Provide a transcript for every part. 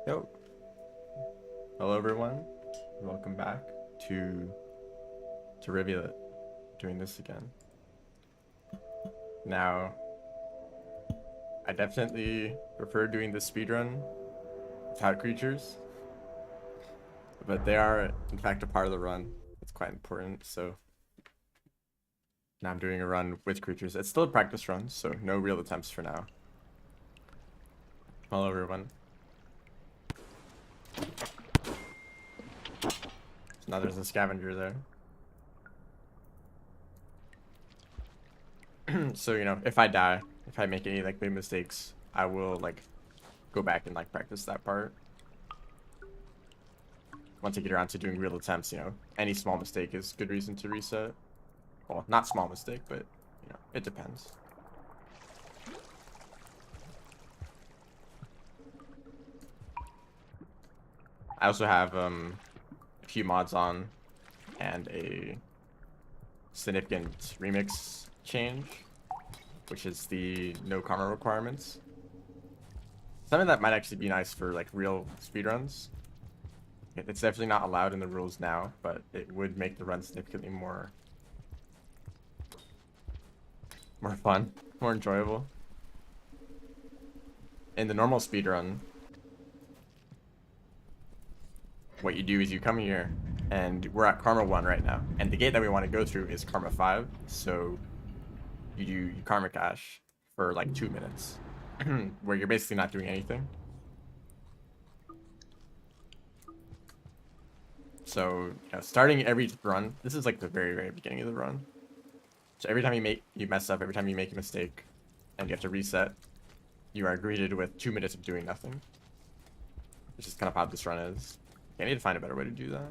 Yo, hello everyone. Welcome back to Rivulet. Doing this again. Now, I definitely prefer doing the speedrun without creatures, but they are in fact a part of the run. It's quite important. So now I'm doing a run with creatures. It's still a practice run, so no real attempts for now. Hello everyone. So now there's a scavenger there. So, if I die, if I make any like big mistakes, I will like go back and like practice that part. Once I get around to doing real attempts, any small mistake is good reason to reset. Well, not small mistake, but it depends. I also have a few mods on and a significant remix change, which is the no karma requirements. Something that might actually be nice for like real speedruns. It's definitely not allowed in the rules now, but it would make the run significantly more fun, more enjoyable. In the normal speedrun, what you do is you come here, and we're at Karma 1 right now, and the gate that we want to go through is Karma 5, so you Karma Cache for like 2 minutes, where you're basically not doing anything. So, starting every run, this is like the very, very beginning of the run. So every time you mess up, every time you make a mistake, and you have to reset, you are greeted with 2 minutes of doing nothing. Which is kind of how this run is. I need to find a better way to do that.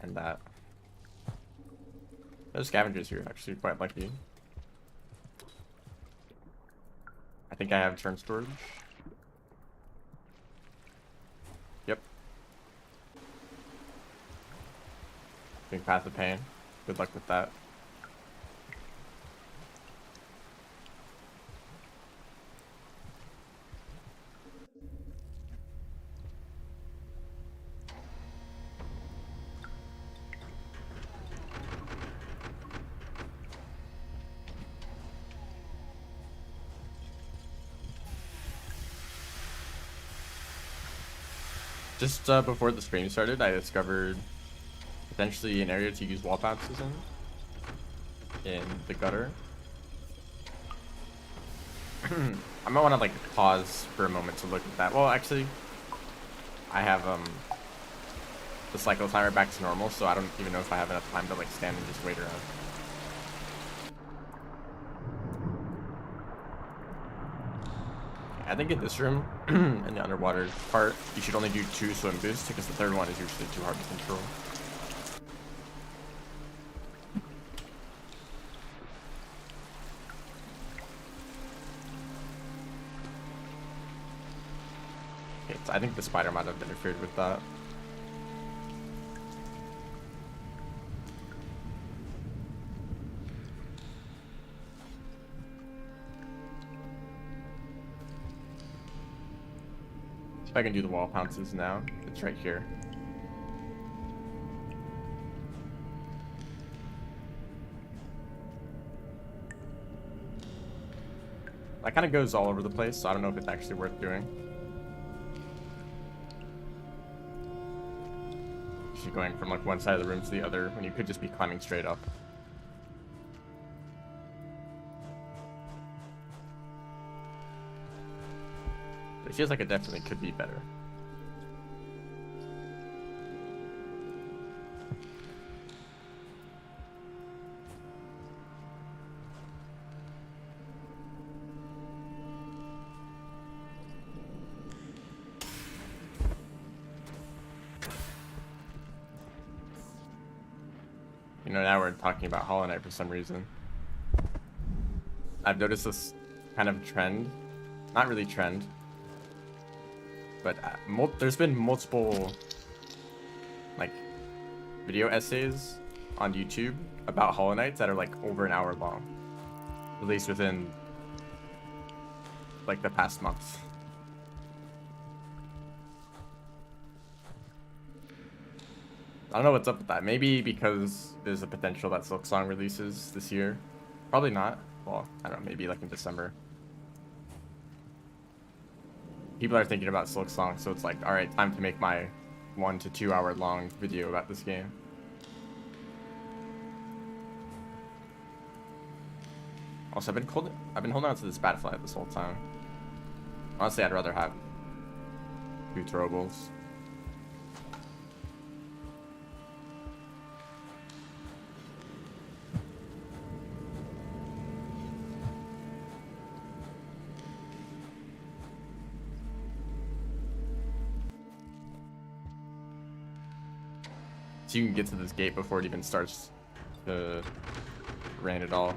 And that. Those scavengers here are actually quite lucky. I think I have turn storage. Yep. Big Path of Pain. Good luck with that. Just before the stream started, I discovered potentially an area to use wall bounces in the gutter. I might want to like pause for a moment to look at that. Well, actually, I have the cycle timer back to normal, so I don't even know if I have enough time to like stand and just wait around. I think in this room, in the underwater part, you should only do 2 swim boosts because the third one is usually too hard to control. Okay, so I think the spider might have interfered with that. If I can do the wall pounces now, it's right here. That kind of goes all over the place, so I don't know if it's actually worth doing. You're going from like one side of the room to the other when you could just be climbing straight up. It feels like it definitely could be better. Now we're talking about Hollow Knight for some reason. I've noticed this kind of trend. Not really trend. But there's been multiple like video essays on YouTube about Hollow Knights that are like over an hour long, released within like the past month. I don't know what's up with that. Maybe because there's a potential that Silksong releases this year. Probably not. Well, I don't know, maybe like in December. People are thinking about Silksong, so it's like, alright, time to make my 1 to 2 hour long video about this game. Also, I've been holding on to this Batfly this whole time. Honestly, I'd rather have 2 throwables. So you can get to this gate before it even starts to rain at all.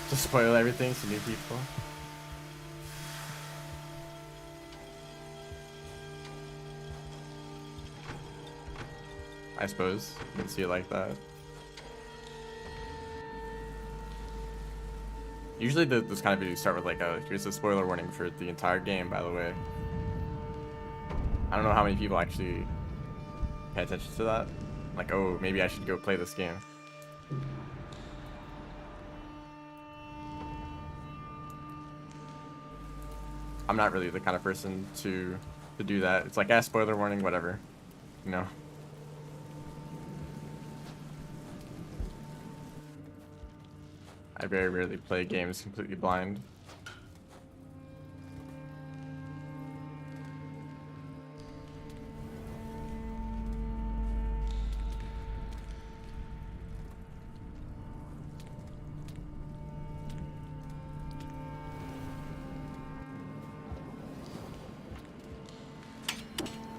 To spoil everything to new people. I suppose you can see it like that. Usually those kind of videos start with like here's a spoiler warning for the entire game, by the way. I don't know how many people actually pay attention to that. Like, oh, maybe I should go play this game. I'm not really the kind of person to do that. It's like, spoiler warning, whatever. You know? I very rarely play games completely blind.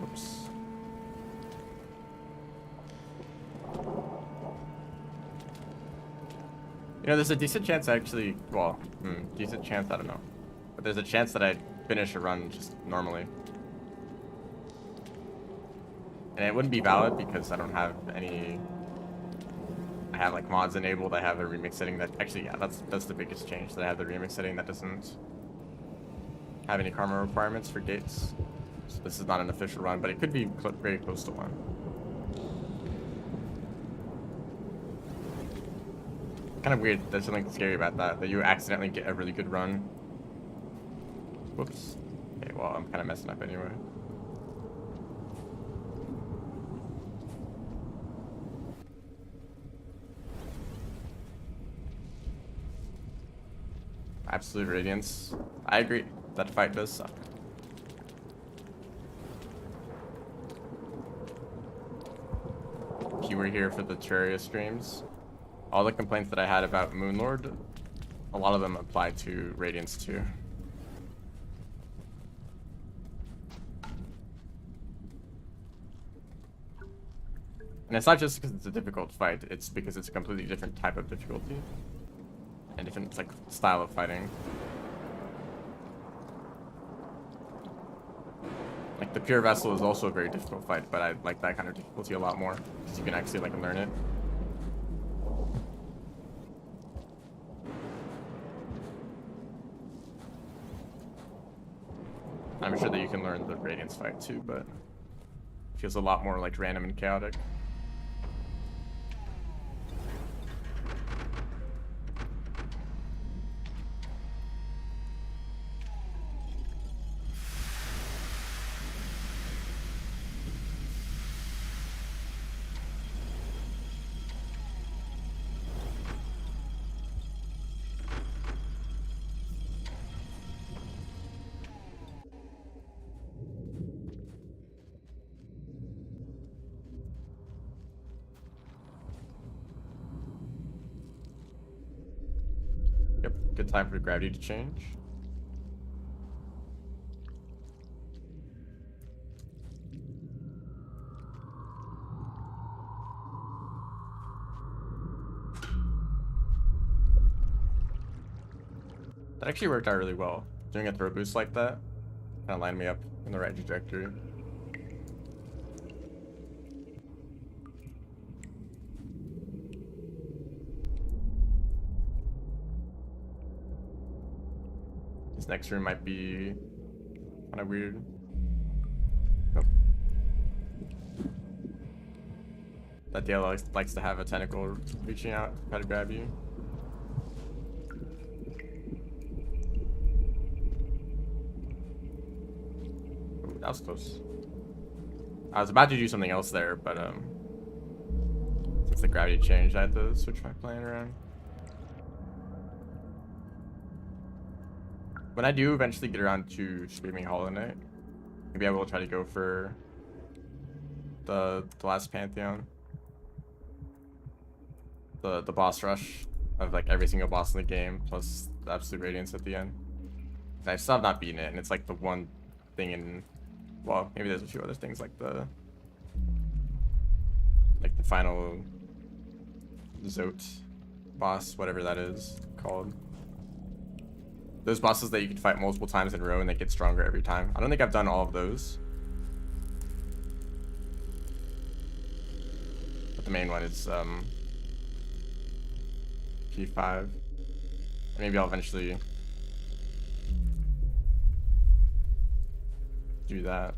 Oops. You know, there's a decent chance actually, well, decent chance, I don't know. But there's a chance that I'd finish a run just normally. And it wouldn't be valid because I don't have any, I have like mods enabled, I have a remix setting that, actually, yeah, that's the biggest change, that I have the remix setting that doesn't have any karma requirements for gates. So this is not an official run, but it could be very close to one. Kind of weird. There's something scary about that you accidentally get a really good run. Whoops. Okay, well, I'm kind of messing up anyway. Absolute Radiance. I agree. That fight does suck. If you were here for the Terraria streams, all the complaints that I had about Moonlord, a lot of them apply to Radiance too. And it's not just because it's a difficult fight, it's because it's a completely different type of difficulty. And different like style of fighting. Like the Pure Vessel is also a very difficult fight, but I like that kind of difficulty a lot more because you can actually like learn it. I'm sure that you can learn the Radiance fight too, but it feels a lot more like random and chaotic. Yep, good time for gravity to change. That actually worked out really well. Doing a throw boost like that kind of lined me up in the right trajectory. This next room might be kind of weird. Nope. That Dale likes to have a tentacle reaching out, try to grab you. Ooh, that was close. I was about to do something else there, but since the gravity changed, I had to switch my plan around. When I do eventually get around to streaming Hollow Knight, maybe I will try to go for the last Pantheon. The boss rush of like every single boss in the game, plus the Absolute Radiance at the end. I still have not beaten it, and it's like the one thing in, well, maybe there's a few other things like the final Zote boss, whatever that is called. Those bosses that you can fight multiple times in a row and they get stronger every time. I don't think I've done all of those. But the main one is P5. Maybe I'll eventually do that.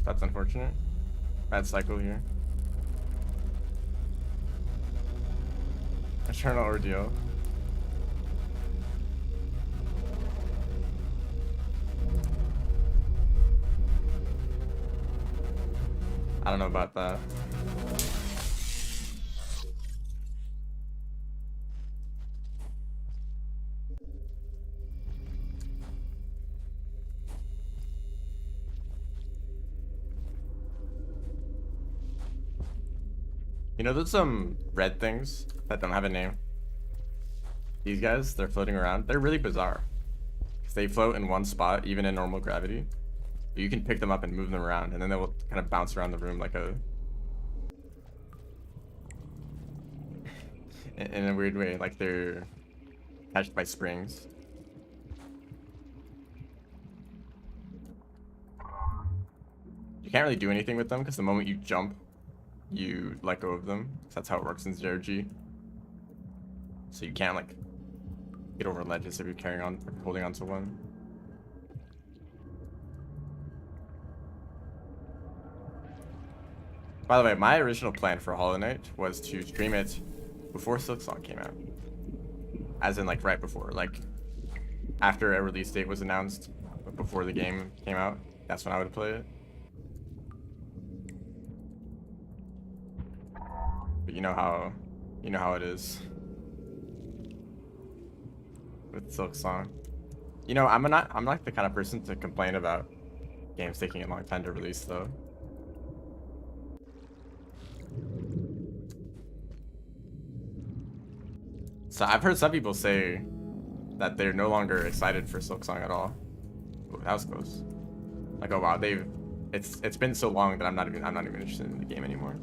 That's unfortunate. Bad cycle here. Eternal ordeal. I don't know about that. You know those red things that don't have a name? These guys, they're floating around. They're really bizarre. 'Cause they float in one spot, even in normal gravity. But you can pick them up and move them around, and then they will kind of bounce around the room like a... in a weird way, like they're attached by springs. You can't really do anything with them, because the moment you jump, you let go of them. That's how it works in 0G. So you can't like get over ledges if you're carrying on, holding onto one. By the way, my original plan for Hollow Knight was to stream it before Silksong came out. As in like right before, like after a release date was announced, but before the game came out. That's when I would play it. But you know how it is with Silksong. You know, I'm not the kind of person to complain about games taking a long time to release though. So I've heard some people say that they're no longer excited for Silksong at all. Ooh, that was close. Like, oh wow, it's been so long that I'm not even interested in the game anymore.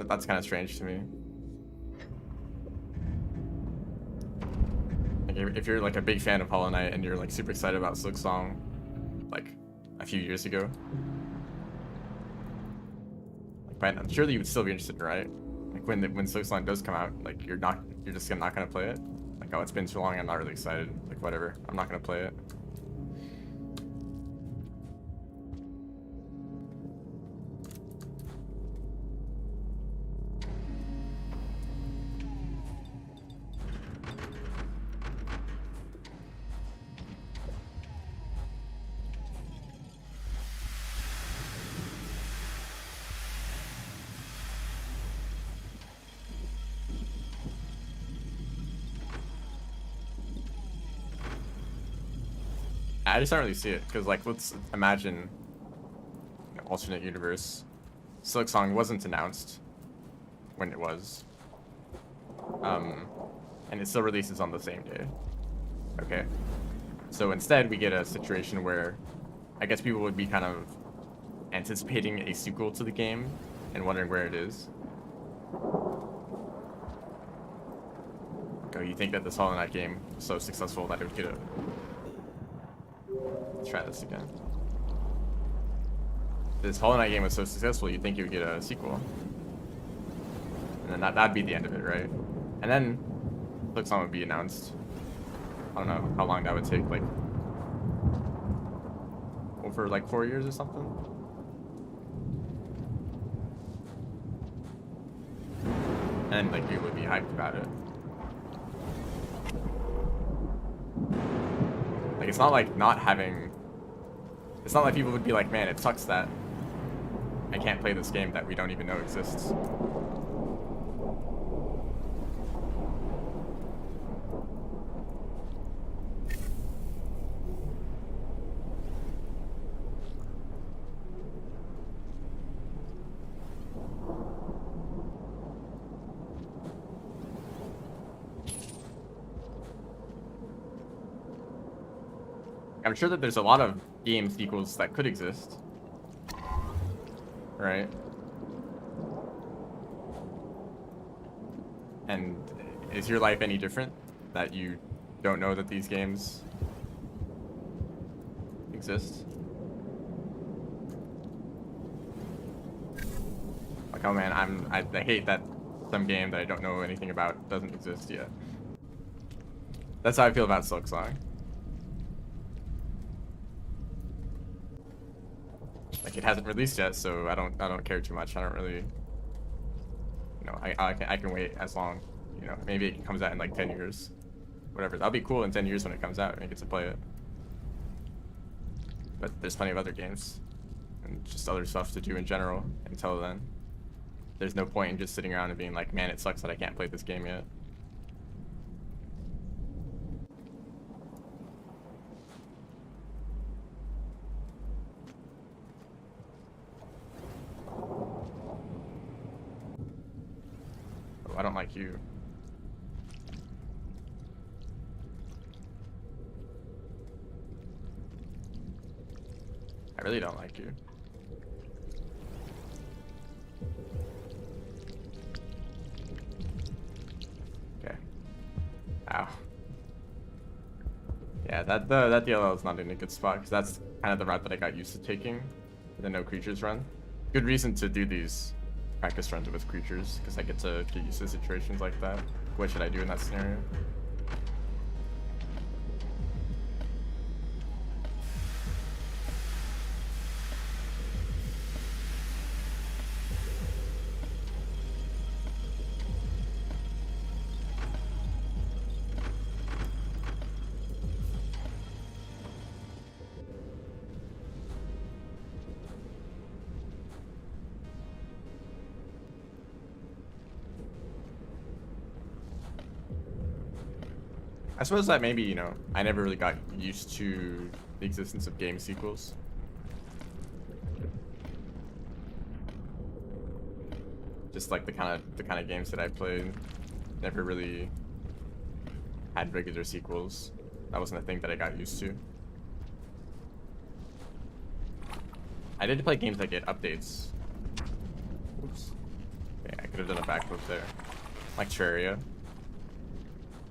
That's kind of strange to me. Like, if you're like a big fan of Hollow Knight and you're like super excited about Silksong, like a few years ago, like, but surely you would still be interested, right? Like when Silksong does come out, like you're just not gonna play it. Like, oh, it's been too long, I'm not really excited. Like whatever, I'm not gonna play it. I just don't really see it, because like, let's imagine an alternate universe. Silksong wasn't announced when it was, and it still releases on the same day. Okay, so instead we get a situation where I guess people would be kind of anticipating a sequel to the game and wondering where it is. Oh, you think that this Hollow Knight game was so successful that it would get a Let's try this again. This Hollow Knight game was so successful, you'd think you would get a sequel. And then that'd be the end of it, right? And then Silksong would be announced. I don't know how long that would take, like over like 4 years or something. And like people would be hyped about it. Like it's not like not having. It's not like people would be like, man, it sucks that I can't play this game that we don't even know exists. I'm sure that there's a lot of game sequels that could exist. Right? And is your life any different that you don't know that these games exist? Like, oh man, I hate that some game that I don't know anything about doesn't exist yet. That's how I feel about Silksong. Like it hasn't released yet, so I don't care too much. I don't really, you know, I can wait as long, you know, maybe it comes out in like 10 years, whatever. That'll be cool in 10 years when it comes out and I get to play it. But there's plenty of other games and just other stuff to do in general until then. There's no point in just sitting around and being like, man, it sucks that I can't play this game yet. I don't like you. I really don't like you. Okay. Ow. Yeah, that DLL is not in a good spot because that's kind of the route that I got used to taking, the no creatures run. Good reason to do these practice runs with creatures because I get to get used to situations like that. What should I do in that scenario? I suppose that maybe, you know, I never really got used to the existence of game sequels. Just like the kind of games that I played never really had regular sequels. That wasn't a thing that I got used to. I did play games that get updates. Oops. Okay, I could have done a backflip there. Like Terraria.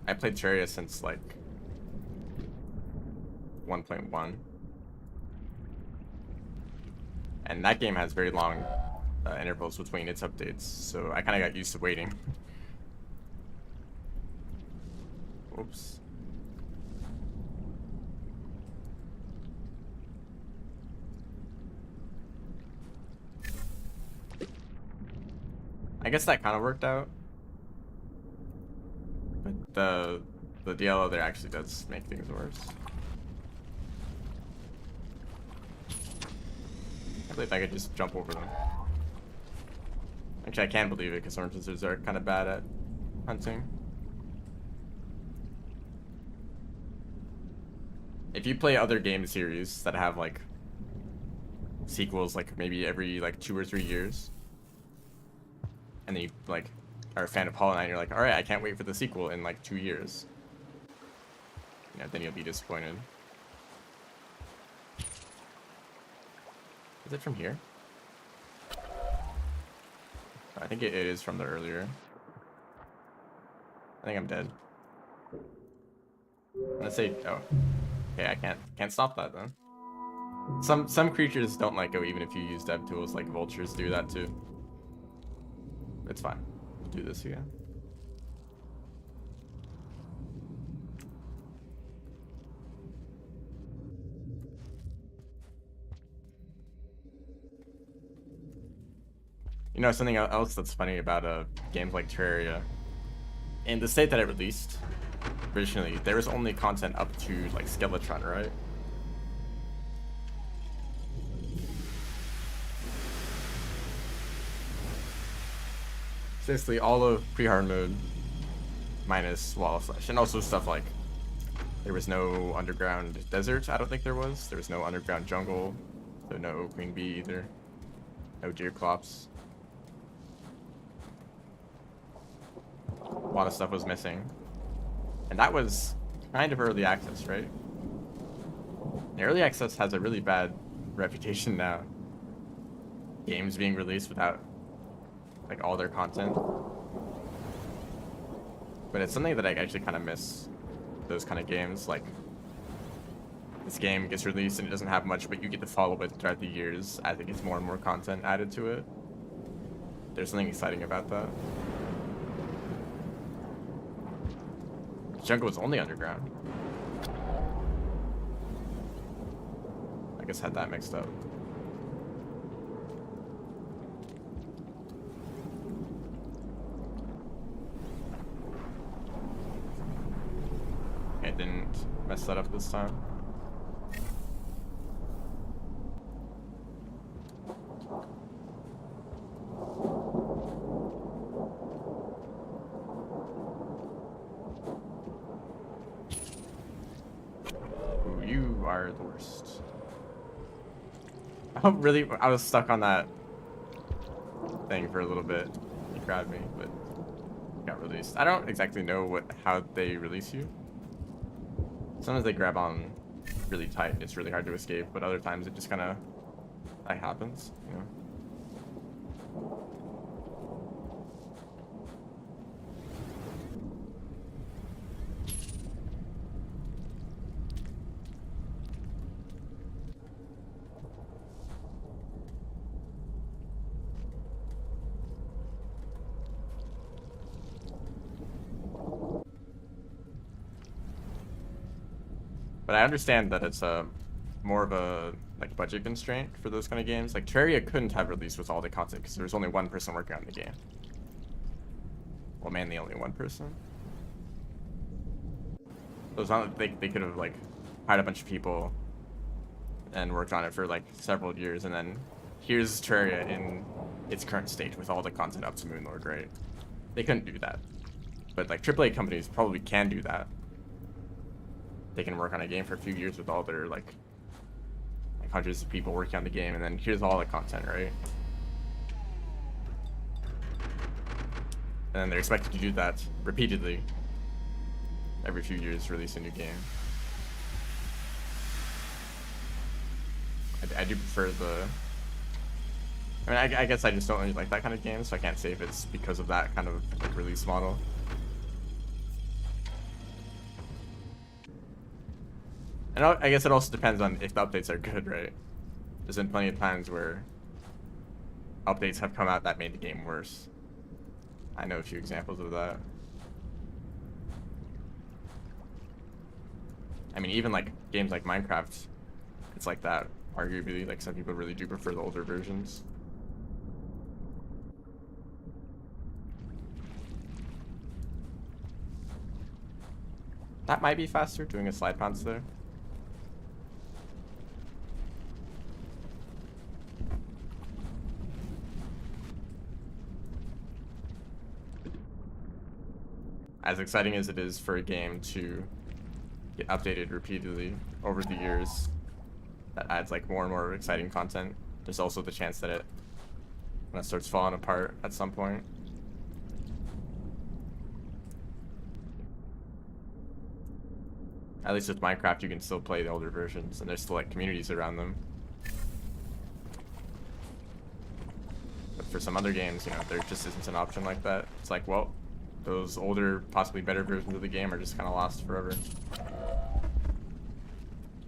I played Terraria since like 1.1. And that game has very long intervals between its updates, so I kind of got used to waiting. Oops. I guess that kind of worked out. But the DLO there actually does make things worse. I believe I could just jump over them. Actually, I can believe it because orange lizards are kind of bad at hunting. If you play other game series that have like sequels, like maybe every like 2 or 3 years, and then you like are a fan of Hollow Knight, and you're like, all right, I can't wait for the sequel in like 2 years. You know, then you'll be disappointed. Is it from here? I think it is from the earlier. I think I'm dead. I'm gonna say, oh, okay, I can't stop that then. Some creatures don't let go even if you use dev tools, like vultures do that too. It's fine. We'll do this again. You know, something else that's funny about games like Terraria, in the state that it released originally, there was only content up to like Skeletron, right? Basically all of pre-hard mode minus Wall of Flesh, and also stuff like there was no underground desert. I don't think there was. There was no underground jungle, so no queen bee either. No deer clops. A lot of stuff was missing, and that was kind of early access, right? And early access has a really bad reputation now. Games being released without like all their content, but it's something that I actually kind of miss. Those kind of games, like this game gets released and it doesn't have much, but you get to follow it throughout the years as it gets more and more content added to it. There's something exciting about that. Jungle was only underground. I guess had that mixed up. I didn't mess that up this time. Ooh, you are the worst. Oh, really? I was stuck on that thing for a little bit. He grabbed me, but got released. I don't exactly know how they release you. Sometimes they grab on really tight and it's really hard to escape, but other times it just kind of like happens, you know. But I understand that it's more of a like budget constraint for those kind of games. Like Terraria couldn't have released with all the content because there was only one person working on the game. Well, mainly only one person. So it's not like they could have like hired a bunch of people and worked on it for like several years, and then here's Terraria in its current state with all the content up to Moonlord, right? They couldn't do that. But like AAA companies probably can do that. They can work on a game for a few years with all their like hundreds of people working on the game, and then here's all the content, right? And then they're expected to do that repeatedly every few years, release a new game. I do prefer the... I mean, I guess I just don't really like that kind of game, so I can't say if it's because of that kind of like release model. And I guess it also depends on if the updates are good, right? There's been plenty of times where updates have come out that made the game worse. I know a few examples of that. I mean, even like games like Minecraft, it's like that. Arguably, like some people really do prefer the older versions. That might be faster, doing a slide bounce there. As exciting as it is for a game to get updated repeatedly over the years, that adds like more and more exciting content. There's also the chance that when it starts falling apart at some point. At least with Minecraft, you can still play the older versions, and there's still like communities around them. But for some other games, you know, there just isn't an option like that. It's like, well, those older, possibly better versions of the game are just kind of lost forever.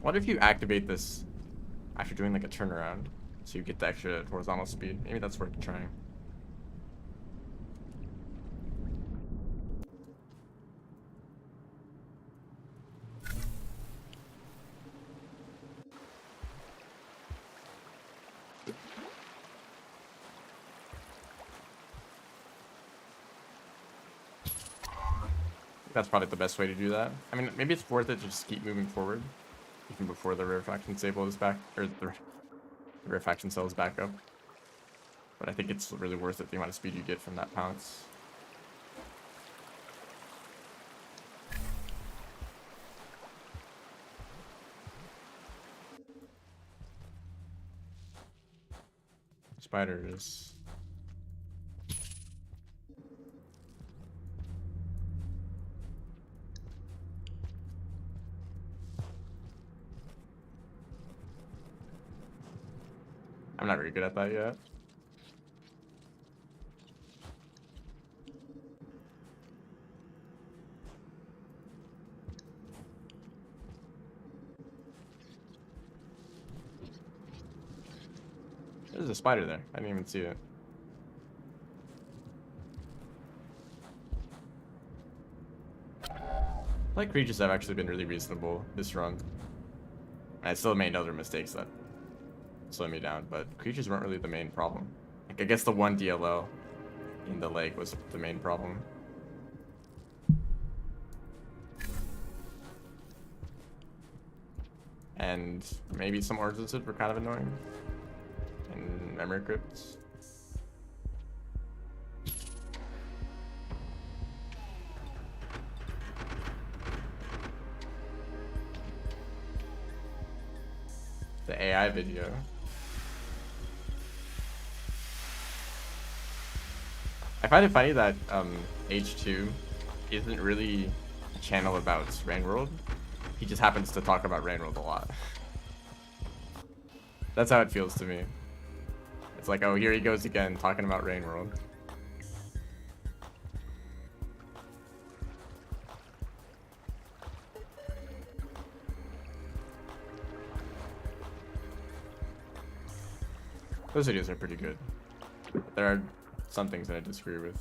What if you activate this after doing like a turnaround, so you get the extra horizontal speed. Maybe that's worth trying. That's probably the best way to do that. I mean, maybe it's worth it to just keep moving forward, even before the rarefaction stable is back, or the rarefaction cell is back up. But I think it's really worth it, the amount of speed you get from that pounce. Spiders. I'm not very good at that yet. There's a spider there. I didn't even see it. Like, creatures have actually been really reasonable this run. I still made other mistakes that slowed me down, but creatures weren't really the main problem. Like, I guess the one DLL in the lake was the main problem. And maybe some origins were kind of annoying. And memory crypts. The AI video. I find it funny that H2 isn't really a channel about Rainworld. He just happens to talk about Rainworld a lot. That's how it feels to me. It's like, oh, here he goes again, talking about Rainworld. Those videos are pretty good. There are some things that I disagree with.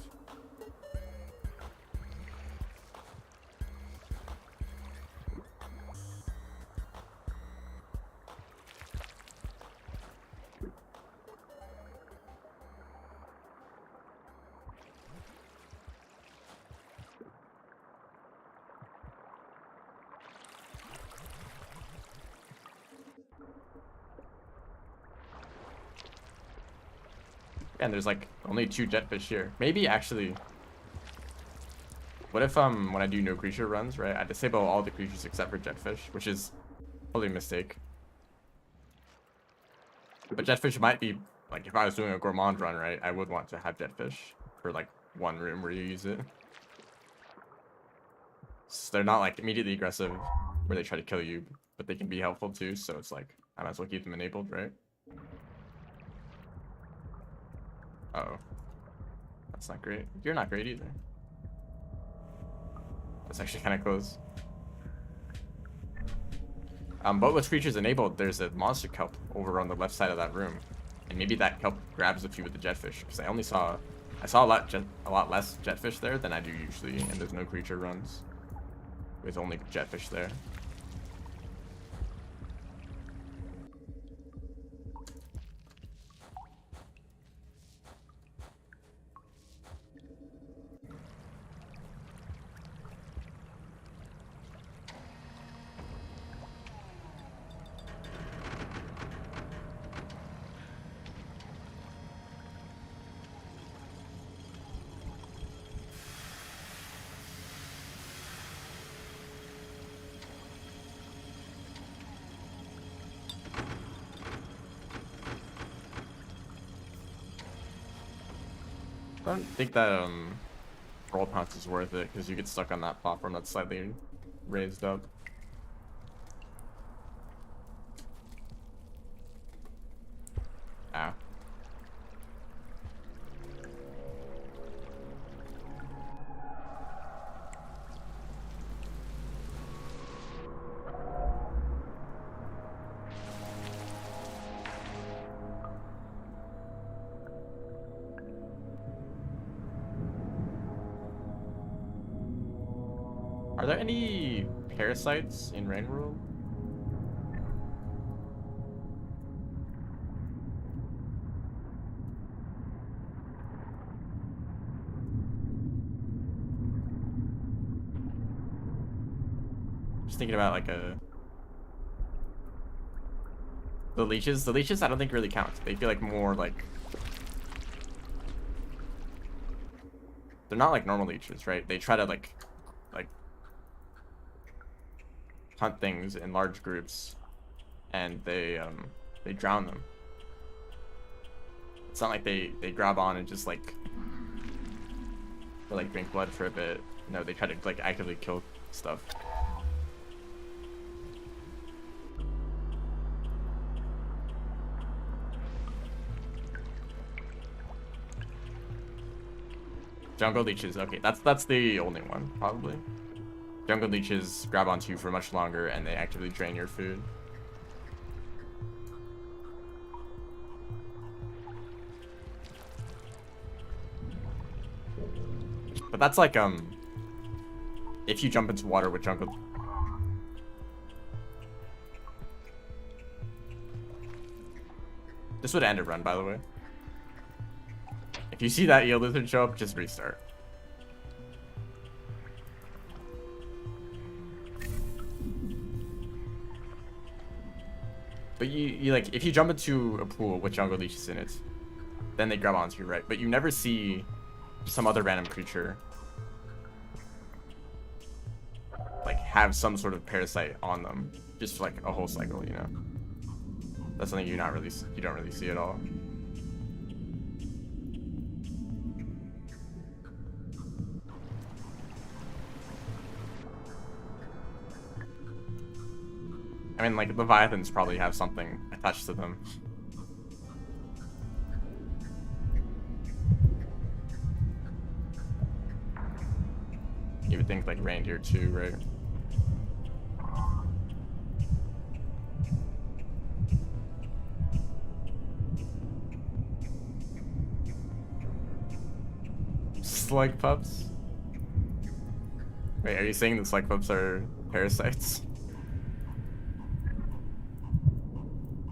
And there's like only 2 jetfish here. Maybe actually, what if when I do no creature runs, right, I disable all the creatures except for jetfish, which is probably a mistake. But jetfish might be, like, if I was doing a gourmand run, right, I would want to have jetfish for like one room where you use it. So they're not like immediately aggressive where they try to kill you, but they can be helpful too, so it's like I might as well keep them enabled, right? Uh-oh. That's not great. You're not great either. That's actually kind of close. But with creatures enabled, there's a monster kelp over on the left side of that room. And maybe that kelp grabs a few with the jetfish. Because I saw a lot less jetfish there than I do usually. And there's no creature runs with only jetfish there. I don't think that roll pounce is worth it because you get stuck on that platform that's slightly raised up. Ow. Are there any parasites in Rain World? Just thinking about like the leeches. The leeches I don't think really count. They feel like more like they're not like normal leeches, right? They try to like hunt things in large groups, and they drown them. It's not like they grab on and just like or like drink blood for a bit. No, they try to like actively kill stuff. Jungle leeches. Okay, that's the only one probably. Jungle leeches grab onto you for much longer, and they actively drain your food. But that's like if you jump into water with jungle. This would end a run, by the way. If you see that eel lizard show up, just restart. But you like, if you jump into a pool with jungle leeches in it, then they grab onto you, right? But you never see some other random creature like have some sort of parasite on them just for like a whole cycle, you know? That's something you don't really see at all. I mean, like, leviathans probably have something attached to them. You would think like reindeer too, right? Slug pups? Wait, are you saying the slug pups are parasites?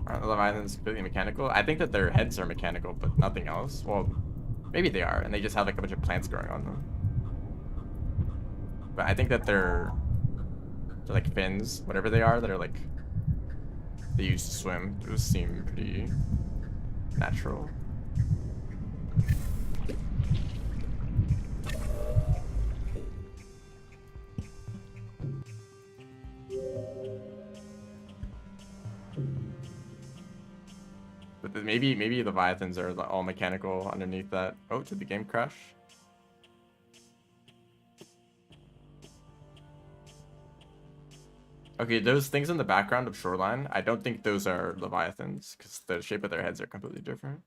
Aren't the leviathans completely mechanical? I think that their heads are mechanical, but nothing else. Well, maybe they are, and they just have like a bunch of plants growing on them. But I think that they're like fins, whatever they are, that are like they use to swim. Those seem pretty natural. But maybe leviathans are all mechanical underneath that. Oh, did the game crash? Okay, those things in the background of Shoreline, I don't think those are leviathans because the shape of their heads are completely different.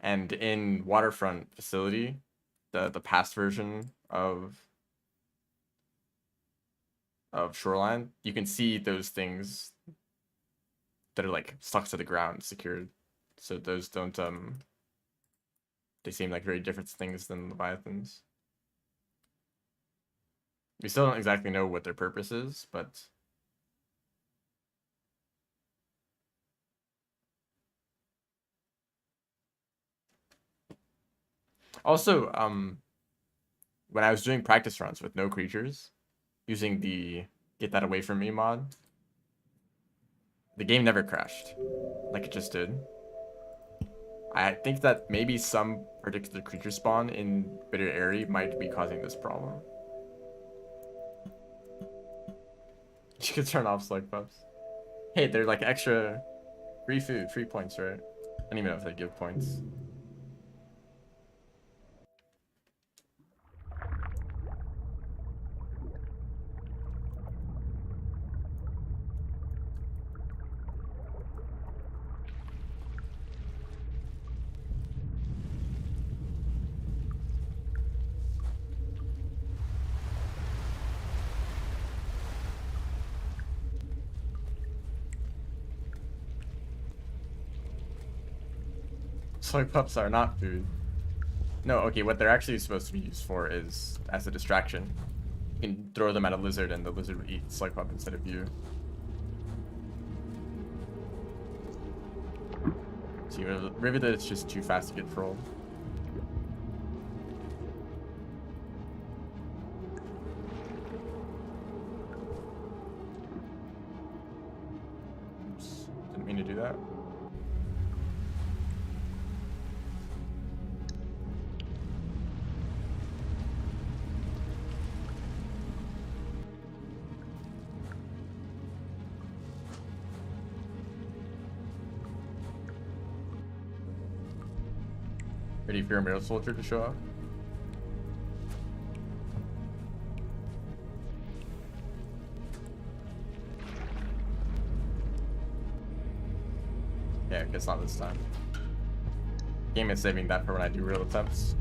And in Waterfront Facility, the past version of Shoreline, you can see those things that are like stuck to the ground, secured. So those don't they seem like very different things than leviathans. We still don't exactly know what their purpose is, but also when I was doing practice runs with no creatures using the Get That Away From Me mod, the game never crashed like it just did. I think that maybe some particular creature spawn in Bitter Airy might be causing this problem. You could turn off slug pups. Hey, they're like extra free food, free points, right? I don't even know if they give points. Slug pups are not food. No, okay, what they're actually supposed to be used for is as a distraction. You can throw them at a lizard and the lizard would eat slug pup instead of you. See, Rivulet is just too fast to get trolled. Oops, didn't mean to do that. Ready for your Mirror Soldier to show up? Yeah, I guess not this time. Game is saving that for when I do real attempts.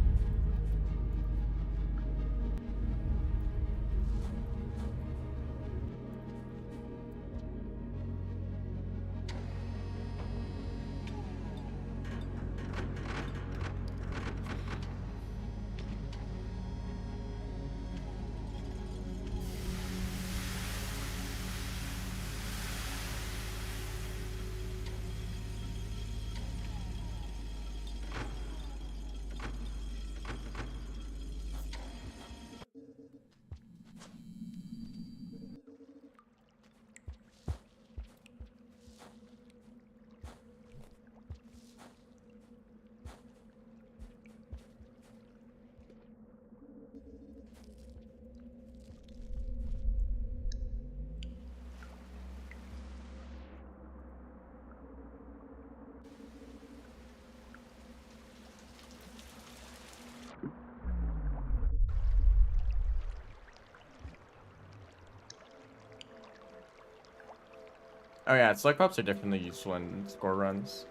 Oh yeah, slug pups are definitely useful in score runs.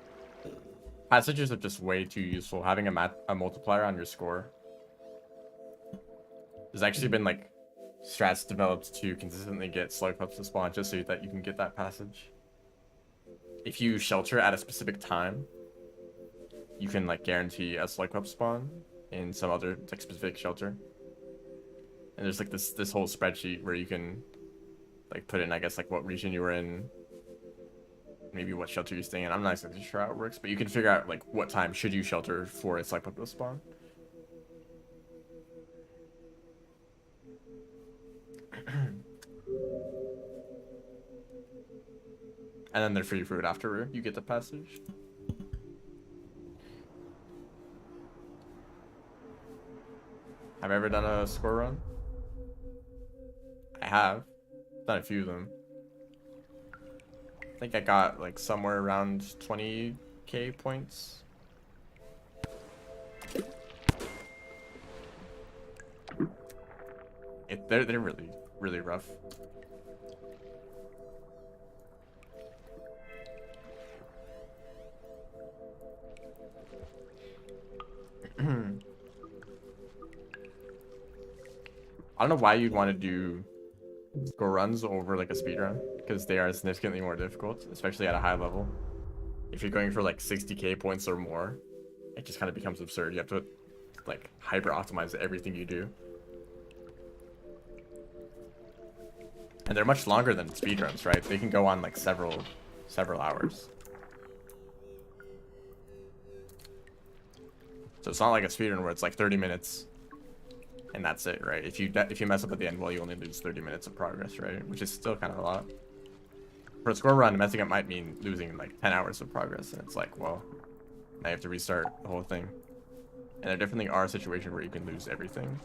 Passages are just way too useful. Having a multiplier on your score. There's actually been like strats developed to consistently get slug pups to spawn just so that you can get that passage. If you shelter at a specific time, you can like guarantee a slug pup spawn in some other like specific shelter. And there's like this whole spreadsheet where you can like put in, I guess, like what region you were in, maybe what shelter you're staying in. I'm not exactly sure how it works, but you can figure out like what time should you shelter for a slug pup to spawn. And then they're free fruit after you get the passage. Have I ever done a score run? I have. Done a few of them. I think I got like somewhere around 20k points. They're really rough. I don't know why you'd want to do score runs over like a speed run, because they are significantly more difficult, especially at a high level. If you're going for like 60k points or more, it just kind of becomes absurd. You have to like hyper optimize everything you do. And they're much longer than speedruns, right? They can go on like several hours. So it's not like a speedrun where it's like 30 minutes and that's it, right? If you mess up at the end, well, you only lose 30 minutes of progress, right? Which is still kind of a lot. For a score run, messing up might mean losing like 10 hours of progress, and it's like, well, now you have to restart the whole thing. And there definitely are situations where you can lose everything.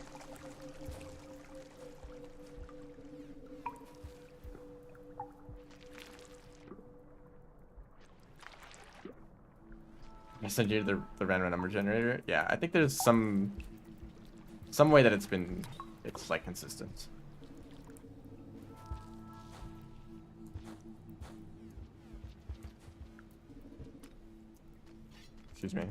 I sent you the random number generator. Yeah, I think there's some way that it's like consistent. Excuse me.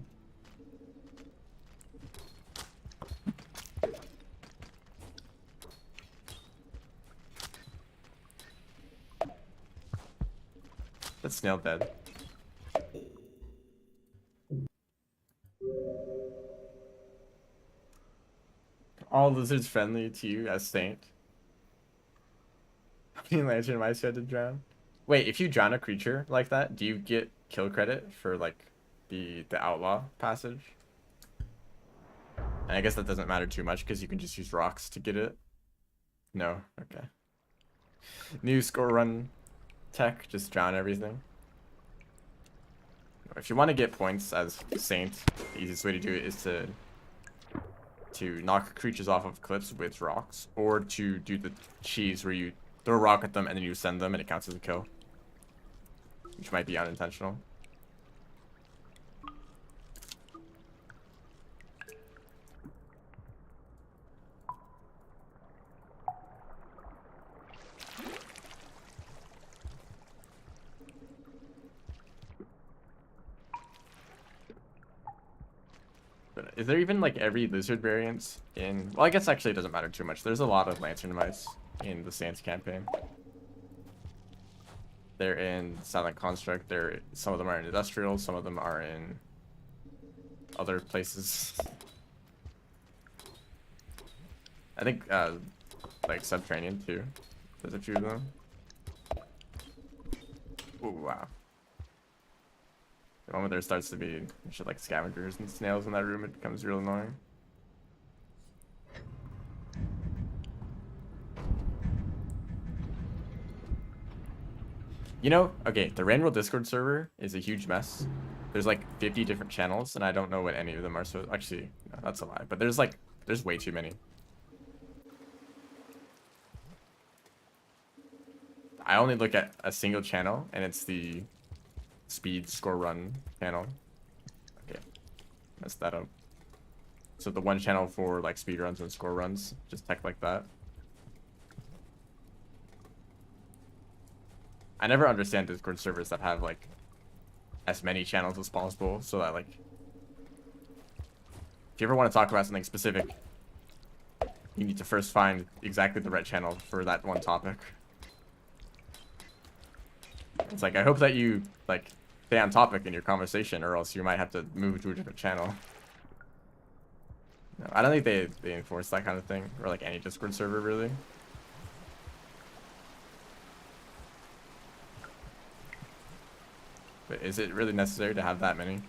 That snail dead. all lizards friendly to you as Saint? Lantern mice you had to drown. Wait, if you drown a creature like that, do you get kill credit for like the outlaw passage? And I guess that doesn't matter too much because you can just use rocks to get it. No, okay. New score run tech, just drown everything. If you want to get points as Saint, the easiest way to do it is to knock creatures off of cliffs with rocks, or to do the cheese where you throw a rock at them and then you send them and it counts as a kill, which might be unintentional. Is there even like every lizard variant in... Well, I guess actually it doesn't matter too much. There's a lot of lantern mice in the Saints campaign. They're in Silent Construct. Some of them are in Industrial. Some of them are in other places. I think like Subterranean too. There's a few of them. Ooh, wow. The moment there starts to be shit like scavengers and snails in that room, it becomes real annoying. You know, okay, the Rainbow Discord server is a huge mess. There's like 50 different channels, and I don't know what any of them are. So actually, no, that's a lie. But there's way too many. I only look at a single channel, and it's the speed score run channel. Okay, messed that up. So the one channel for like speed runs and score runs, just tech like that. I never understand Discord servers that have like as many channels as possible, so that like if you ever want to talk about something specific, you need to first find exactly the right channel for that one topic. It's like, I hope that you like stay on topic in your conversation, or else you might have to move to a different channel. No, I don't think they enforce that kind of thing, or like any Discord server really. But is it really necessary to have that many?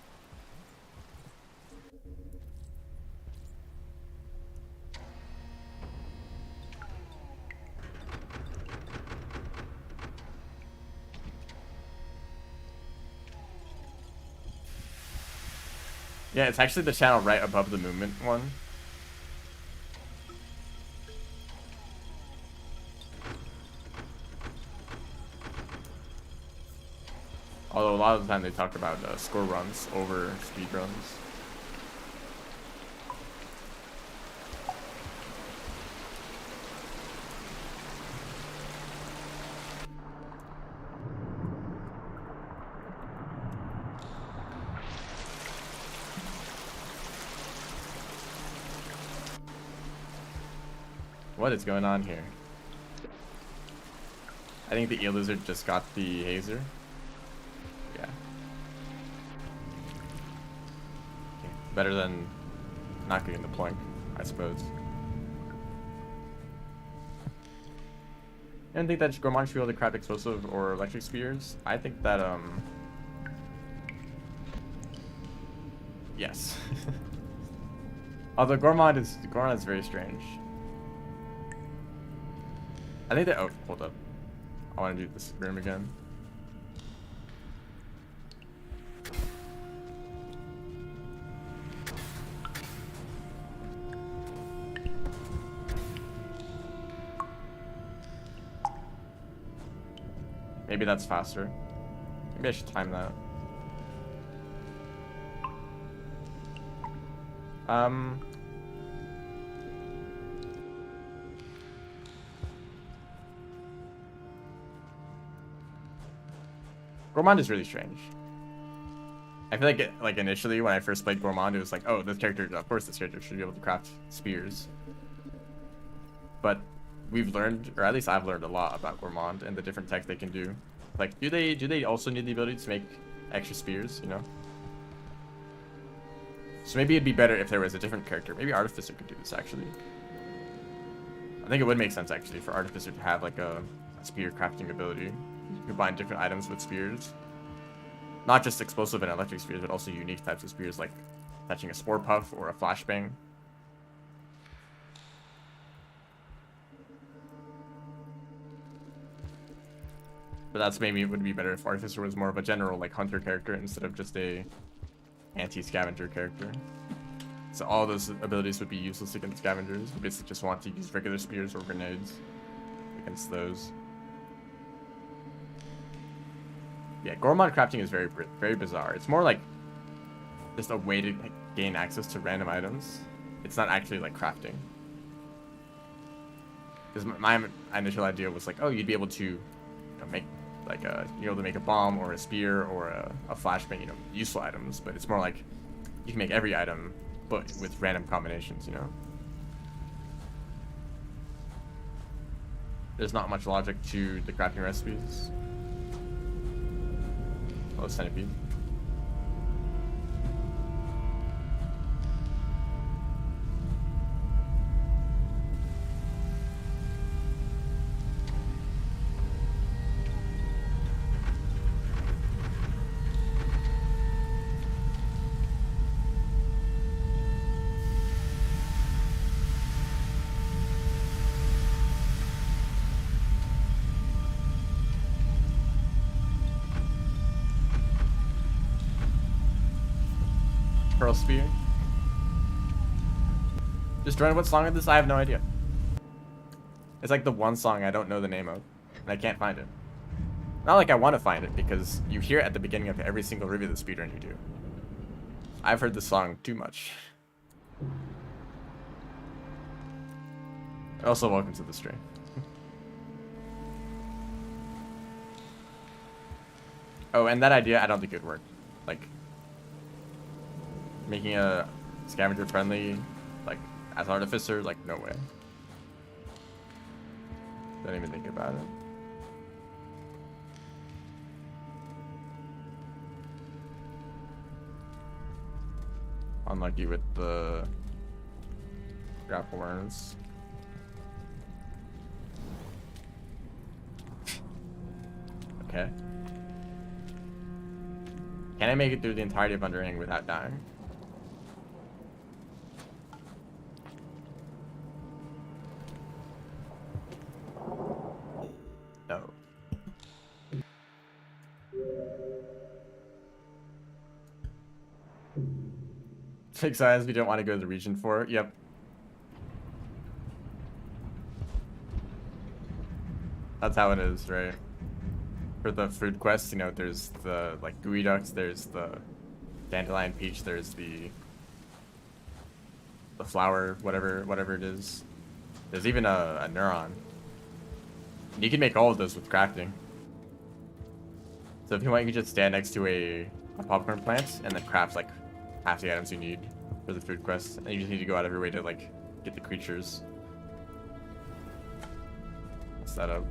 Yeah, it's actually the channel right above the movement one. Although a lot of the time they talk about score runs over speed runs. What is going on here? I think the eel lizard just got the hazer. Yeah. Okay. Better than not getting the plank, I suppose. I don't think that Gormon should be able to craft explosive or electric spears. I think that yes. Although Gormon is very strange. I think that, oh, hold up. I want to do this room again. Maybe that's faster. Maybe I should time that. Gourmand is really strange. I feel like initially when I first played Gourmand, it was like, oh, this character, of course this character should be able to craft spears. But we've learned, or at least I've learned a lot about Gourmand and the different tech they can do. Like, do they also need the ability to make extra spears, you know? So maybe it'd be better if there was a different character. Maybe Artificer could do this, actually. I think it would make sense actually for Artificer to have like a spear crafting ability. You combine different items with spears. Not just explosive and electric spears, but also unique types of spears like fetching a spore puff or a flashbang. But that's maybe it would be better if Artificer was more of a general like hunter character instead of just a anti-scavenger character. So all those abilities would be useless against scavengers. You basically just want to use regular spears or grenades against those. Yeah, Gourmand crafting is very bizarre. It's more like just a way to gain access to random items. It's not actually like crafting. Because my initial idea was like, oh, you'd be able to make like you're able to make a bomb or a spear or a flashbang, useful items. But it's more like you can make every item, but with random combinations, There's not much logic to the crafting recipes. Oh, centipede. Pearl Spear. Just what song is this? I have no idea. It's like the one song I don't know the name of, and I can't find it. Not like I want to find it, because you hear it at the beginning of every single review of the speedrun you do. I've heard this song too much. Also, welcome to the stream. Oh, and that idea, I don't think it would work. Like, making a scavenger friendly, like, as Artificer, like, no way. Don't even think about it. Unlucky with the grapple worms. Okay. Can I make it through the entirety of Underhang without dying? No. Takes eyes we don't want to go to the region for. Yep. That's how it is, right? For the food quests, there's the like gooey ducks, there's the dandelion peach, there's the flower, whatever it is. There's even a neuron. And you can make all of those with crafting. So if you want, you can just stand next to a popcorn plant and then craft like half the items you need for the food quest, and you just need to go out of your way to like get the creatures set up.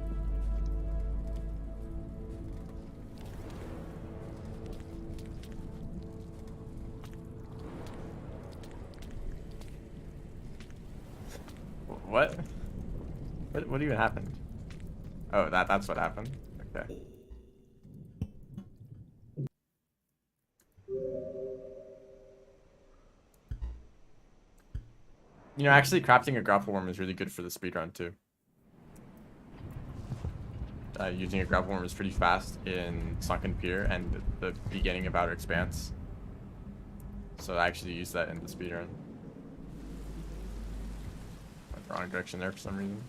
What even happened? Oh, that's what happened. Okay. Actually crafting a grapple worm is really good for the speedrun too. Using a grapple worm is pretty fast in Sunken Pier and the beginning of Outer Expanse. So I actually use that in the speedrun. Went the wrong direction there for some reason.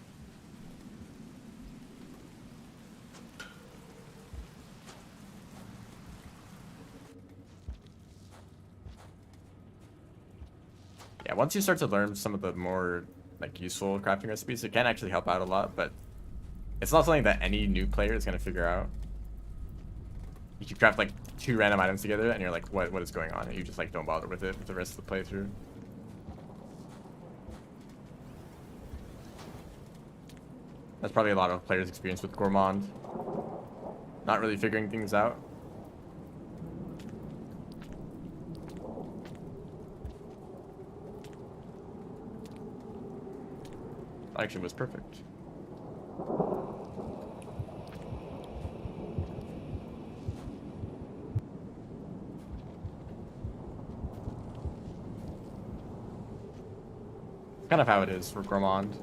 Yeah, once you start to learn some of the more like useful crafting recipes, it can actually help out a lot, but it's not something that any new player is gonna figure out. You can craft like 2 random items together and you're like, what is going on? And you just like don't bother with it for the rest of the playthrough. That's probably a lot of players' experience with Gourmand. Not really figuring things out. actually was perfect. Kind of how it is for Gourmand.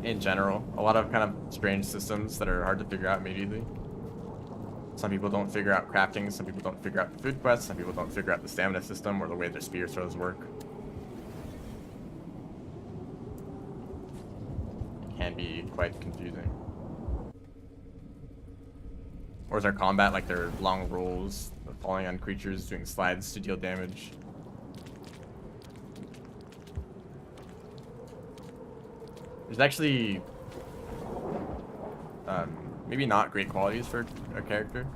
In general, a lot of kind of strange systems that are hard to figure out immediately. Some people don't figure out crafting, some people don't figure out the food quests, some people don't figure out the stamina system or the way their spear throws work. It can be quite confusing. Or is our combat like their long rolls, falling on creatures, doing slides to deal damage? There's actually maybe not great qualities for a character.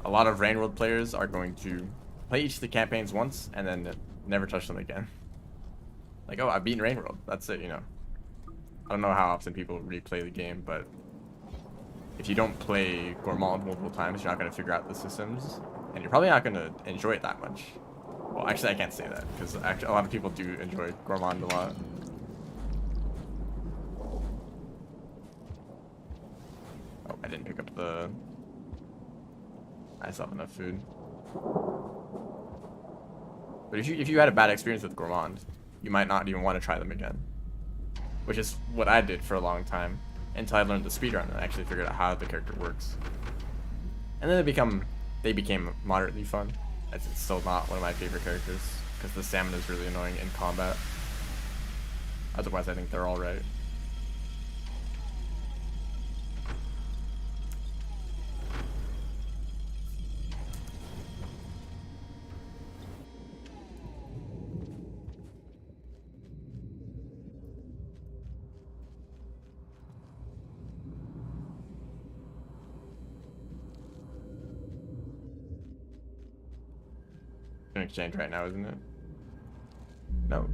A lot of Rain World players are going to play each of the campaigns once and then never touch them again. Like, oh, I've beaten Rain World. That's it, you know. I don't know how often people replay the game, but if you don't play Gourmand multiple times, you're not going to figure out the systems, and you're probably not going to enjoy it that much. Well, actually, I can't say that, because actually a lot of people do enjoy Gourmand a lot. Oh, I didn't pick up the... I still have enough food. But if you had a bad experience with Gourmand, you might not even want to try them again. Which is what I did for a long time, until I learned the speedrun and actually figured out how the character works. And then they became moderately fun. It's still not one of my favorite characters, because the stamina is really annoying in combat. Otherwise, I think they're all right. Gonna change right now, isn't it? No.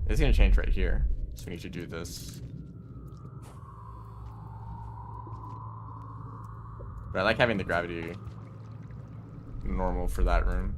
It's gonna change right here. So we need to do this. But I like having the gravity normal for that room.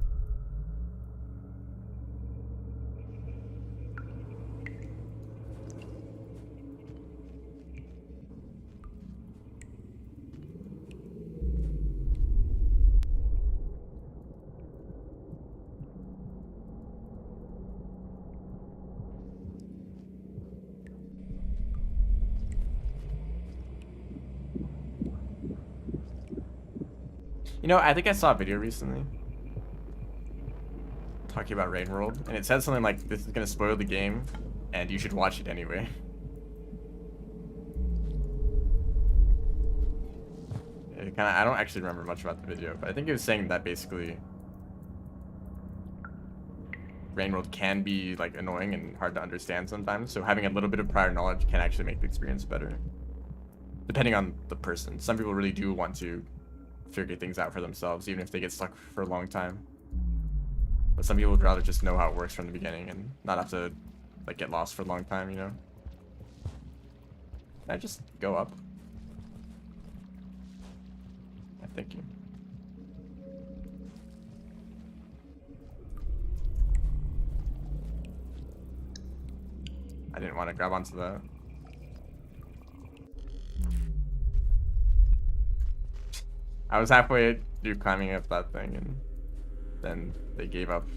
You know, I think I saw a video recently talking about Rain World, and it said something like, this is gonna spoil the game, and you should watch it anyway. I don't actually remember much about the video, but I think it was saying that basically Rain World can be like annoying and hard to understand sometimes, so having a little bit of prior knowledge can actually make the experience better. Depending on the person. Some people really do want to figure things out for themselves, even if they get stuck for a long time. But some people would rather just know how it works from the beginning and not have to like get lost for a long time, you know? Can I just go up? Yeah, thank you. I didn't want to grab onto that. I was halfway through climbing up that thing and then they gave up.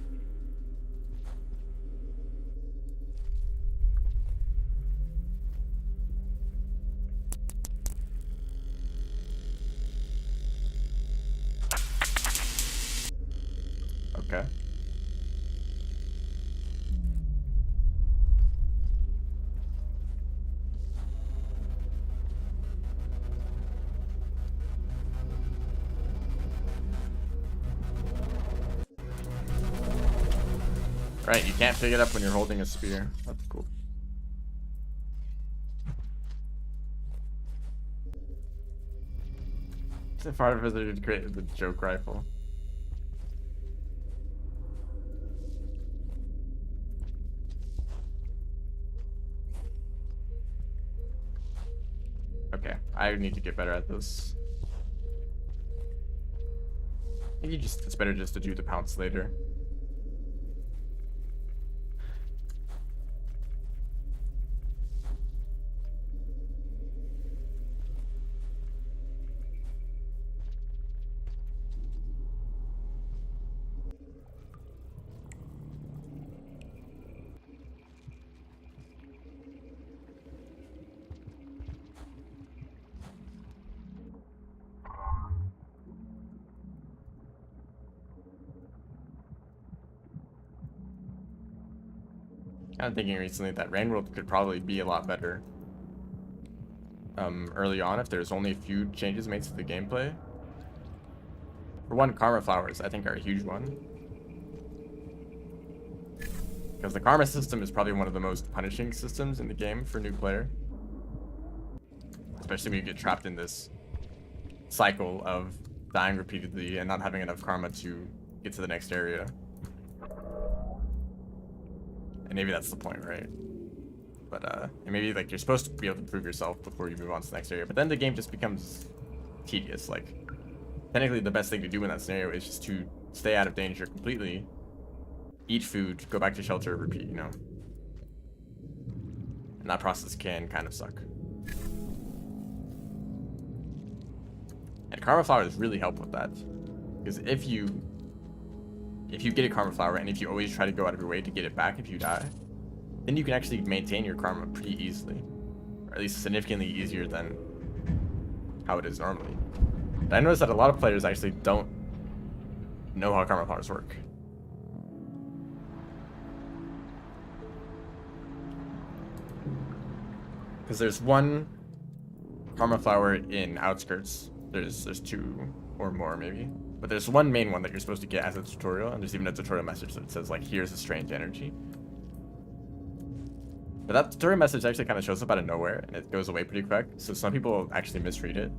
Okay. Right, you can't pick it up when you're holding a spear. That's cool. So far, Visitor created the joke rifle. Okay, I need to get better at this. I think it's better just to do the pounce later. Kind of thinking recently that Rain World could probably be a lot better early on if there's only a few changes made to the gameplay. For one, Karma Flowers I think are a huge one. Because the Karma system is probably one of the most punishing systems in the game for a new player. Especially when you get trapped in this cycle of dying repeatedly and not having enough karma to get to the next area. And maybe that's the point, right? But and maybe like you're supposed to be able to prove yourself before you move on to the next area. But then the game just becomes tedious. Like technically the best thing to do in that scenario is just to stay out of danger completely, eat food, go back to shelter, repeat, you know. And that process can kind of suck. And Karma Flowers really help with that. Because if you get a Karma Flower and if you always try to go out of your way to get it back if you die, then you can actually maintain your karma pretty easily. Or at least significantly easier than how it is normally. But I noticed that a lot of players actually don't know how Karma Flowers work. Because there's one Karma Flower in Outskirts. There's two or more maybe. But there's one main one that you're supposed to get as a tutorial, and there's even a tutorial message that says like, here's a strange energy. But that tutorial message actually kind of shows up out of nowhere, and it goes away pretty quick, so some people actually misread it.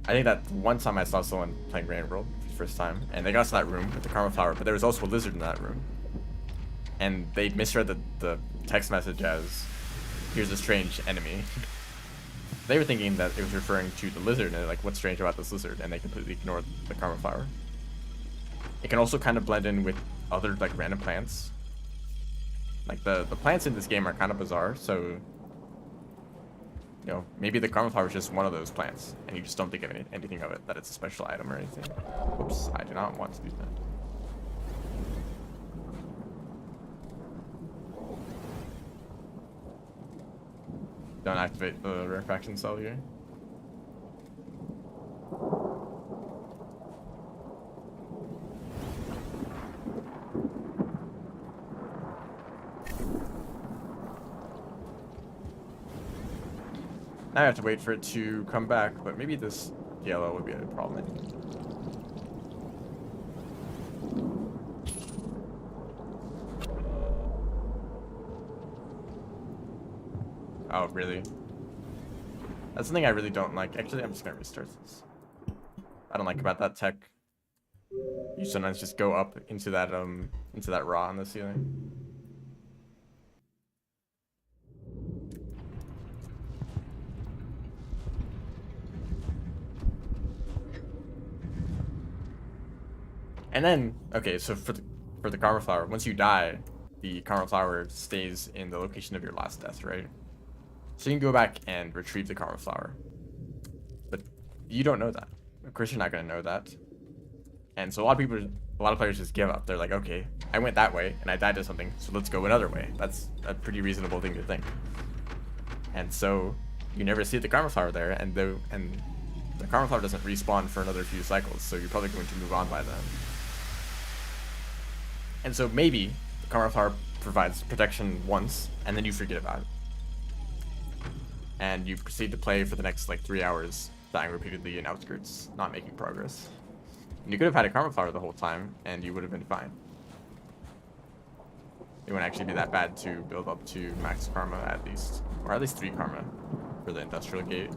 I think that one time I saw someone playing Rain World for the first time, and they got to that room with the Karma Flower, but there was also a lizard in that room. And they misread the text message as, here's a strange enemy. They were thinking that it was referring to the lizard, and they're like, what's strange about this lizard? And they completely ignored the Karma Flower. It can also kind of blend in with other like random plants. Like the plants in this game are kind of bizarre, so you know, maybe the Karma Flower is just one of those plants, and you just don't think of anything of it, that it's a special item or anything. Oops, I do not want to do that. Don't activate the rarefaction cell here. Now I have to wait for it to come back, but maybe this yellow would be a problem. Oh, really? That's something I really don't like. Actually, I'm just gonna restart this. I don't like about that tech. You sometimes just go up into that raw on the ceiling. And then, okay, so for the Karma Flower, once you die, the Karma Flower stays in the location of your last death, right? So you can go back and retrieve the Karma Flower. But you don't know that. Of course you're not going to know that. And so a lot of players just give up. They're like, okay, I went that way and I died to something, so let's go another way. That's a pretty reasonable thing to think. And so you never see the Karma Flower there, and the Karma Flower doesn't respawn for another few cycles, so you're probably going to move on by then. And so maybe the Karma Flower provides protection once, and then you forget about it. And you proceed to play for the next like 3 hours, dying repeatedly in Outskirts, not making progress. And you could have had a Karma Flower the whole time, and you would have been fine. It wouldn't actually be that bad to build up to max Karma at least, or at least 3 Karma for the Industrial Gate.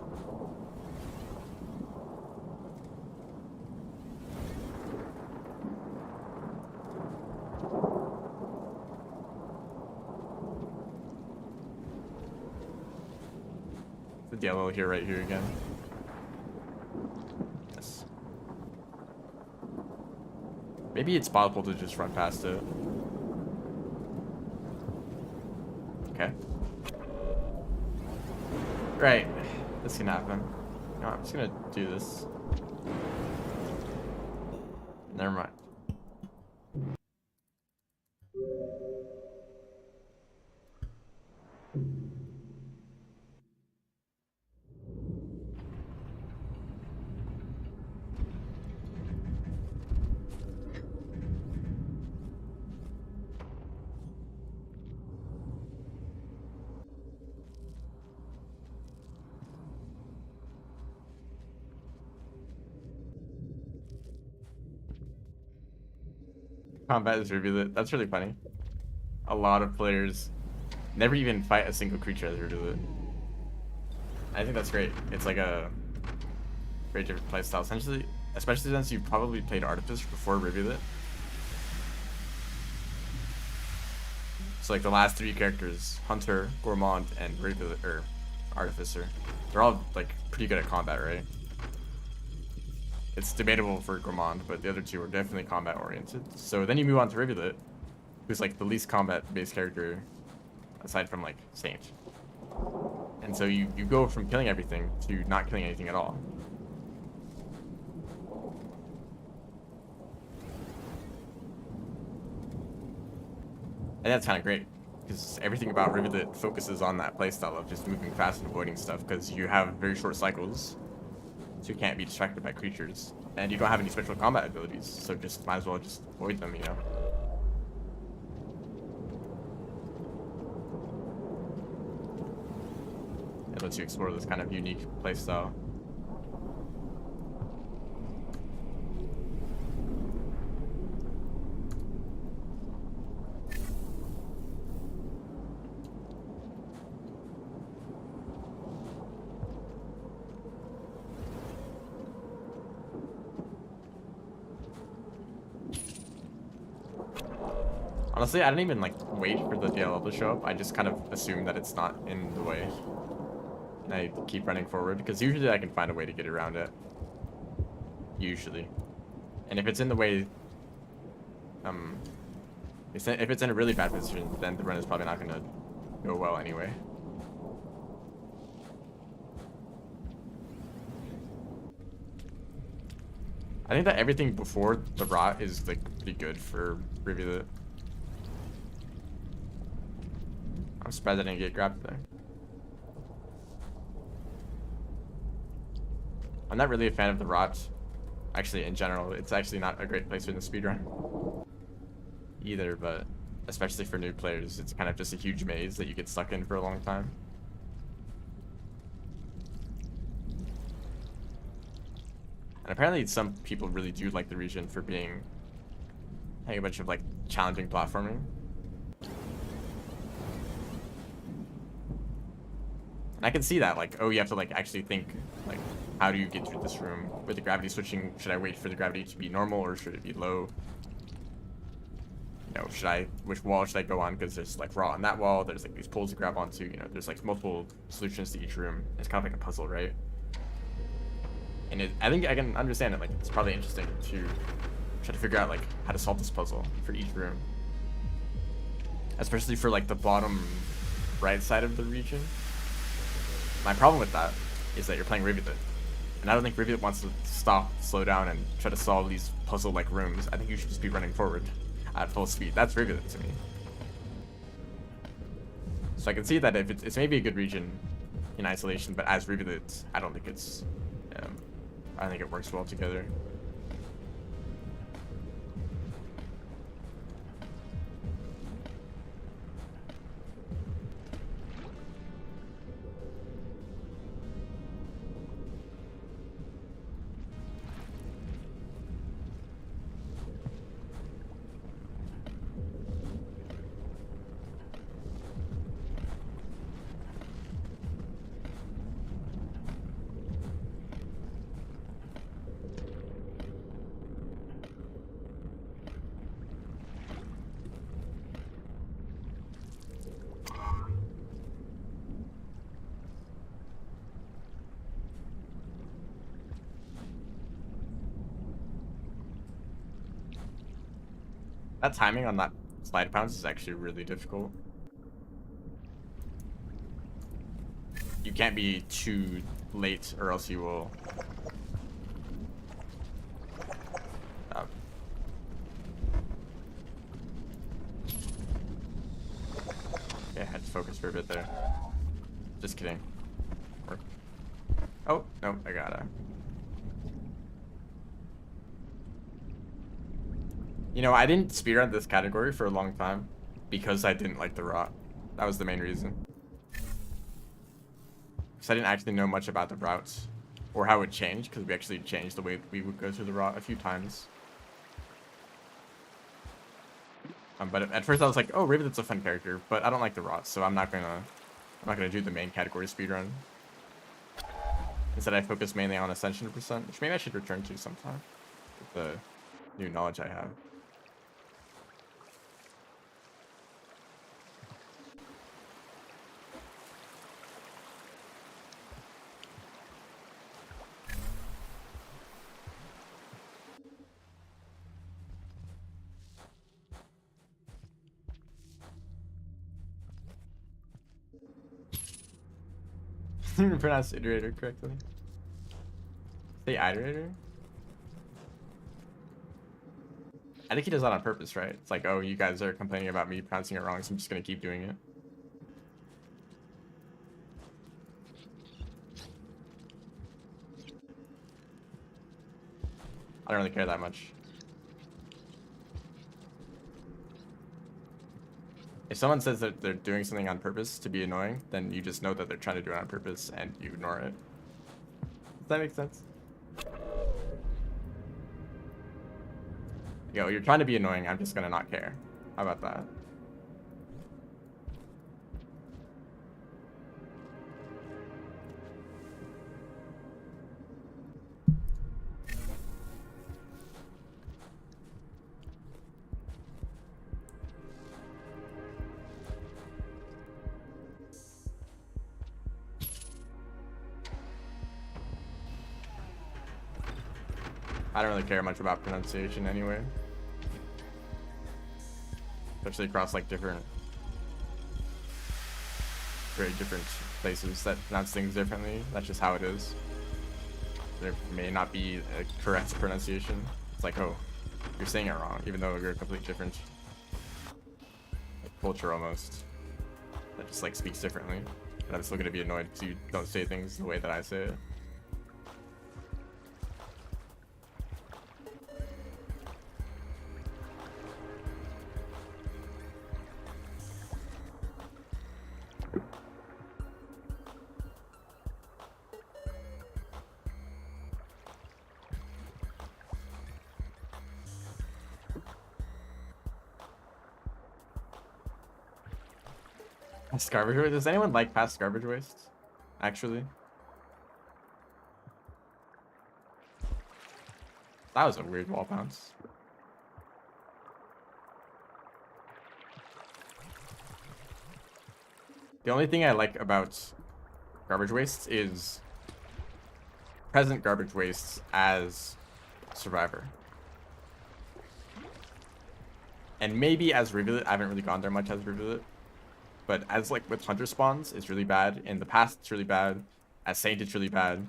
The yellow here, right here again. Yes. Maybe it's possible to just run past it. Okay. Right. This can happen. No, I'm just gonna do this. Never mind. combat as Rivulet. That's really funny. A lot of players never even fight a single creature as Rivulet. I think that's great. It's like a very different playstyle, essentially, especially since you've probably played Artificer before Rivulet. So like the last 3 characters, Hunter, Gourmand, and Rivulet, or Artificer, they're all like pretty good at combat, right? It's debatable for Gourmand, but the other 2 are definitely combat oriented. So then you move on to Rivulet, who's like the least combat based character aside from like Saint. And so you go from killing everything to not killing anything at all. And that's kind of great, because everything about Rivulet focuses on that playstyle of just moving fast and avoiding stuff, because you have very short cycles, so you can't be distracted by creatures. And you don't have any special combat abilities, so just might as well just avoid them, you know? It lets you explore this kind of unique playstyle. Honestly, I didn't even like wait for the DLL to show up. I just kind of assume that it's not in the way. And I keep running forward, because usually I can find a way to get around it. Usually. And if it's in the way, if it's in a really bad position, then the run is probably not going to go well anyway. I think that everything before the rot is like pretty good for Rivulet. I'm surprised I didn't get grabbed there. I'm not really a fan of the rot. Actually, in general, it's actually not a great place for the speedrun either, but especially for new players, it's kind of just a huge maze that you get stuck in for a long time. And apparently some people really do like the region for being a bunch of like challenging platforming. And I can see that, like, oh, you have to like actually think, like, how do you get through this room with the gravity switching? Should I wait for the gravity to be normal, or should it be low? You know, which wall should I go on? Because there's like raw on that wall, there's like these poles to grab onto, you know, there's like multiple solutions to each room. It's kind of like a puzzle, right? And I think I can understand it, like, it's probably interesting to try to figure out like how to solve this puzzle for each room. Especially for like the bottom right side of the region. My problem with that is that you're playing Rivulet, and I don't think Rivulet wants to stop, slow down, and try to solve these puzzle-like rooms. I think you should just be running forward at full speed. That's Rivulet to me. So I can see that if it's maybe a good region in isolation, but as Rivulet, I don't think it's, I don't think it works well together. That timing on that slide pounce is actually really difficult. You can't be too late, or else you will okay, I had to focus for a bit there. Just kidding. Oh, no, I gotta. You know, I didn't speedrun this category for a long time because I didn't like the rot. That was the main reason. Because I didn't actually know much about the routes or how it changed, because we actually changed the way we would go through the rot a few times. But at first I was like, oh, Rivulet's a fun character, but I don't like the rots, so I'm not gonna do the main category speedrun. Instead, I focus mainly on Ascension percent, which maybe I should return to sometime with the new knowledge I have. Pronounce iterator correctly. Say iterator? I think he does that on purpose, right? It's like, oh, you guys are complaining about me pronouncing it wrong, so I'm just gonna keep doing it. I don't really care that much. If someone says that they're doing something on purpose to be annoying, then you just know that they're trying to do it on purpose and you ignore it. Does that make sense? Yo, you're trying to be annoying, I'm just gonna not care. How about that? I don't really care much about pronunciation anyway. Especially across like very different places that pronounce things differently. That's just how it is. There may not be a correct pronunciation. It's like, oh, you're saying it wrong, even though you're a completely different culture almost. That just like speaks differently. But I'm still gonna be annoyed because you don't say things the way that I say it. Past garbage waste? Does anyone like past garbage waste? Actually? That was a weird wall bounce. The only thing I like about garbage wastes is present garbage wastes as Survivor. And maybe as Rivulet. I haven't really gone there much as Rivulet. But as like with Hunter spawns, it's really bad. In the past, it's really bad. As Saint, it's really bad.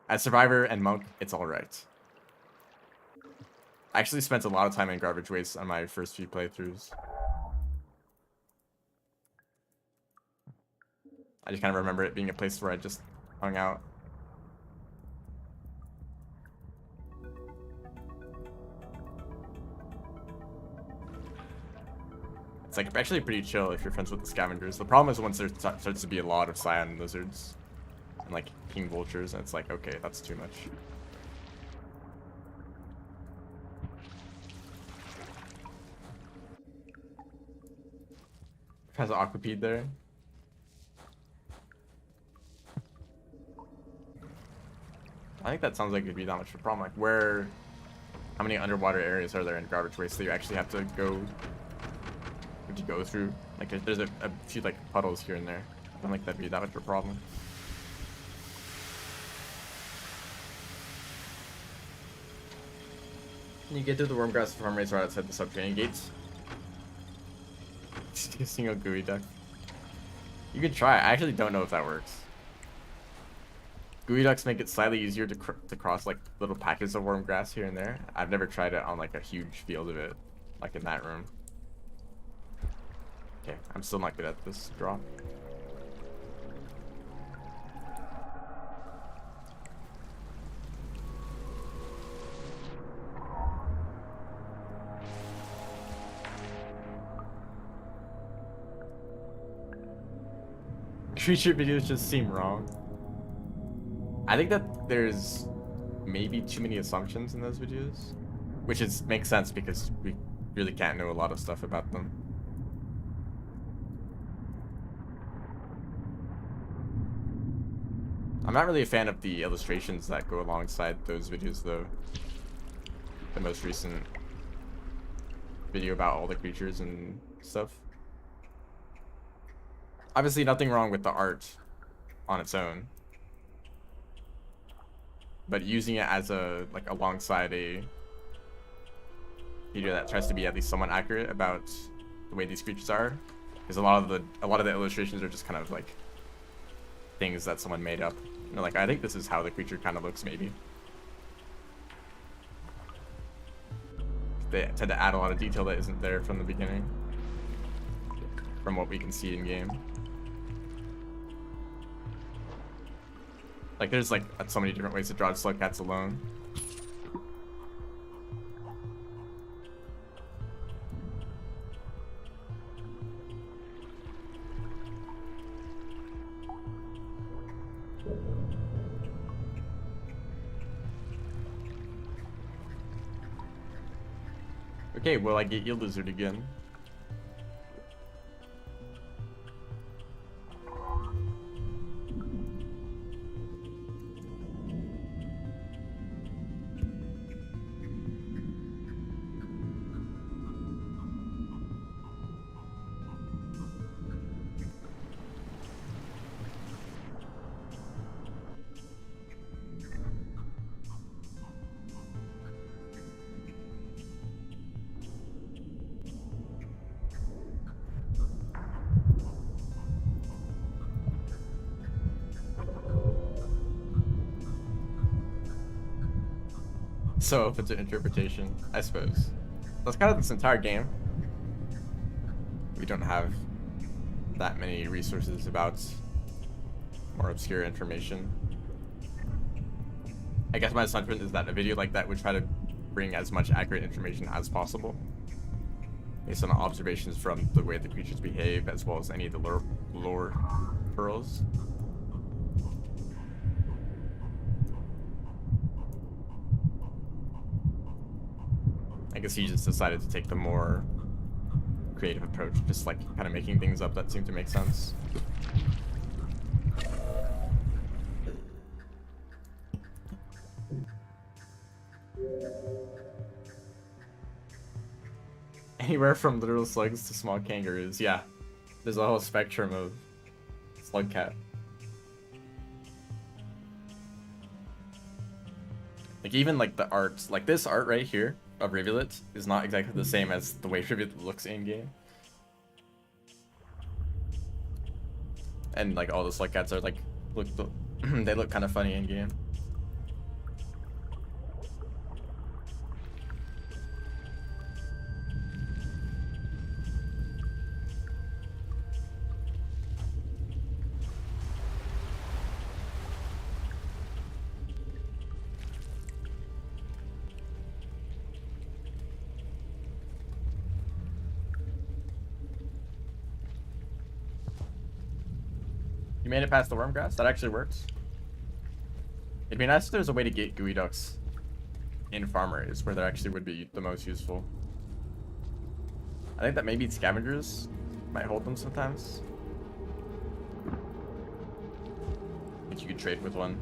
As Survivor and Monk, it's alright. I actually spent a lot of time in garbage waste on my first few playthroughs. I just kind of remember it being a place where I just hung out. It's like actually pretty chill if you're friends with the scavengers. The problem is once there starts to be a lot of cyan lizards and like king vultures, and it's like, okay, that's too much. Has an aquapede there. I think that sounds like it'd be that much of a problem. Like how many underwater areas are there in garbage waste that you actually have to go through? Like there's a few like puddles here and there. I don't think that'd be that much of a problem. Can you get through the wormgrass farm race right outside the subterranean gates? Just a single gooey duck. You could try. I actually don't know if that works. Gooey ducks make it slightly easier to cross like little packets of wormgrass here and there. I've never tried it on like a huge field of it, like in that room. Okay, I'm still not good at this drop. Creature videos just seem wrong. I think that there's maybe too many assumptions in those videos, which makes sense because really can't know a lot of stuff about them. I'm not really a fan of the illustrations that go alongside those videos, though. The most recent video about all the creatures and stuff. Obviously, nothing wrong with the art on its own, but using it as a like alongside a video that tries to be at least somewhat accurate about the way these creatures are, because a lot of the illustrations are just kind of like things that someone made up. You know, like, I think this is how the creature kind of looks, maybe. They tend to add a lot of detail that isn't there from the beginning, from what we can see in game. Like, there's like so many different ways to draw slug cats alone. Okay, well, I get you lizard again. So open to interpretation, I suppose. That's kind of this entire game. We don't have that many resources about more obscure information. I guess my assumption is that a video like that would try to bring as much accurate information as possible, based on observations from the way the creatures behave, as well as any of the lore pearls. I guess he just decided to take the more creative approach, just like kind of making things up that seem to make sense. Anywhere from literal slugs to small kangaroos, yeah. There's a whole spectrum of slug cat. Like, even like the art, like this art right here of Rivulet is not exactly the same as the way Rivulet looks in game. And like all the slug cats are like, they look kind of funny in game. You made it past the worm grass? That actually works. It'd be nice if there's a way to get gooey ducks in farm areas where they actually would be the most useful. I think that maybe scavengers might hold them sometimes. I think you could trade with one.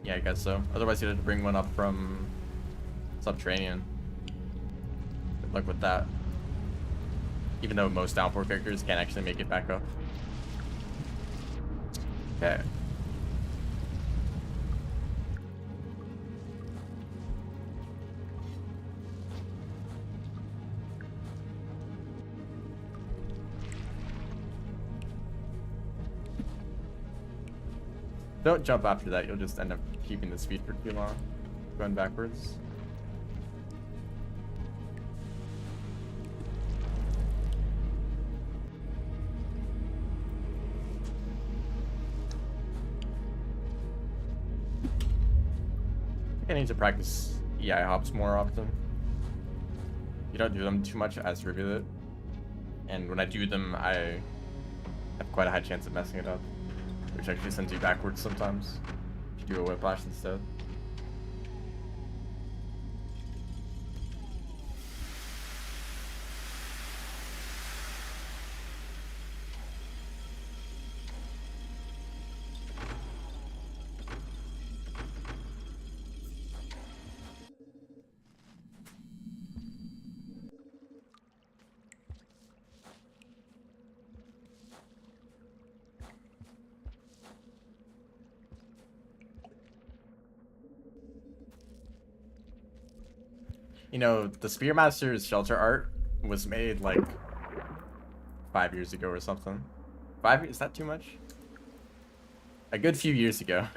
Yeah, I guess so. Otherwise you'd have to bring one up from Subterranean. Good luck with that. Even though most downpour characters can't actually make it back up. Okay. Don't jump after that, you'll just end up keeping the speed for too long. Going backwards. I need to practice EI hops more often. You don't do them too much as Rivulet, and when I do them, I have quite a high chance of messing it up. which actually sends you backwards sometimes. If you do a whiplash instead. You know, the Spearmaster's shelter art was made like 5 years ago or something. 5 years? Is that too much? A good few years ago.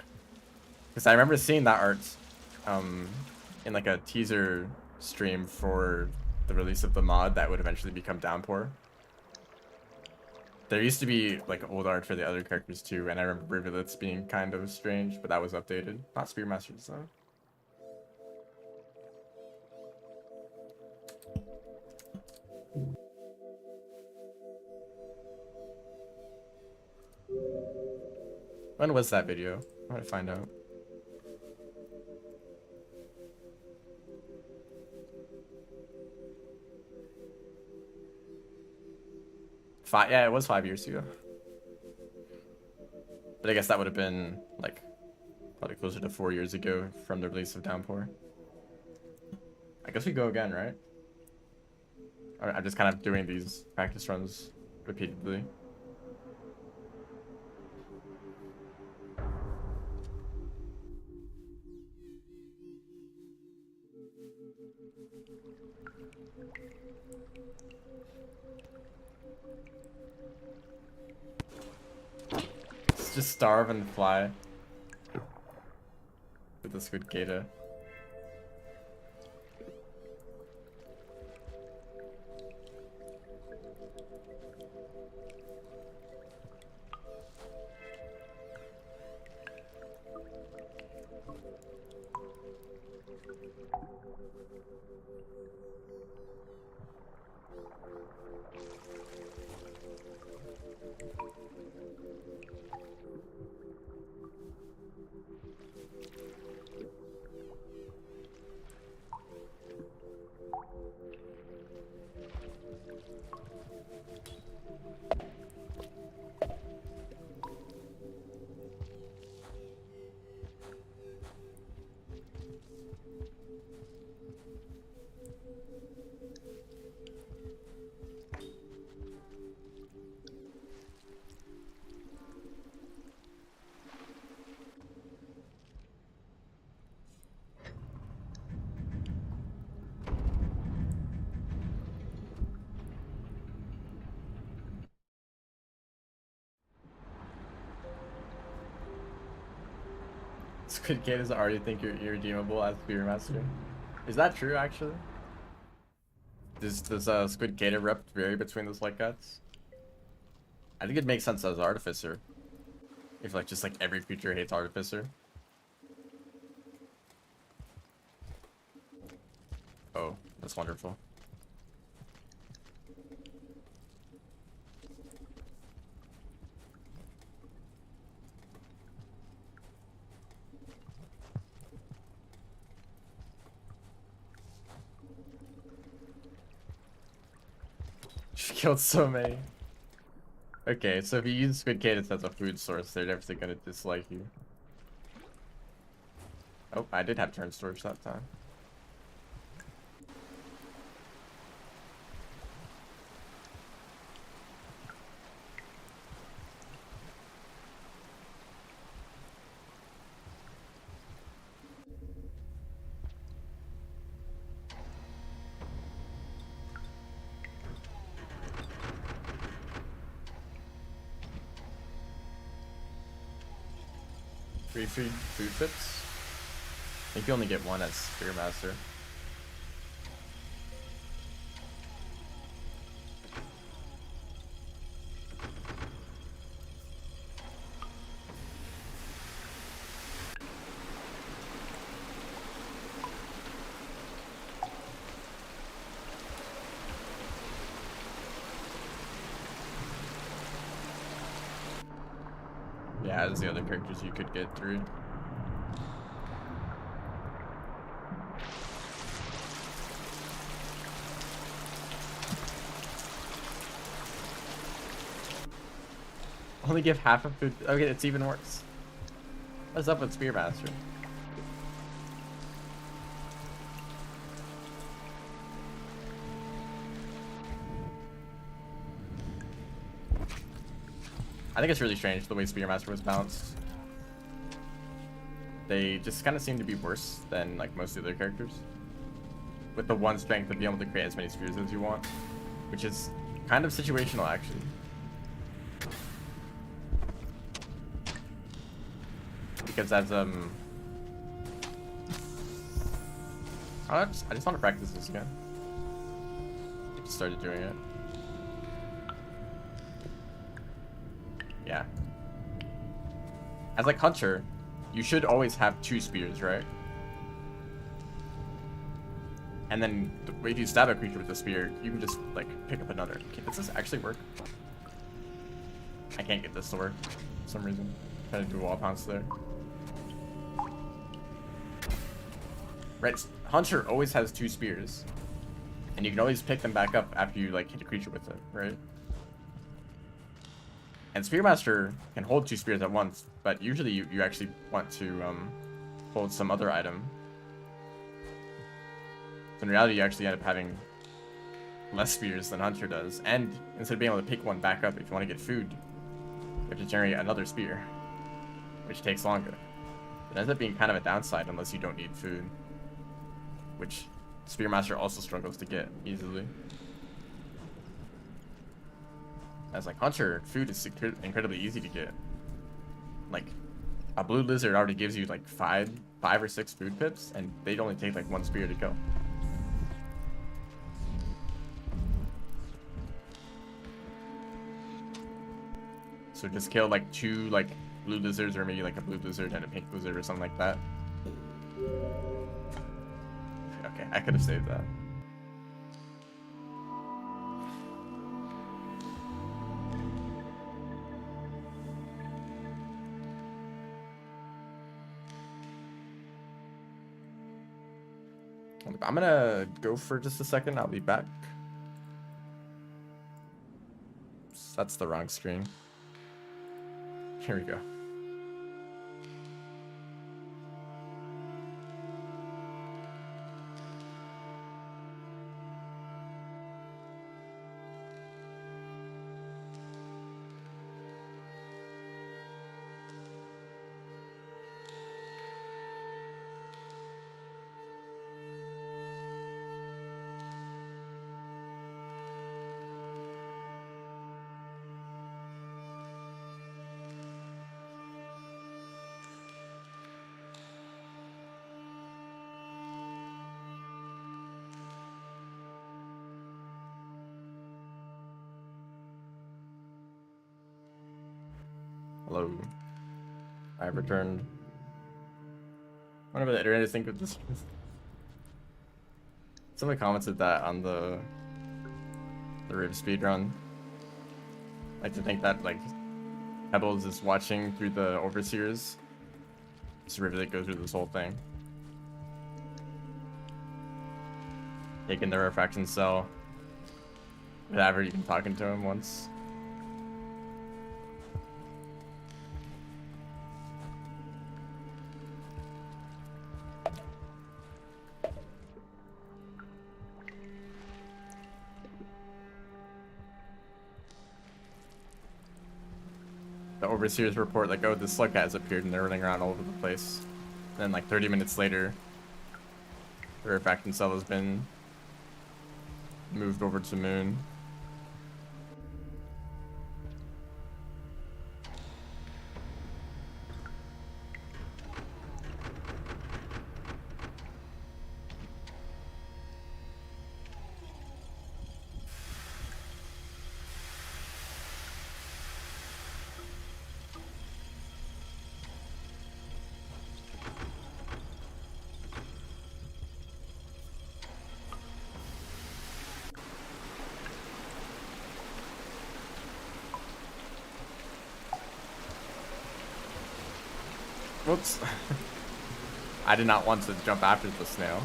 Because I remember seeing that art in like a teaser stream for the release of the mod that would eventually become Downpour. There used to be like old art for the other characters too, and I remember Rivulet's being kind of strange, but that was updated. Not Spearmasters though. When was that video? I want to find out. Yeah, it was 5 years ago. But I guess that would have been like probably closer to 4 years ago from the release of Downpour. I guess we go again, right? I'm just kind of doing these practice runs repeatedly. Let's just starve and fly with the Squid Gata. Squid Gatas already think you're irredeemable as Spearmaster. Is that true, actually? Does Squid Gata rep vary between those like guts? I think it makes sense as Artificer. If like just like every creature hates Artificer. Oh, that's wonderful. She killed so many. Okay, so if you use Squid Cadence as a food source, they're definitely gonna dislike you. Oh, I did have turn storage that time. Free food trips? I think you only get one as Spearmaster. Yeah, as the other characters you could get through. Only give half of food. Okay, it's even worse. What's up with Spearmaster? I think it's really strange the way Spearmaster was balanced. They just kind of seem to be worse than like most of the other characters. With the one strength of being able to create as many spears as you want, which is kind of situational actually. Because as I just want to practice this again. I just started doing it. Yeah. As like Hunter, you should always have 2 spears, right? And then if you stab a creature with a spear, you can just like pick up another. Okay, does this actually work? I can't get this to work for some reason. I'm trying to do wall pounce there. Right, Hunter always has 2 spears. And you can always pick them back up after you like hit a creature with it, right? And Spearmaster can hold 2 spears at once, but usually you actually want to hold some other item. So in reality, you actually end up having less spears than Hunter does. And instead of being able to pick one back up if you want to get food, you have to generate another spear, which takes longer. It ends up being kind of a downside unless you don't need food, which Spearmaster also struggles to get easily. As like Hunter, food is incredibly easy to get. Like a blue lizard already gives you like five or 6 food pips, and they'd only take like 1 spear to kill. So just kill like 2 like blue lizards, or maybe like a blue lizard and a pink lizard or something like that. Okay, I could have saved that. I'm gonna go for just a second. I'll be back. That's the wrong screen. Here we go. Hello. I've returned. Whatever the internet think of this. Somebody commented that on the Riv speedrun. Like to think that like Pebbles is watching through the overseers. This Rivulet goes through this whole thing. Taking the refraction cell without even talking to him once. The overseers report like, oh, the slug cat has appeared and they're running around all over the place. And then like 30 minutes later, the refraction cell has been moved over to Moon. Whoops. I did not want to jump after the snail.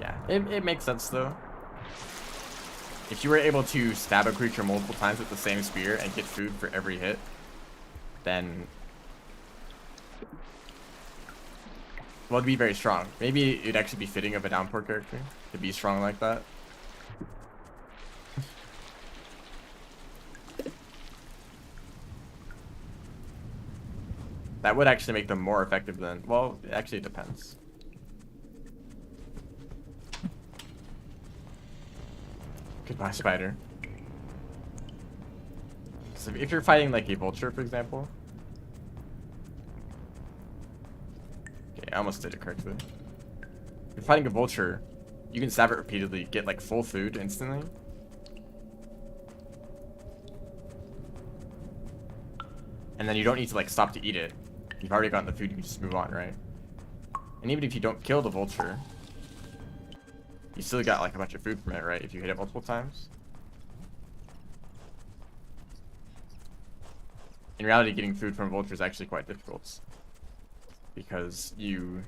Yeah, it makes sense though. If you were able to stab a creature multiple times with the same spear and get food for every hit, then... well, it'd be very strong. Maybe it'd actually be fitting of a downpour character to be strong like that. That would actually make them more effective than... well, actually it depends. Goodbye, spider. So if you're fighting like a vulture, for example... okay, I almost did it correctly. If you're fighting a vulture, you can stab it repeatedly, get like full food instantly. And then you don't need to like stop to eat it. You've already gotten the food, you can just move on, right? And even if you don't kill the vulture, you still got like a bunch of food from it, right? If you hit it multiple times. In reality, getting food from a vulture is actually quite difficult. Because you...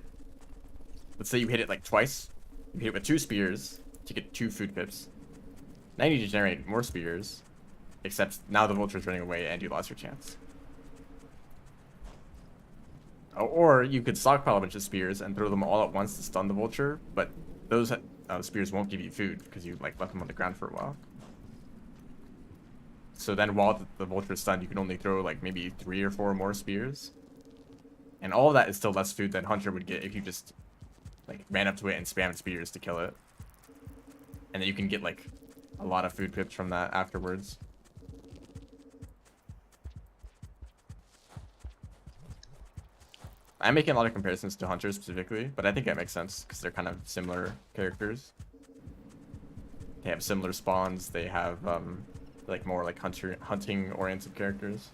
let's say you hit it like twice. You hit it with 2 spears to get 2 food pips. Now you need to generate more spears. Except now the vulture's running away and you lost your chance. Or you could stockpile a bunch of spears and throw them all at once to stun the vulture, but those spears won't give you food because you like left them on the ground for a while. So then while the vulture is stunned, you can only throw like maybe 3 or 4 more spears. And all of that is still less food than Hunter would get if you just like ran up to it and spammed spears to kill it. And then you can get like a lot of food pips from that afterwards. I'm making a lot of comparisons to Hunter specifically, but I think that makes sense because they're kind of similar characters. They have similar spawns. They have like more like hunting oriented characters.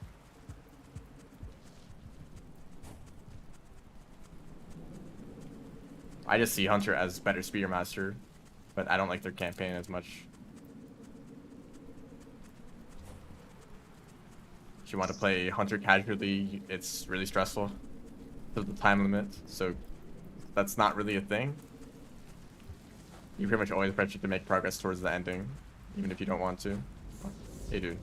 I just see Hunter as better spear master, but I don't like their campaign as much. If you want to play Hunter casually, it's really stressful. The time limit, so that's not really a thing. You pretty much always pressured to make progress towards the ending, even if you don't want to. Hey, dude.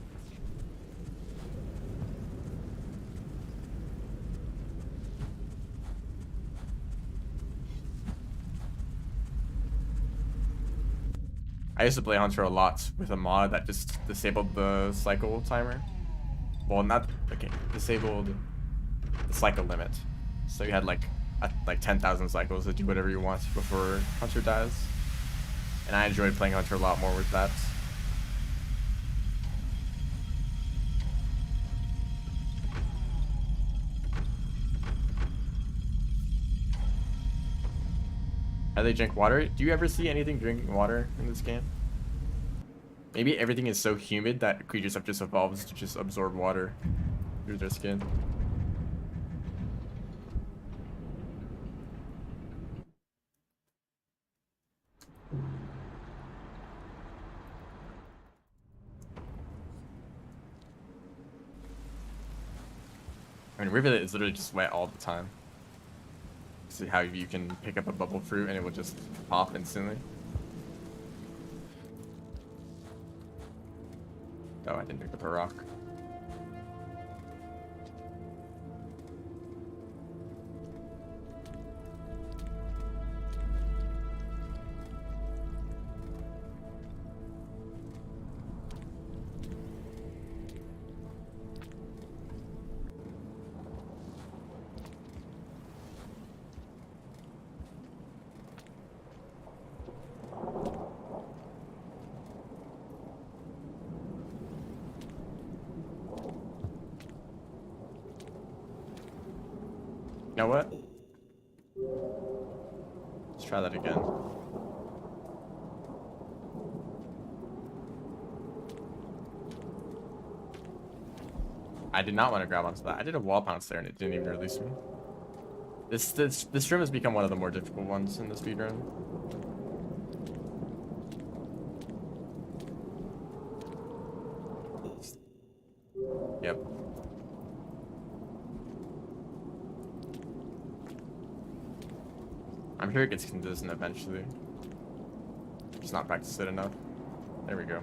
I used to play Hunter a lot with a mod that just disabled the cycle timer. Well, not okay. Disabled the cycle limit. So you had like 10,000 cycles to do whatever you want before Hunter dies. And I enjoyed playing Hunter a lot more with that. How they drink water? Do you ever see anything drinking water in this game? Maybe everything is so humid that creatures have just evolved to just absorb water through their skin. I mean, Rivulet is literally just wet all the time. See how you can pick up a bubble fruit and it will just pop instantly. Oh, I didn't pick up a rock. You know what? Let's try that again. I did not want to grab onto that. I did a wall pounce there and it didn't even release me. This room has become one of the more difficult ones in the speedrun. I'm sure it gets consistent eventually. Just not practice it enough. There we go.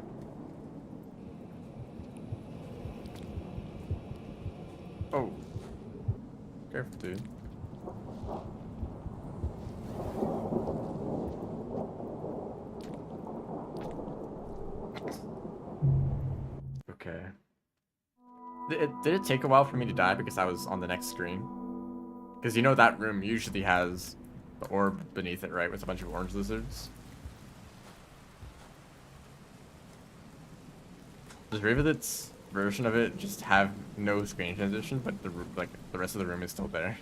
Oh. Careful, dude. Okay. Did it take a while for me to die because I was on the next screen? Because you know that room usually has the orb beneath it, right? With a bunch of orange lizards. Does Rivulet's version of it just have no screen transition, but the rest of the room is still there?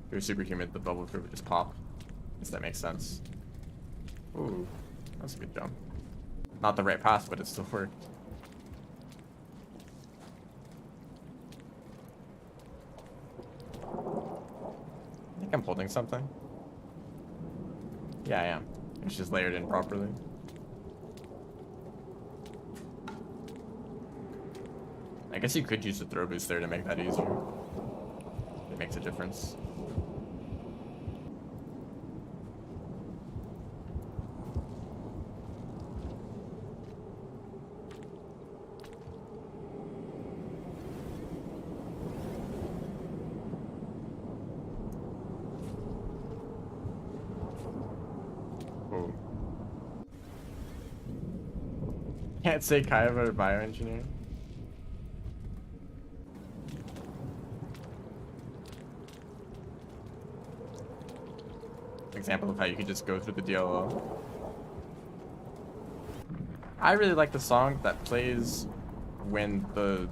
If you're superhuman, the bubble proof would just pop. If that makes sense. Ooh, that's a good jump. Not the right path, but it still worked. I think I'm holding something. Yeah, I am. It's just layered in properly. I guess you could use the throw boost there to make that easier. It makes a difference. Oh. Can't say Kaiba or bioengineering. Example of how you could just go through the DLL. I really like the song that plays when the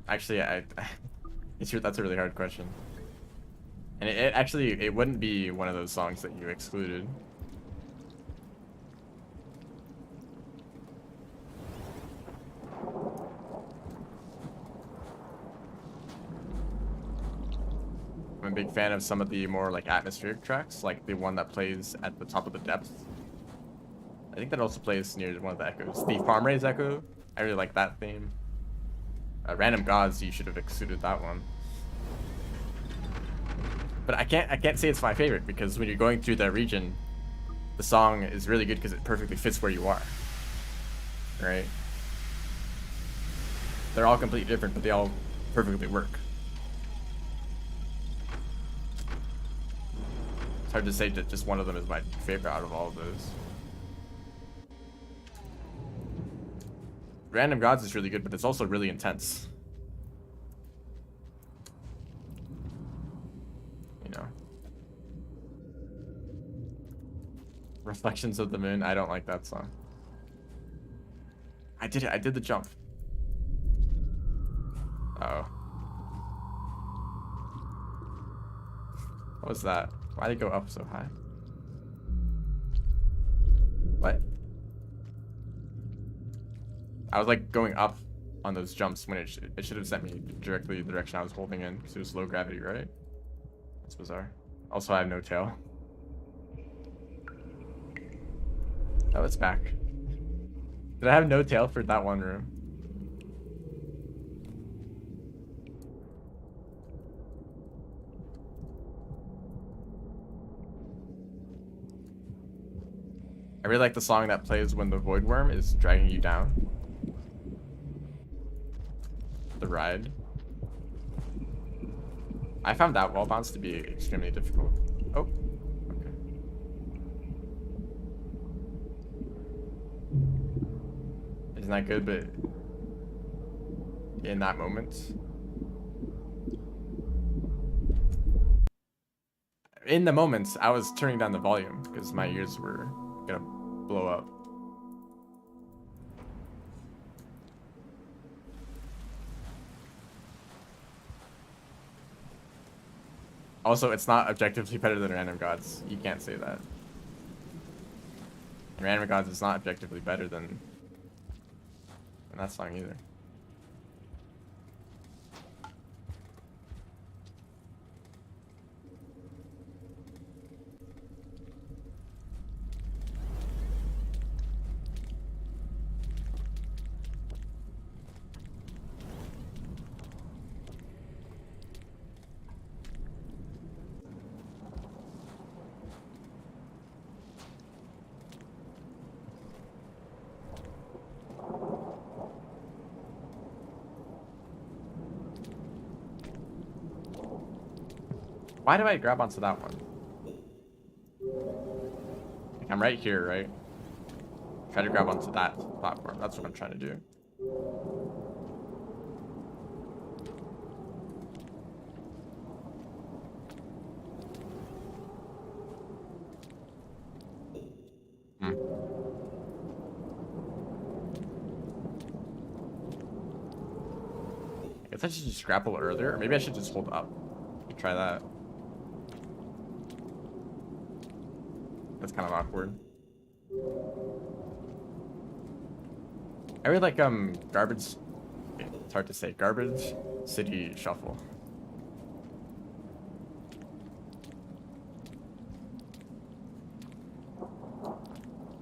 actually it's true, that's a really hard question. And it actually it wouldn't be one of those songs that you excluded. I'm a big fan of some of the more like atmospheric tracks, like the one that plays at the top of the depth. I think that also plays near one of the echoes. The Farm Raise Echo, I really like that theme. Random Gods, you should have excluded that one. But I can't say it's my favorite because when you're going through that region, the song is really good because it perfectly fits where you are. Right? They're all completely different, but they all perfectly work. It's hard to say that just one of them is my favorite out of all of those. Random Gods is really good, but it's also really intense. You know. Reflections of the Moon, I don't like that song. I did it, I did the jump. Uh-oh. What was that? Why did it go up so high? What? I was like going up on those jumps when it should have sent me directly the direction I was holding in because it was low gravity, right? That's bizarre. Also, I have no tail. Oh, it's back. Did I have no tail for that one room? I really like the song that plays when the Void Worm is dragging you down. The ride. I found that wall bounce to be extremely difficult. Oh, okay. Isn't that good, but in that moment. In the moments, I was turning down the volume because my ears were gonna blow up. Also, it's not objectively better than Random Gods. You can't say that. And Random Gods is not objectively better than that song either. Why do I grab onto that one? Like, I'm right here, right? Try to grab onto that platform. That's what I'm trying to do. I guess I should just grapple earlier. Or maybe I should just hold up. Try that. That's kind of awkward. I really like garbage. It's hard to say. Garbage City Shuffle.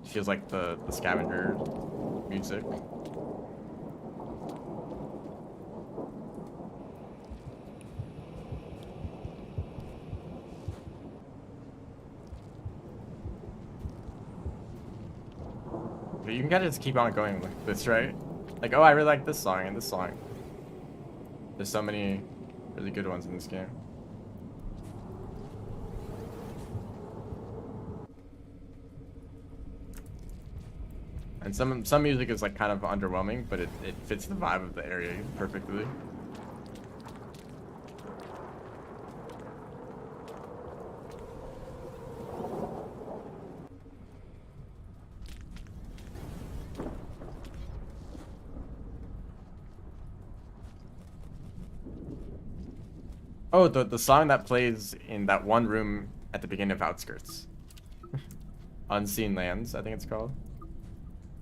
Feels like the scavenger music. But you can kind of just keep on going like this, right? Like, oh, I really like this song and this song. There's so many really good ones in this game. And some music is like kind of underwhelming, but it fits the vibe of the area perfectly. Oh, the song that plays in that one room at the beginning of Outskirts. Unseen Lands, I think it's called.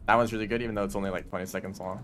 That one's really good, even though it's only like 20 seconds long.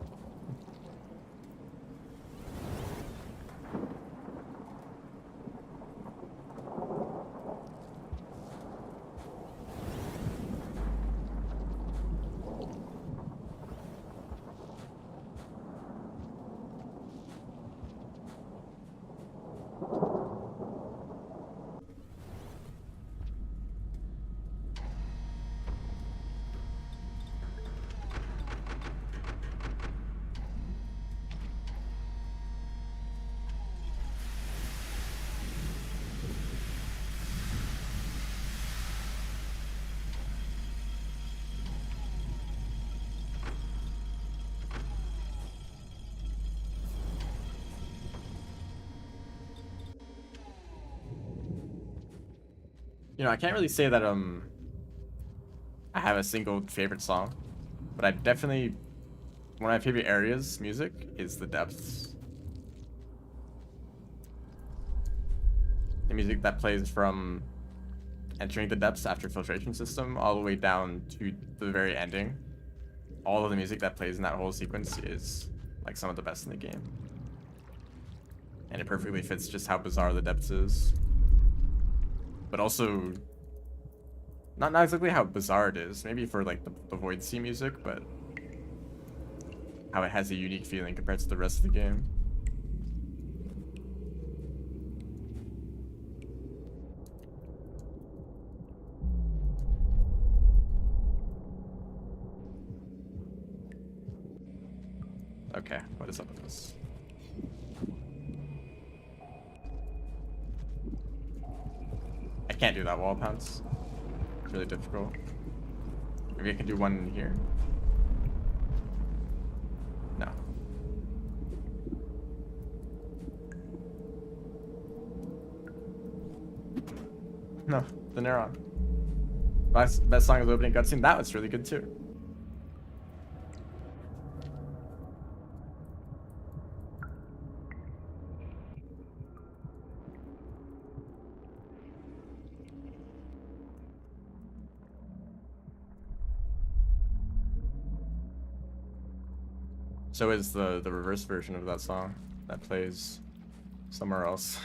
You know, I can't really say that I have a single favorite song, but I definitely one of my favorite areas music is the depths. The music that plays from entering the depths after filtration system all the way down to the very ending. All of the music that plays in that whole sequence is like some of the best in the game. And it perfectly fits just how bizarre the depths is. But also, not exactly how bizarre it is. Maybe for like the Void Sea music, but how it has a unique feeling compared to the rest of the game. Okay, what is up with this? I can't do that wall bounce. It's really difficult. Maybe I can do one in here. No. No, the Neuron. Best song is opening cutscene. That was really good too. So is the reverse version of that song that plays somewhere else.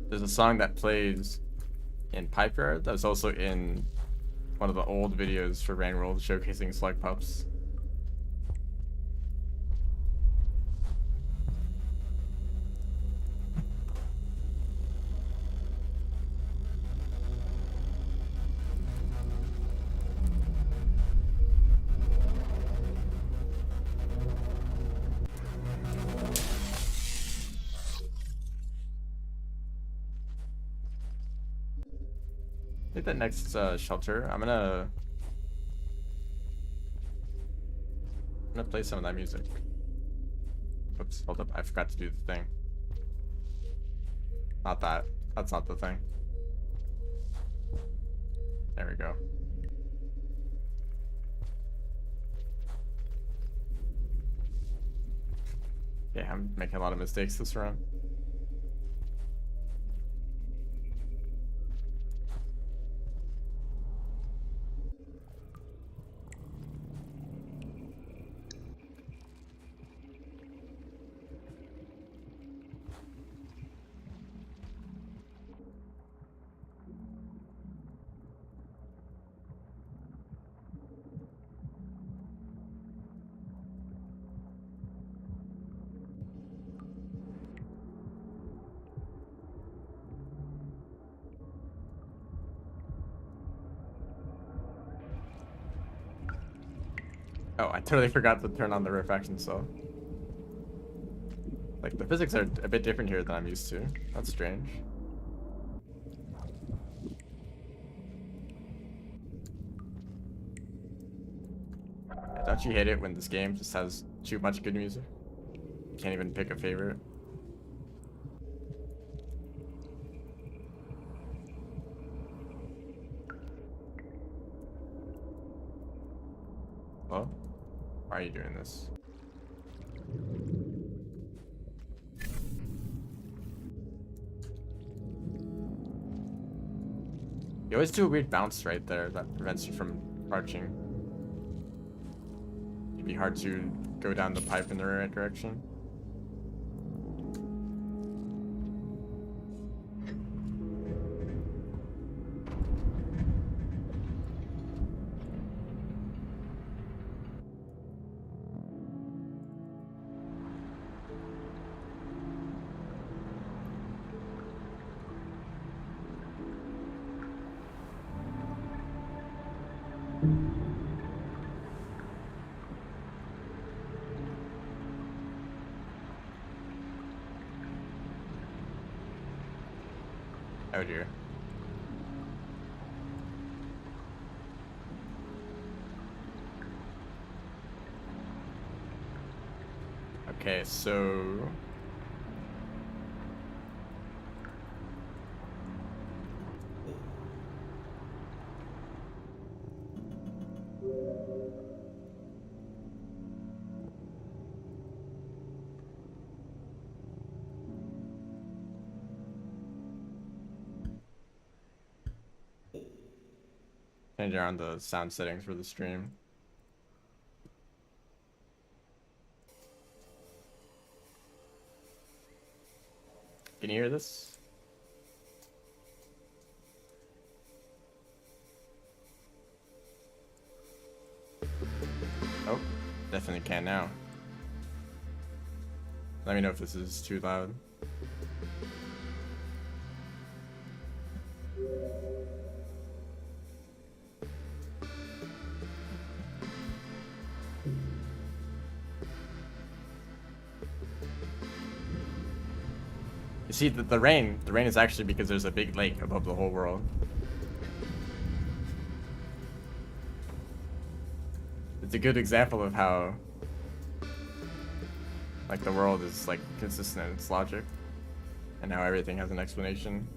There's a song that plays in Pipe Yard that was also in one of the old videos for Rain World showcasing slug pups. hit that next shelter. I'm gonna play some of that music. Oops, hold up. I forgot to do the thing. Not that. That's not the thing. There we go. Yeah, I'm making a lot of mistakes this run. Oh, I totally forgot to turn on the refraction cell. Like, the physics are a bit different here than I'm used to. That's strange. Don't you hate it when this game just has too much good music? You can't even pick a favorite. Well, why are you doing this? You always do a weird bounce right there that prevents you from crouching. It'd be hard to go down the pipe in the right direction. Oh dear. Okay, so change around the sound settings for the stream. Can you hear this? Oh, definitely can now. Let me know if this is too loud. You see, the rain is actually because there's a big lake above the whole world. It's a good example of how, like, the world is, like, consistent in its logic, and how everything has an explanation.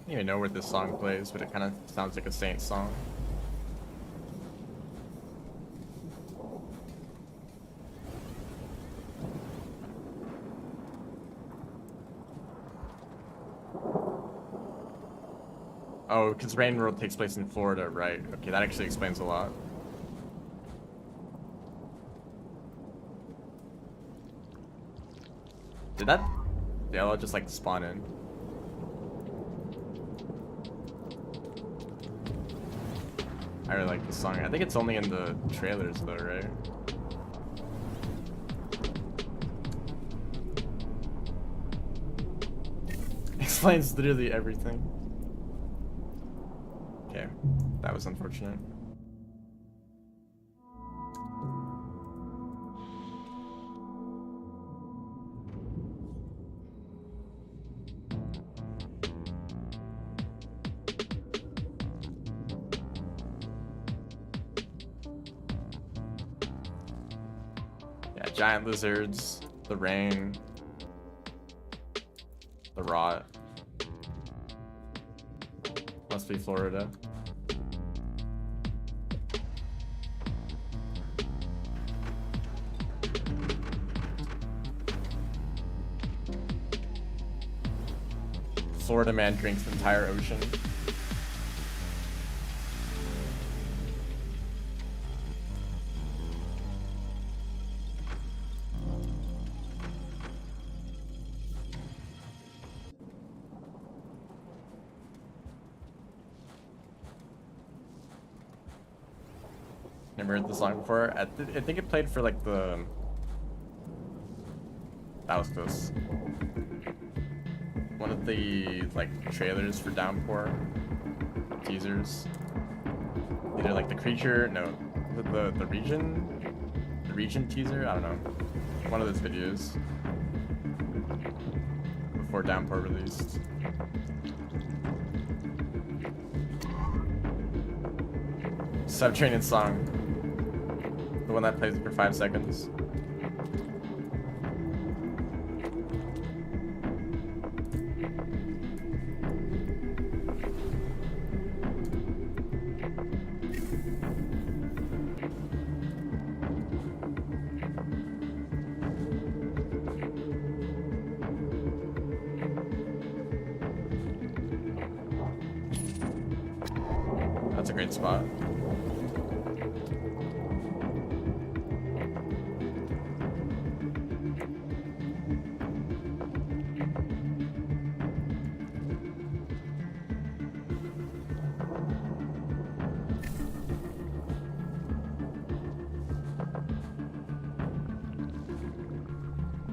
I don't even know where this song plays, but it kind of sounds like a Saint song. Oh, because Rain World takes place in Florida, right? Okay, that actually explains a lot. Did that yellow just like spawn in? I really like this song. I think it's only in the trailers though, right? Explains literally everything. Okay, that was unfortunate. Yeah, giant lizards, the rain, the rot. Must be Florida. Florida man drinks the entire ocean. Never heard the song before. I think it played for like the... That was close. One of the like trailers for Downpour. Teasers. Either like the creature, no, the region teaser, I don't know. One of those videos. Before Downpour released. Subterranean song. The one that plays for 5 seconds. That's a great spot.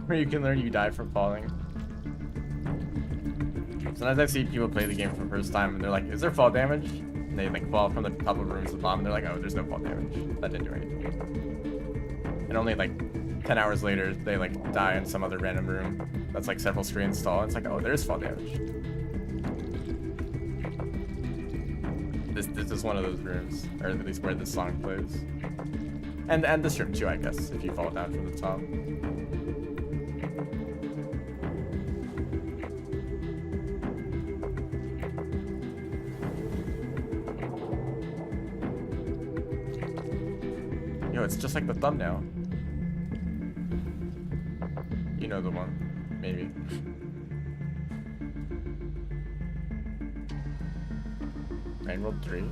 Where you can learn you die from falling. Sometimes I see people play the game for the first time and they're like, is there fall damage? And they like fall from the top of rooms to the bottom and they're like, oh, there's no fall damage. That didn't do anything. And only like 10 hours later, they like die in some other random room that's like several screens tall. It's like, oh, there's fall damage. This is one of those rooms, or at least where this song plays. And this room too, I guess, if you fall down from the top. Yo, it's just like the thumbnail. You know the one, maybe. Rain World 3.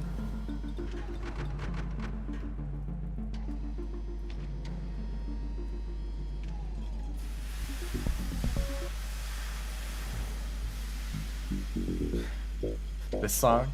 This song.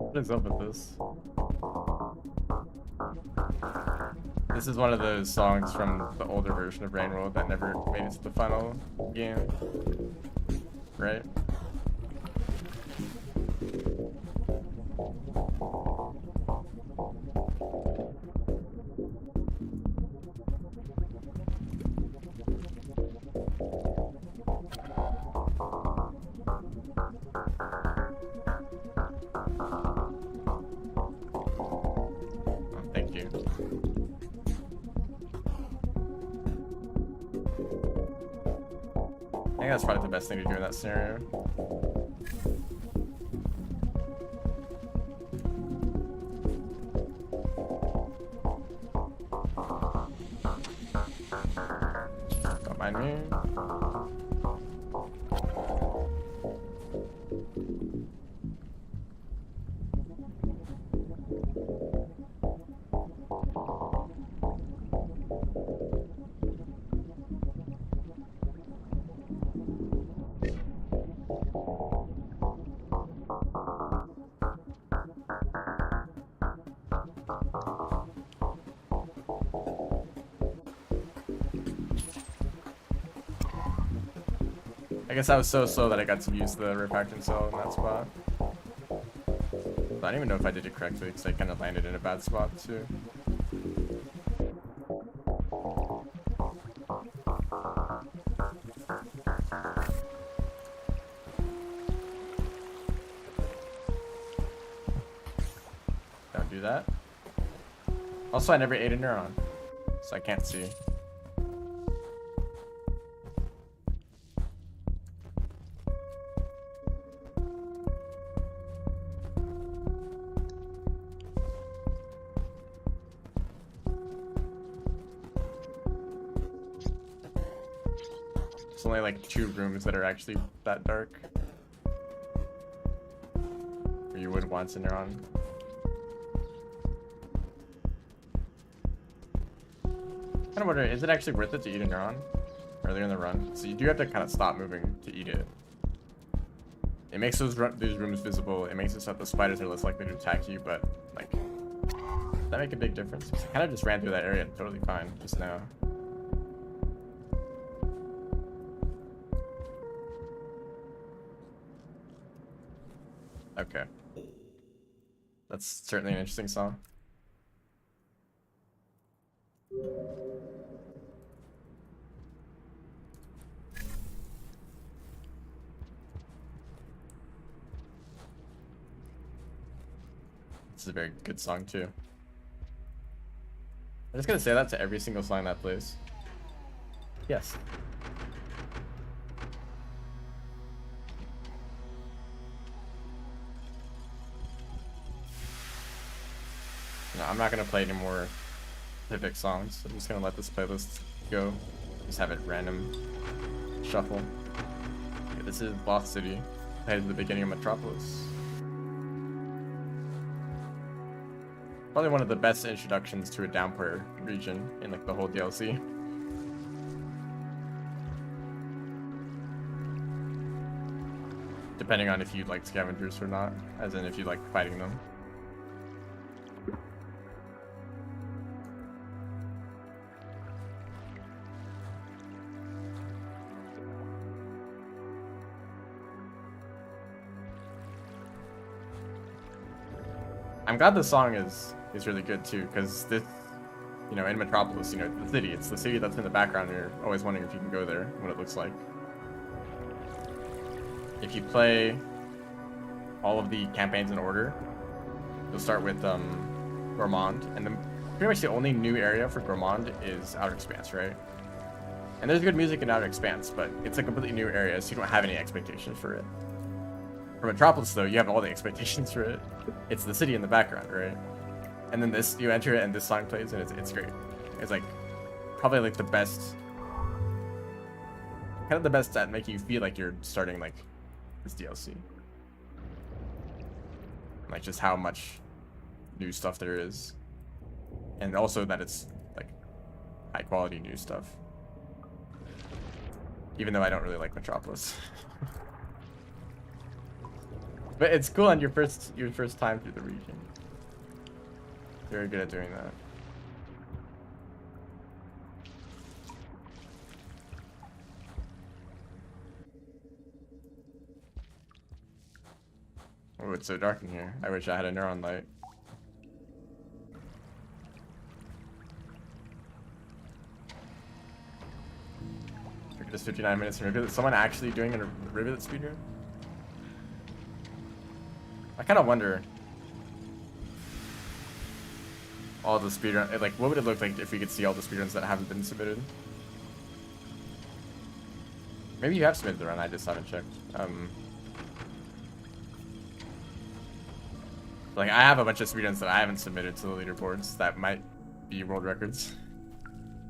What is up with this? This is one of those songs from the older version of Rain World that never made it to the final game. Right? think that's probably the best thing to do in that scenario. Don't mind me. I guess I was so slow that I got to use the refracting cell in that spot. I don't even know if I did it correctly because I kind of landed in a bad spot too. Don't do that. Also, I never ate a neuron, so I can't see. There's only like 2 rooms that are actually that dark. Or you would want a neuron. I kind of wonder, is it actually worth it to eat a neuron earlier in the run? So you do have to kind of stop moving to eat it. It makes those rooms visible. It makes it so that the spiders are less likely to attack you, but like, does that make a big difference? I kind of just ran through that area totally fine just now. Okay. That's certainly an interesting song. This is a very good song too. I'm just gonna say that to every single song that plays. Yes. No, I'm not gonna play any more specific songs. I'm just gonna let this playlist go. Just have it random shuffle. Okay, this is Lost City. Headed to the beginning of Metropolis. Probably one of the best introductions to a downpour region in like the whole DLC. Depending on if you like scavengers or not, as in if you like fighting them. I'm glad the song is really good too, because this, you know, in Metropolis, you know, the city, it's the city that's in the background, and you're always wondering if you can go there, what it looks like. If you play all of the campaigns in order, you'll start with Gourmand, and then pretty much the only new area for Gourmand is Outer Expanse, right? And there's good music in Outer Expanse, but it's a completely new area, so you don't have any expectations for it. For Metropolis, though, you have all the expectations for it. It's the city in the background, right? And then this, you enter it, and this song plays, and it's great. It's like probably like the best, kind of the best at making you feel like you're starting like this DLC. Like just how much new stuff there is, and also that it's like high quality new stuff. Even though I don't really like Metropolis. But it's cool on your first time through the region. Very good at doing that. Oh, it's so dark in here. I wish I had a neuron light. Took just 59 minutes from Rivulet. Is someone actually doing a Rivulet speedrun? I kind of wonder all the speedrun, like what would it look like if we could see all the speedruns that haven't been submitted? Maybe you have submitted the run, I just haven't checked. Like, I have a bunch of speedruns that I haven't submitted to the leaderboards that might be world records.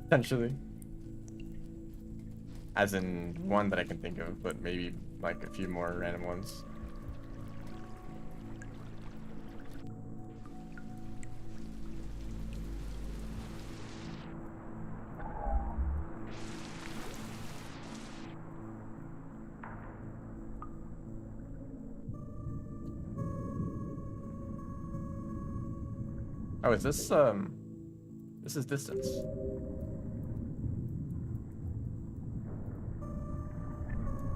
Potentially. As in one that I can think of, but maybe like a few more random ones. Oh, is this is distance.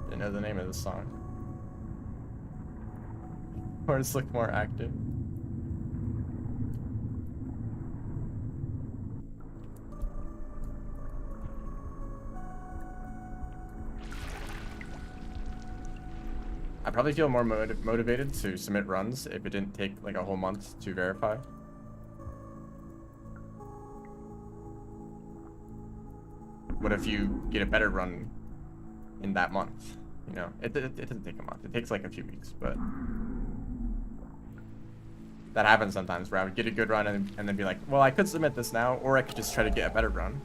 Didn't know the name of this song. Horns look more active. I probably feel more motivated to submit runs if it didn't take like a whole month to verify. What if you get a better run in that month? You know, it doesn't take a month. It takes like a few weeks, but that happens sometimes where I would get a good run and then be like, well, I could submit this now, or I could just try to get a better run.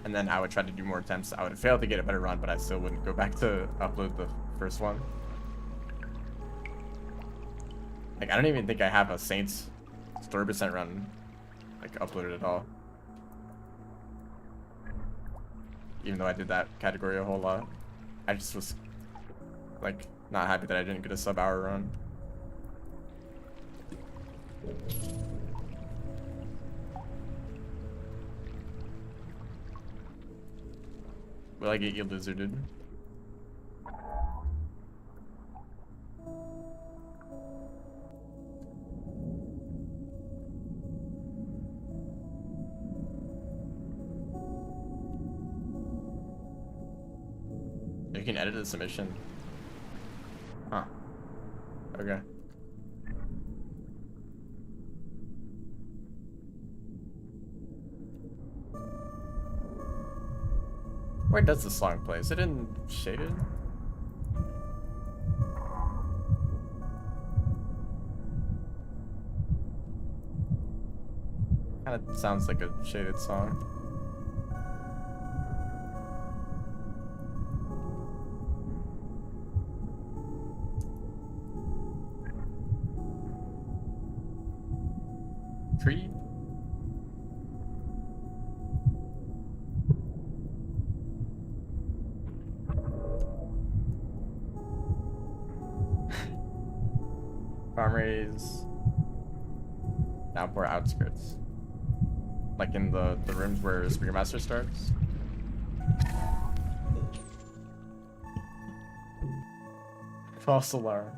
And then I would try to do more attempts. I would fail to get a better run, but I still wouldn't go back to upload the first one. Like, I don't even think I have a Saints 30% run like uploaded at all. Even though I did that category a whole lot. I just was like not happy that I didn't get a sub-hour run. Will I get you lizarded? You can edit the submission. Huh. Okay. Where does this song play? Is it in Shaded? Kinda sounds like a Shaded song. Tree? Farmeries. Downpour outskirts. Like in the rooms where Speakermaster starts. False alarm.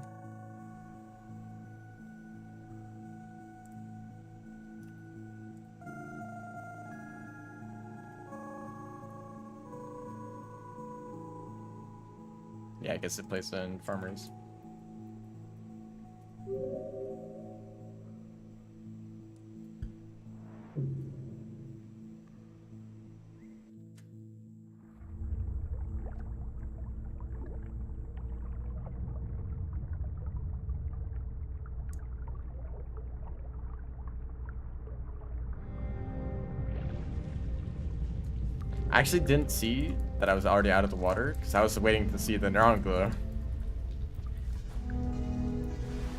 Yeah, I guess it plays in Farmers. I actually didn't see that I was already out of the water because I was waiting to see the neon glow.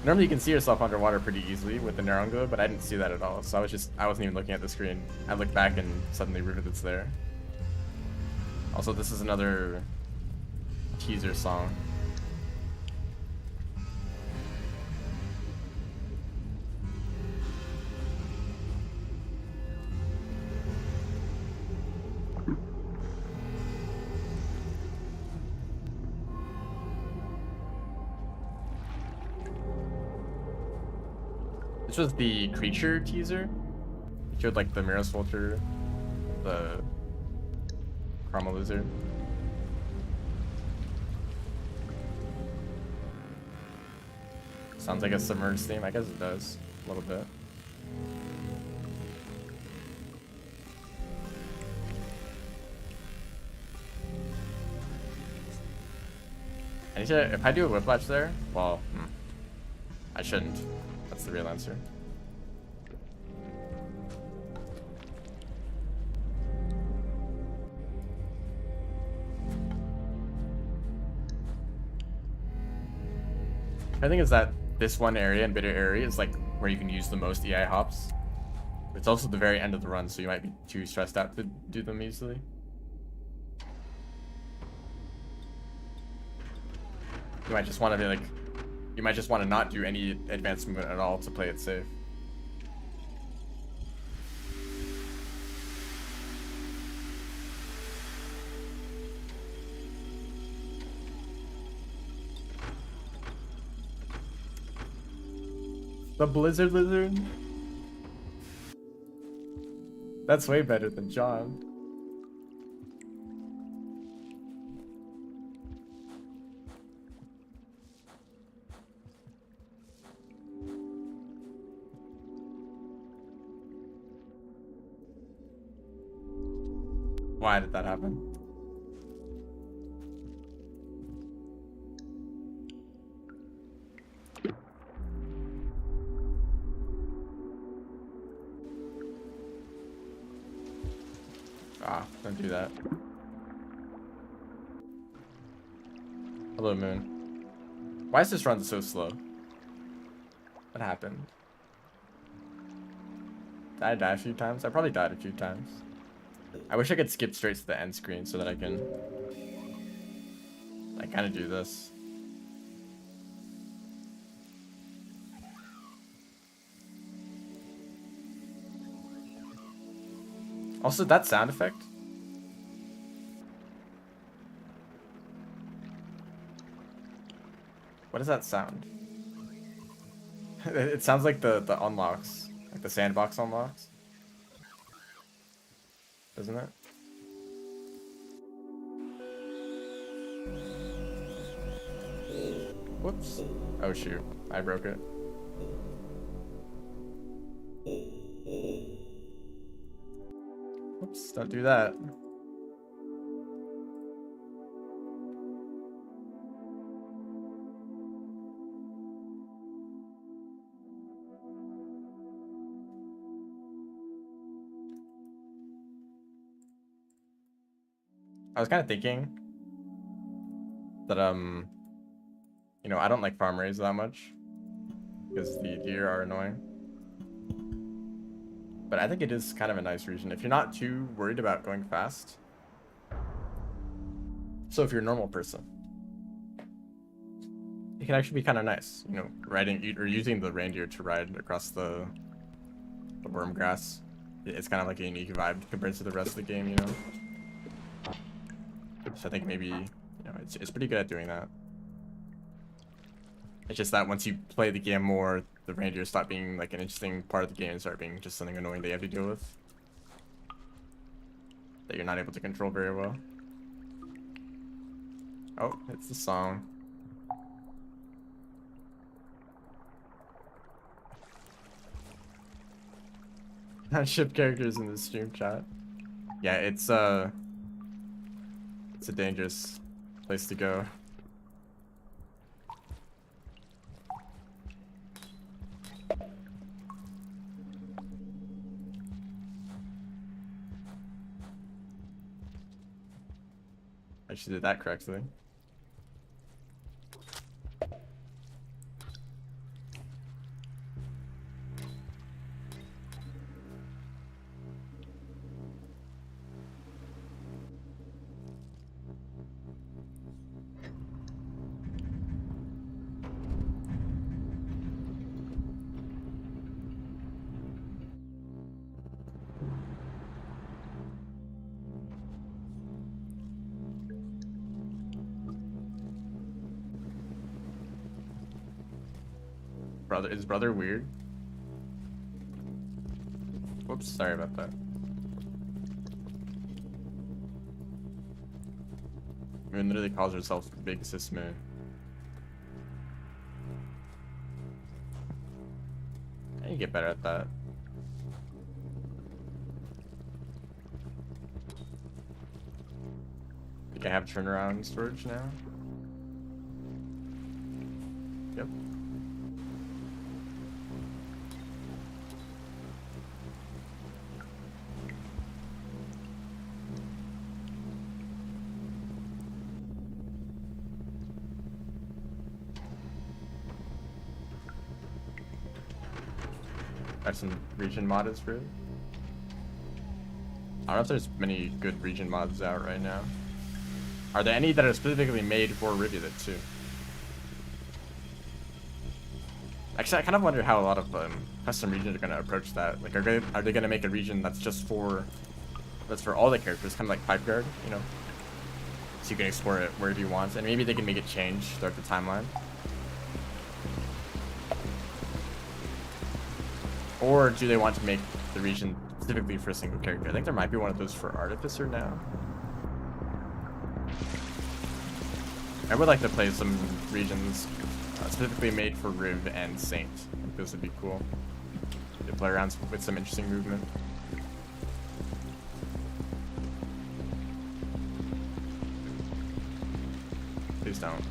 Normally you can see yourself underwater pretty easily with the neon glow, but I didn't see that at all. So I wasn't even looking at the screen. I looked back and suddenly Rivulet's there. Also, this is another teaser song. This was the creature teaser. It showed like the Miros Vulture, the Chroma Lizard. Sounds like a submerged theme. I guess it does a little bit. I need to, if I do a whiplash there, well, I shouldn't. That's the real answer. I think is that this one area and bitter area is like where you can use the most EI hops. It's also the very end of the run, so you might be too stressed out to do them easily. You might just want to be like, you might just want to not do any advanced movement at all to play it safe. The Blizzard Lizard? That's way better than John. Why did that happen? Ah, don't do that. Hello, Moon. Why is this run so slow? What happened? Did I die a few times? I probably died a few times. I wish I could skip straight to the end screen so that I can like kind of do this. Also, that sound effect. What does that sound? It sounds like the unlocks, like the sandbox unlocks. Doesn't it? Whoops. Oh shoot, I broke it. Whoops, don't do that. I was kind of thinking that you know, I don't like farm raids that much because the deer are annoying. But I think it is kind of a nice region if you're not too worried about going fast. So if you're a normal person, it can actually be kind of nice, you know, riding or using the reindeer to ride across the worm grass. It's kind of like a unique vibe compared to the rest of the game, you know. So I think maybe, you know, it's pretty good at doing that. It's just that once you play the game more, the reindeer stop being like an interesting part of the game and start being just something annoying that you have to deal with. That you're not able to control very well. Oh, it's the song. Not ship characters in the stream chat. Yeah, it's a dangerous place to go. I actually did that correctly. Is brother weird? Whoops, sorry about that. Moon literally calls herself Big Sis Moon. I need to get better at that. I think I have turnaround storage now. Yep. Got some region mods for it. I don't know if there's many good region mods out right now. Are there any that are specifically made for Rivulet too? Actually, I kind of wonder how a lot of custom regions are going to approach that. Like, are they going to make a region that's just for all the characters, kind of like Pipe Guard, you know? So you can explore it wherever you want, and maybe they can make it change throughout the timeline. Or do they want to make the region specifically for a single character? I think there might be one of those for Artificer now. I would like to play some regions specifically made for Riv and Saint. I think those would be cool. To play around with some interesting movement. Please don't.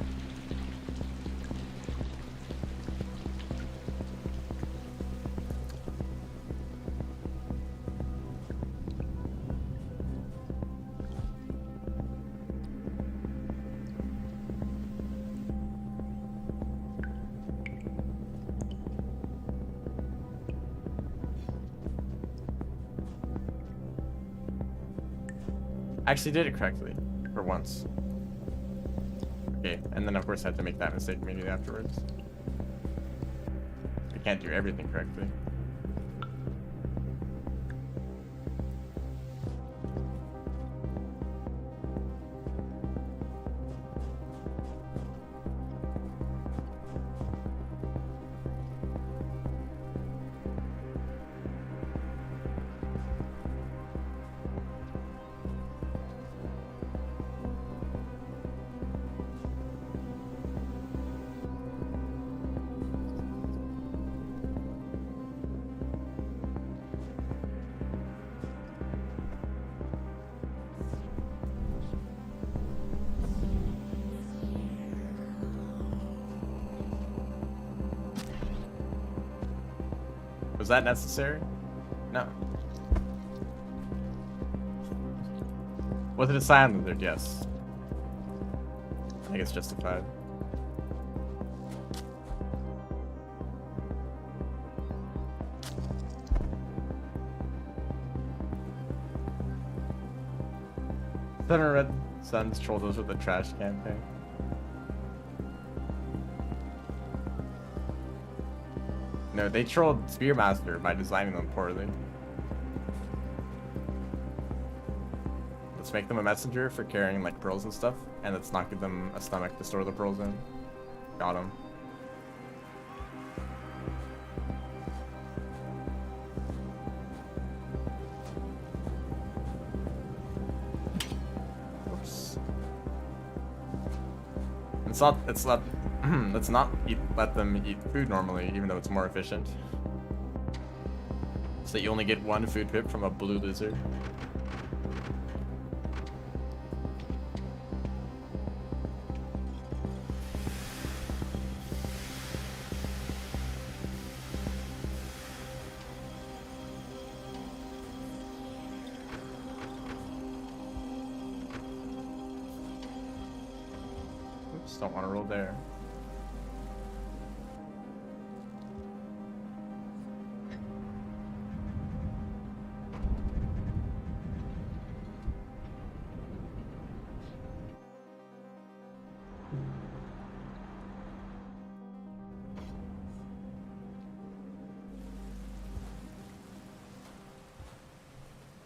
I actually did it correctly for once. Okay, and then of course I had to make that mistake immediately afterwards. I can't do everything correctly. Was that necessary? No. Was it a sign lizard? Yes. I think it's justified. Seven Red Suns trolled us with the trash campaign. No, they trolled Spearmaster by designing them poorly. Let's make them a messenger for carrying like pearls and stuff, and let's not give them a stomach to store the pearls in. Got him. Oops. Let's not let them eat food normally, even though it's more efficient. So that you only get one food pip from a blue lizard. Oops, don't want to roll there.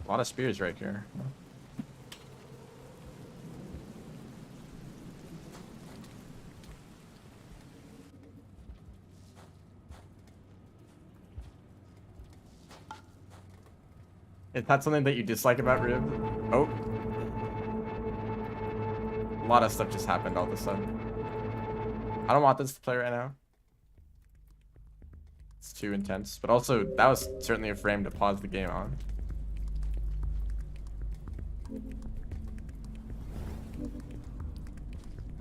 A lot of spears right here. Is that something that you dislike about Rib? Oh. A lot of stuff just happened all of a sudden. I don't want this to play right now. It's too intense. But also, that was certainly a frame to pause the game on.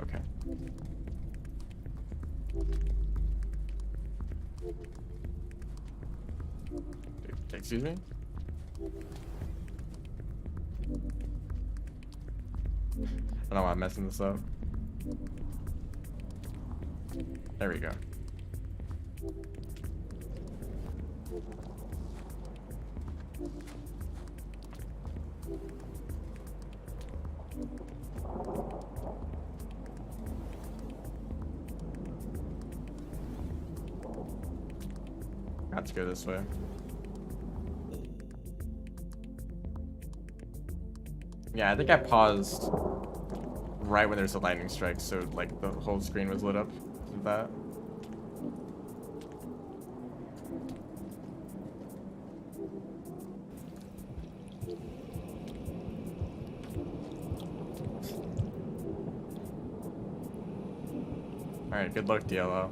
Okay. Excuse me? I don't know why I'm messing this up. There we go. Got to go this way. Yeah, I think I paused right when there's a lightning strike, so like the whole screen was lit up with that. Alright, good luck, DLO.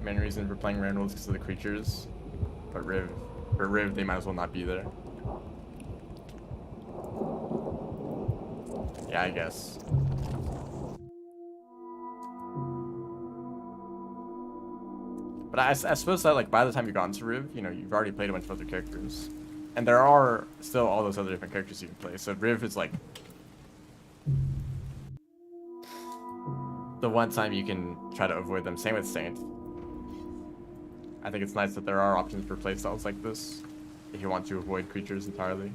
Main reason for playing Randall is because of the creatures, but Riv, they might as well not be there. Yeah, I guess. But I suppose that like by the time you got into Riv, you know, you've already played a bunch of other characters, and there are still all those other different characters you can play. So Riv is like the one time you can try to avoid them. Same with Saint. I think it's nice that there are options for playstyles like this if you want to avoid creatures entirely.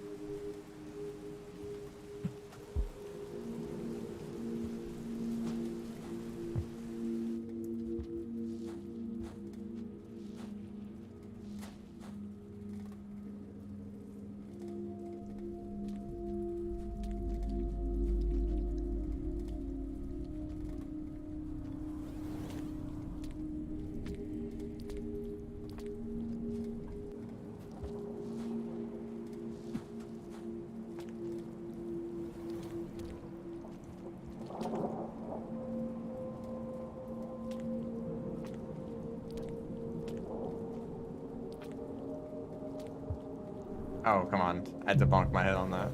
Oh, come on. I had to bonk my head on that.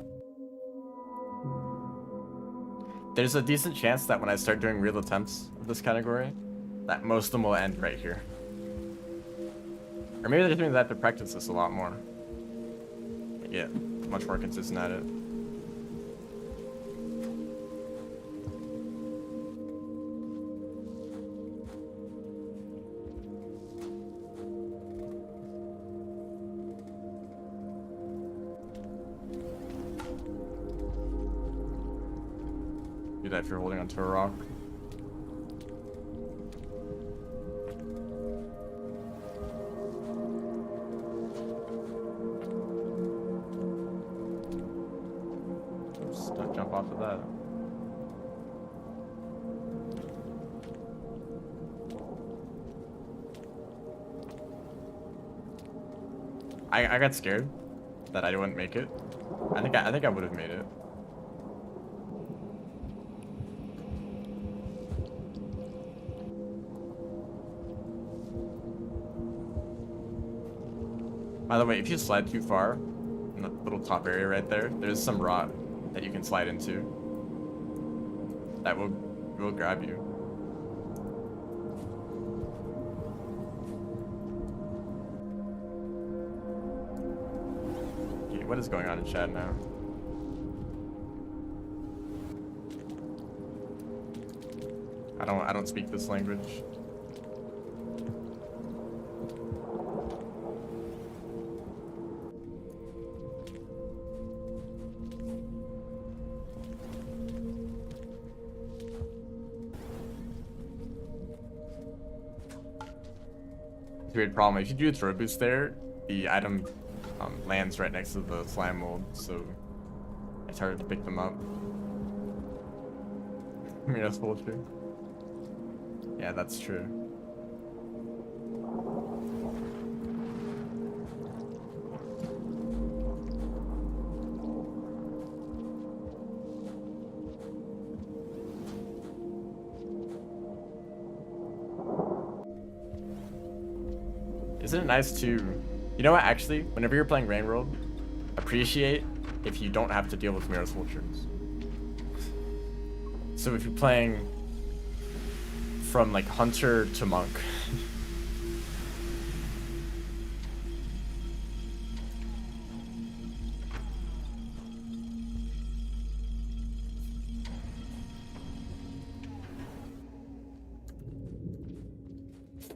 There's a decent chance that when I start doing real attempts of this category, that most of them will end right here. Or maybe they're doing that to practice this a lot more. I get much more consistent at it. Do that if you're holding onto a rock. Oops, don't jump off of that. I got scared that I wouldn't make it. I think I would have made it. By the way, if you slide too far, in the little top area right there, there's some rot that you can slide into. That will grab you. Okay, what is going on in chat now? I don't speak this language. Weird problem. If you do a throw boost there, the item lands right next to the slime mold, so it's hard to pick them up. Minos vulture. Yeah, that's true. Isn't it nice to You know what? Actually, whenever you're playing Rain World, appreciate if you don't have to deal with Mirror's Vultures. So if you're playing from like Hunter to Monk.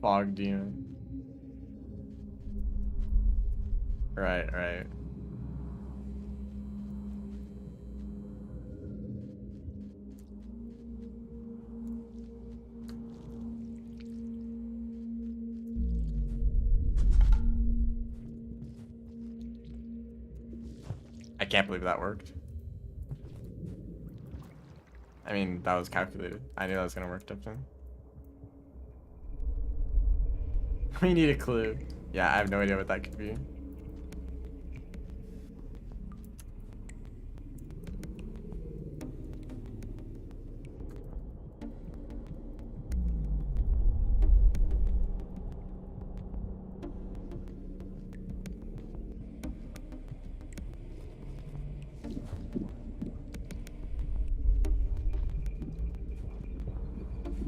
Fog Demon. Right, right. I can't believe that worked. I mean, that was calculated. I knew that was gonna work, definitely. We need a clue. Yeah, I have no idea what that could be.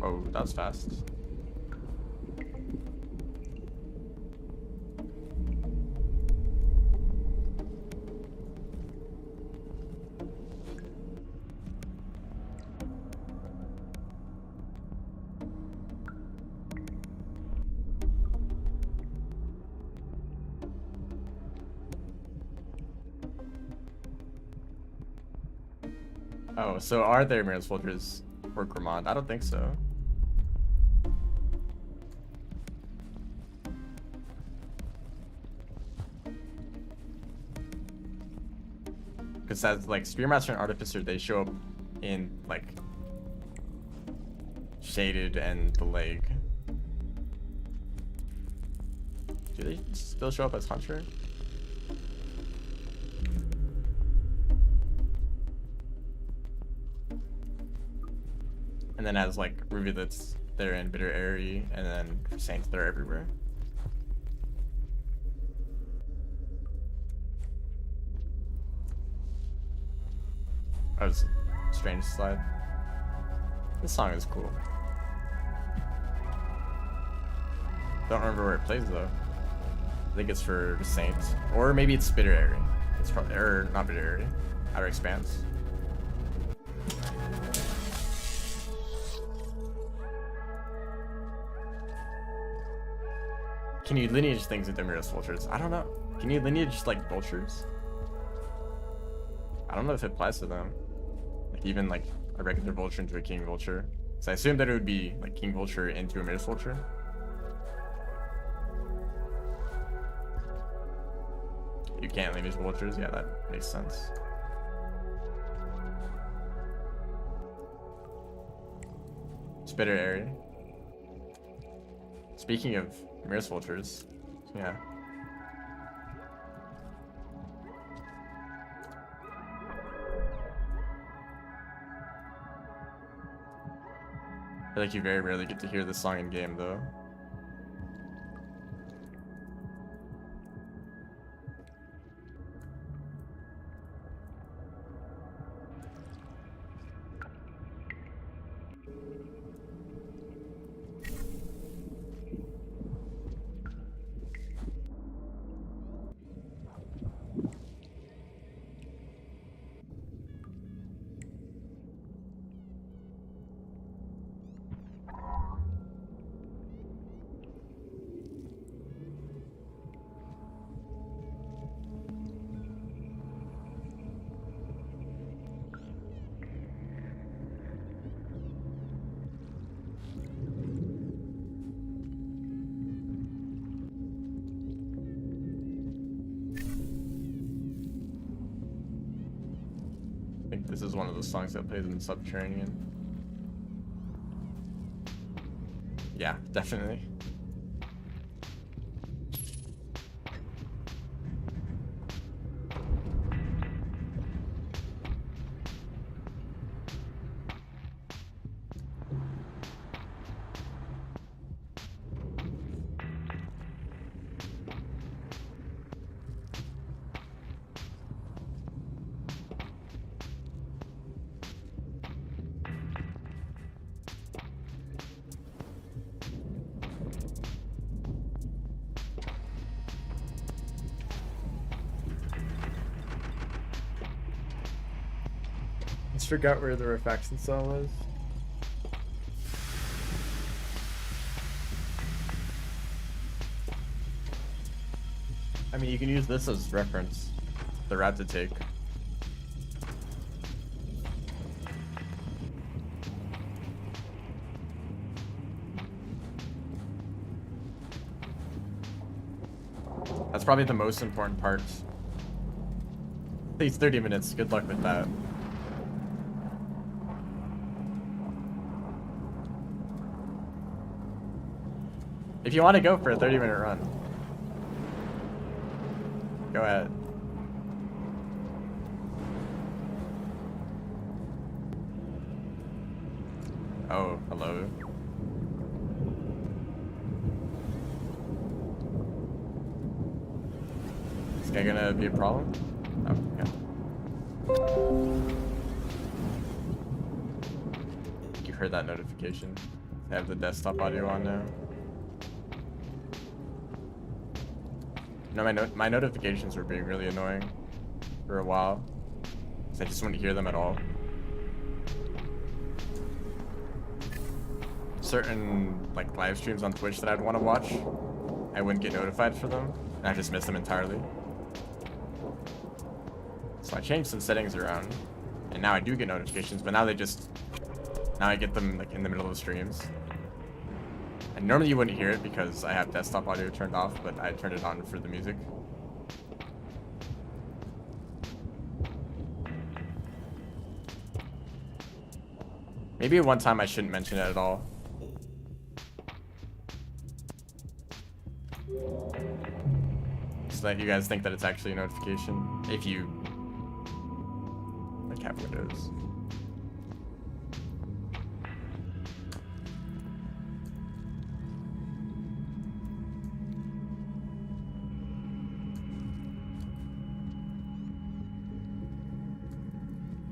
Oh, that was fast. Oh, so are there Mirror's Vultures for Grimond? I don't think so. Because as like Spearmaster and Artificer, they show up in like Shaded and the Leg. Do they still show up as Hunter? And then as like Rivulets, they're in Bitter Airy, and then Saints, they're everywhere. That was a strange slide. This song is cool. Don't remember where it plays though. I think it's for the Saints, or maybe it's Bitter Airy. It's probably, or not Bitter Airy, Outer Expanse. Can you lineage things into Mirror's Vultures? I don't know. Can you lineage like vultures? I don't know if it applies to them. Like even like a regular vulture into a king vulture. So I assume that it would be like king vulture into a Mirror's Vulture. You can't lineage vultures? Yeah, that makes sense. Spitter area. Speaking of Mirror's Vultures, yeah. I feel like you very rarely get to hear this song in game though. I think this is one of the songs that plays in Subterranean. Yeah, definitely. just forgot where the refaction cell was. I mean, you can use this as reference, the route to take. That's probably the most important part. Takes 30 minutes. Good luck with that. If you want to go for a 30-minute run, go ahead. Oh, hello. Is this guy gonna be a problem? Oh, yeah. You heard that notification. I have the desktop audio on now. No, my notifications were being really annoying for a while. So I just wouldn't hear them at all. Certain like live streams on Twitch that I'd want to watch, I wouldn't get notified for them, and I just missed them entirely. So I changed some settings around, and now I do get notifications, but now I get them like in the middle of the streams. And normally you wouldn't hear it because I have desktop audio turned off, but I turned it on for the music. Maybe one time I shouldn't mention it at all. So that you guys think that it's actually a notification. If you like have Windows.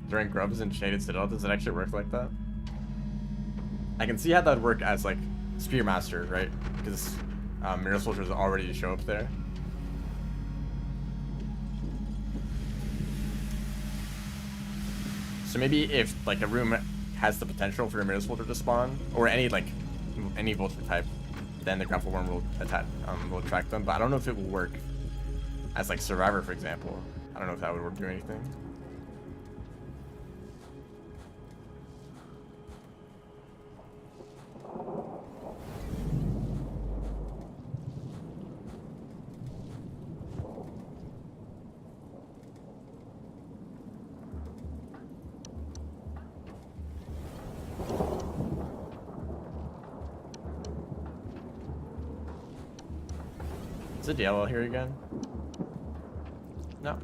During Grubs and Shaded Citadel, does it actually work like that? I can see how that would work as like Spearmaster, right? Because Mirror Soldiers already show up there. So maybe if like a room has the potential for a Mirror Soldier to spawn, or any Vulture type, then the Grapple Worm will attract them. But I don't know if it will work as like Survivor, for example. I don't know if that would do anything. Is it yellow here again? No.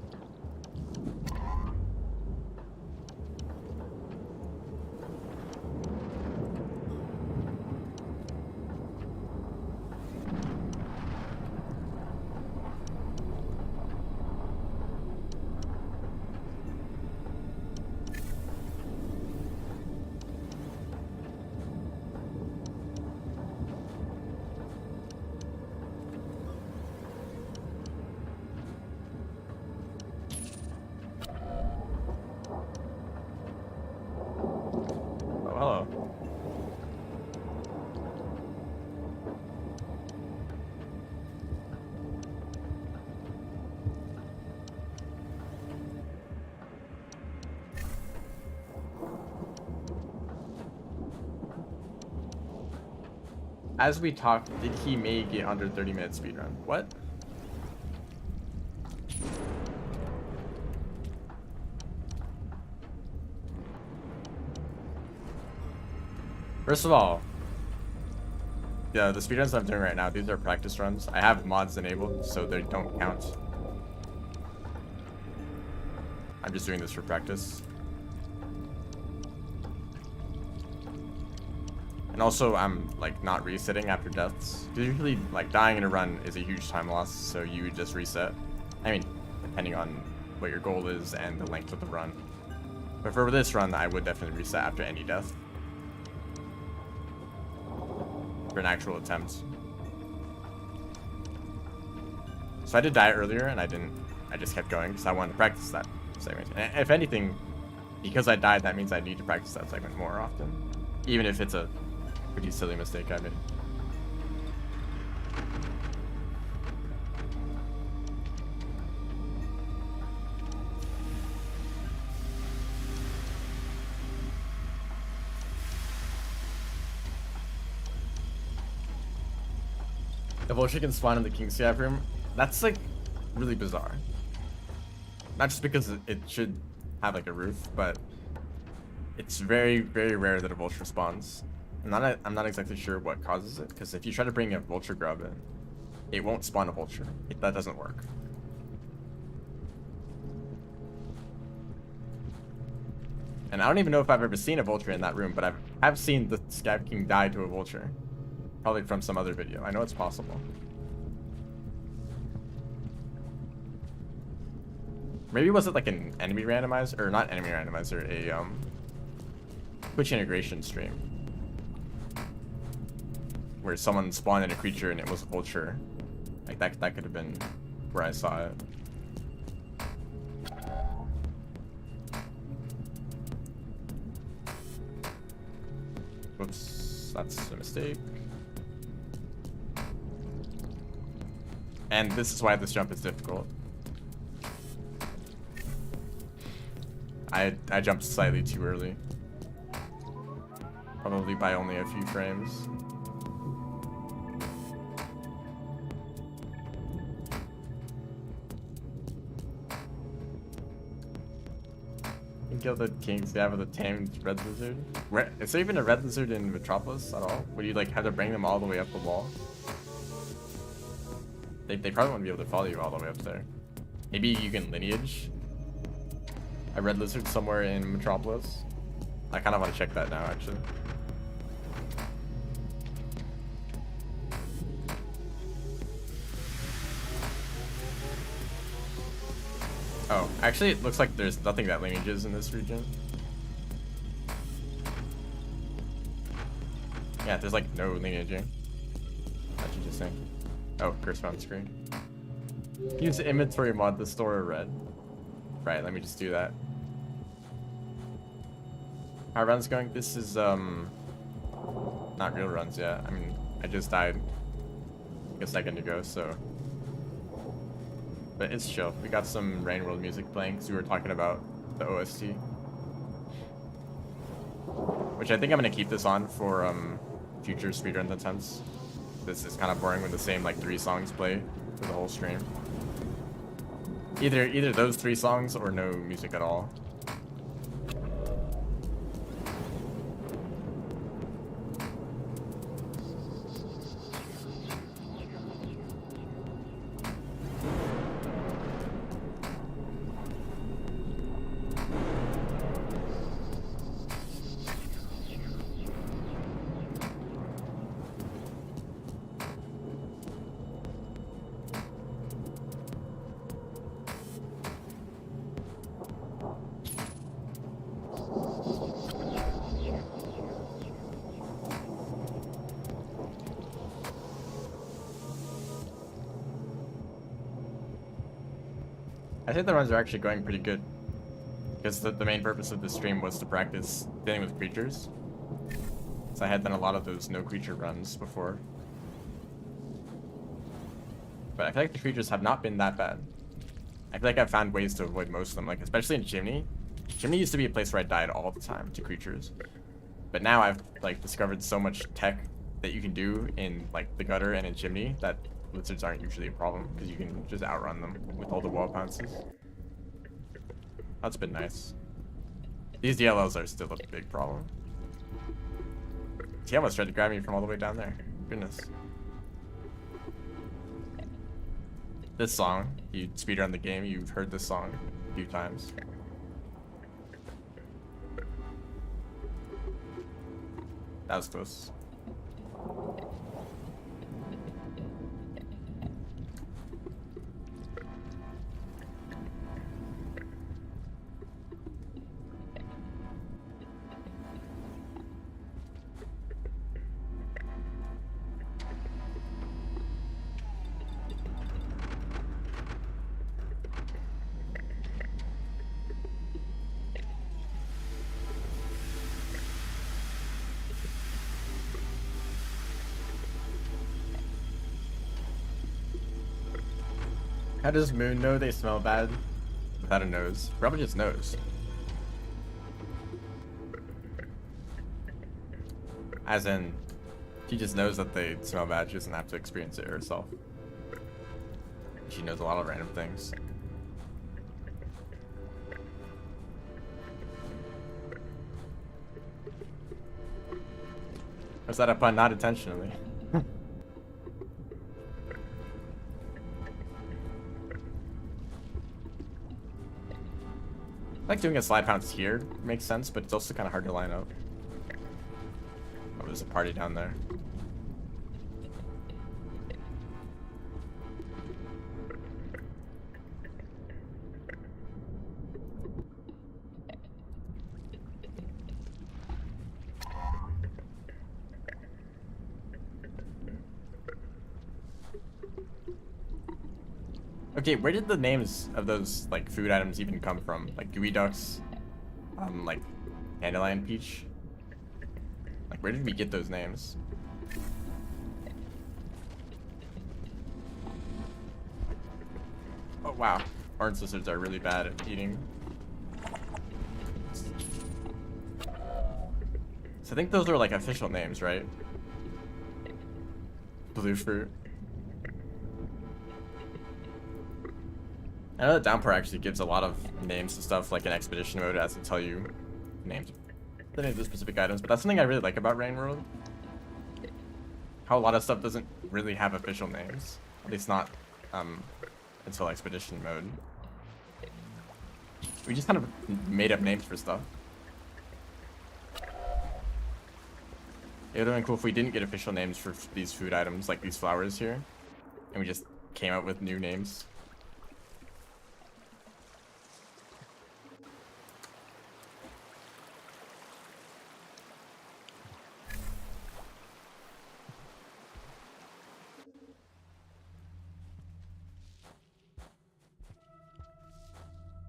Hello. As we talked, did he make it under 30-minute speedrun? What? First of all, yeah, the speedruns I'm doing right now, these are practice runs. I have mods enabled, so they don't count. I'm just doing this for practice. And also, I'm like not resetting after deaths. Because usually, like dying in a run is a huge time loss, so you would just reset. I mean, depending on what your goal is and the length of the run. But for this run, I would definitely reset after any death. For an actual attempt. So I did die earlier and I just kept going because I wanted to practice that segment. And if anything, because I died, that means I need to practice that segment more often. Even if it's a pretty silly mistake I made. The vulture can spawn in the King's Gap room. That's like really bizarre. Not just because it should have like a roof, but it's very, very rare that a vulture spawns. I'm not exactly sure what causes it, because if you try to bring a vulture grub in, it won't spawn a vulture. That doesn't work. And I don't even know if I've ever seen a vulture in that room, but I've seen the Scav King die to a vulture. Probably from some other video. I know it's possible. Maybe was it like an enemy randomizer, or not enemy randomizer, a Twitch integration stream where someone spawned in a creature and it was a vulture. Like that could have been where I saw it. Whoops, that's a mistake. And this is why this jump is difficult. I jumped slightly too early. Probably by only a few frames. You kill the King's Gap with a tamed red lizard. Where is there even a red lizard in Metropolis at all? Would you like have to bring them all the way up the wall? They probably won't be able to follow you all the way up there. Maybe you can lineage a red lizard somewhere in Metropolis. I kind of want to check that now, actually. Oh, actually, it looks like there's nothing that lineages in this region. Yeah, there's like no lineaging. That's interesting. Oh, curse found screen. Use the inventory mod to store a red. Right, let me just do that. How are runs going? This is not real runs yet. I mean, I just died like a second ago, so. But it's chill. We got some Rain World music playing because we were talking about the OST. Which I think I'm gonna keep this on for future speedrun attempts. This is kind of boring when the same like 3 songs play for the whole stream. Either those 3 songs or no music at all. I think the runs are actually going pretty good, because the main purpose of the stream was to practice dealing with creatures. So I had done a lot of those no creature runs before. But I feel like the creatures have not been that bad. I feel like I've found ways to avoid most of them, like especially in Chimney. Chimney used to be a place where I died all the time to creatures. But now I've like discovered so much tech that you can do in like the gutter and in Chimney that lizards aren't usually a problem, because you can just outrun them with all the wall bounces. That's been nice. These DLLs are still a big problem. He almost tried to grab me from all the way down there. Goodness. This song, you speedrun the game, you've heard this song a few times. That was close. How does Moon know they smell bad without a nose? Probably just knows. As in, she just knows that they smell bad. She doesn't have to experience it herself. She knows a lot of random things. Was that a pun? Not intentionally. I like doing a slide pounce here. Makes sense, but it's also kind of hard to line up. Oh, there's a party down there. Okay, where did the names of those like food items even come from? Like gooey ducks, like dandelion peach. Like where did we get those names? Oh wow, orange lizards are really bad at eating. So I think those are like official names, right? Blue fruit. I know that Downpour actually gives a lot of names to stuff, like in expedition mode, it has to tell you names, the names of specific items. But that's something I really like about Rain World. How a lot of stuff doesn't really have official names, at least not until expedition mode. We just kind of made up names for stuff. It would have been cool if we didn't get official names for these food items, like these flowers here, and we just came up with new names.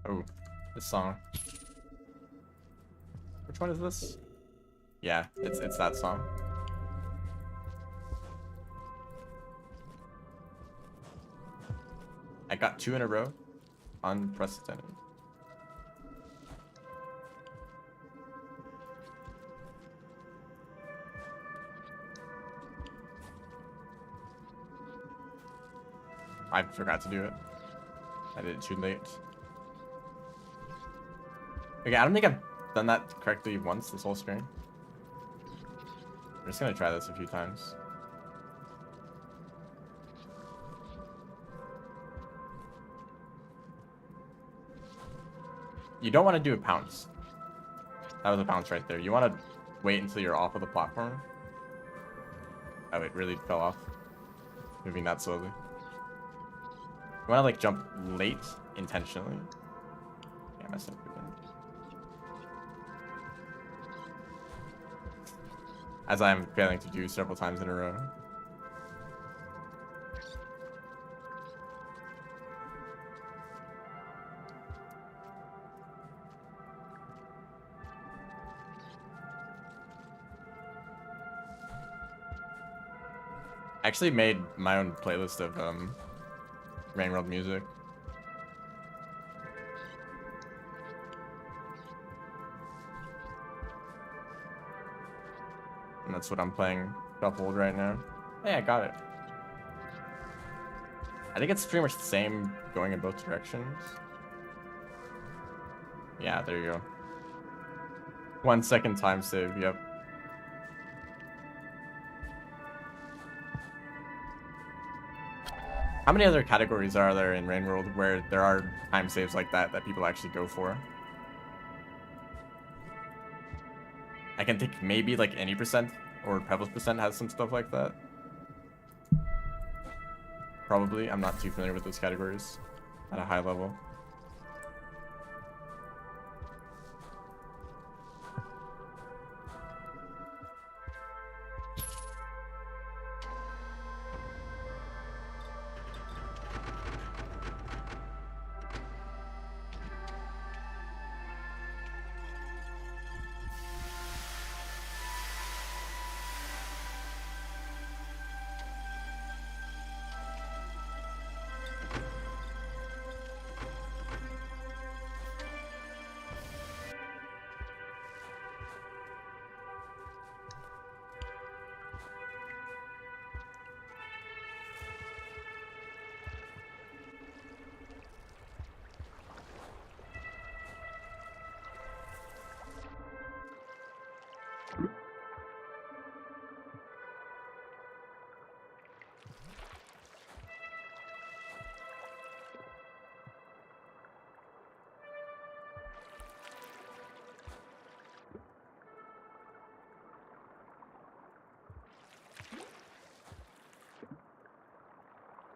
Oh, this song. Which one is this? Yeah, it's that song. I got 2 in a row. Unprecedented. I forgot to do it. I did it too late. Okay, I don't think I've done that correctly once this whole stream. I'm just gonna try this a few times. You don't want to do a pounce. That was a pounce right there. You want to wait until you're off of the platform. Oh, it really fell off. Moving that slowly. You want to like jump late intentionally. Yeah, I messed up again. As I'm failing to do several times in a row. I actually made my own playlist of Rain World music. And that's what I'm playing shuffled right now. Hey, I got it. I think it's pretty much the same going in both directions. Yeah, there you go. 1 second time save, yep. How many other categories are there in Rain World where there are time saves like that people actually go for? I can think maybe like any percent or Pebbles percent has some stuff like that. Probably. I'm not too familiar with those categories at a high level.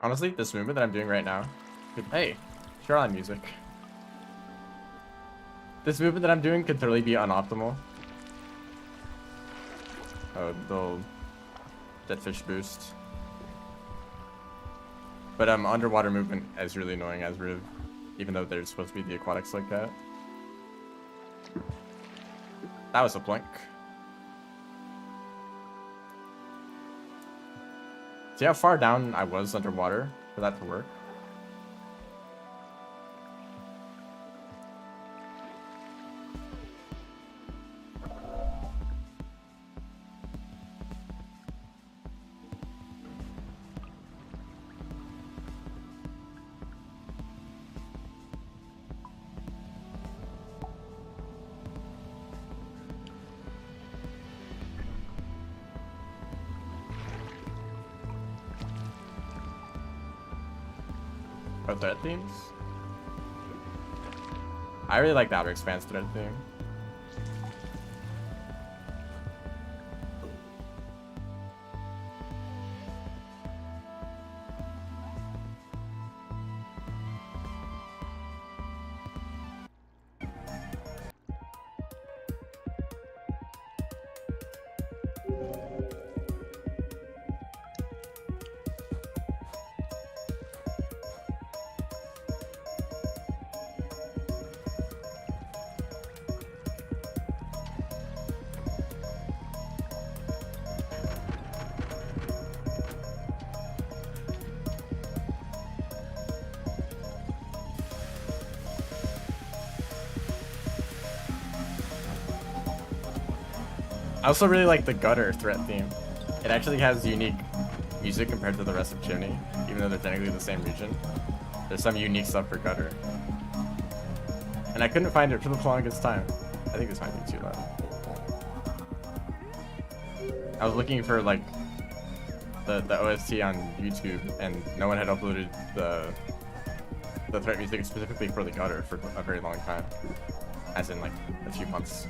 Honestly, this movement that I'm doing right now, hey, Shoreline music. This movement that I'm doing could totally be unoptimal. Oh, the Deadfish boost. But underwater movement is really annoying as Riv, even though there's supposed to be the aquatics like that. That was a plink. See how far down I was underwater for that to work? Oh, threat themes? I really like the Outer Expanse threat theme. I also really like the gutter threat theme. It actually has unique music compared to the rest of Chimney, even though they're technically the same region. There's some unique stuff for gutter. And I couldn't find it for the longest time. I think this might be too loud. I was looking for like the OST on YouTube, and no one had uploaded the threat music specifically for the gutter for a very long time. As in like a few months.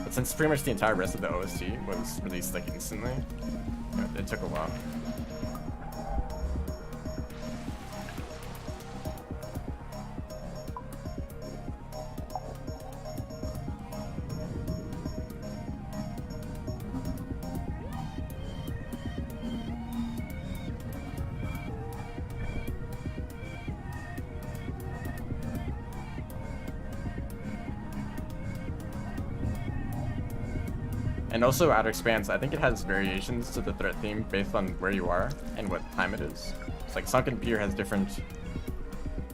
But since pretty much the entire rest of the OST was released like instantly, it took a while. And also Outer Expanse, I think it has variations to the threat theme based on where you are and what time it is. It's like Sunken Pier has different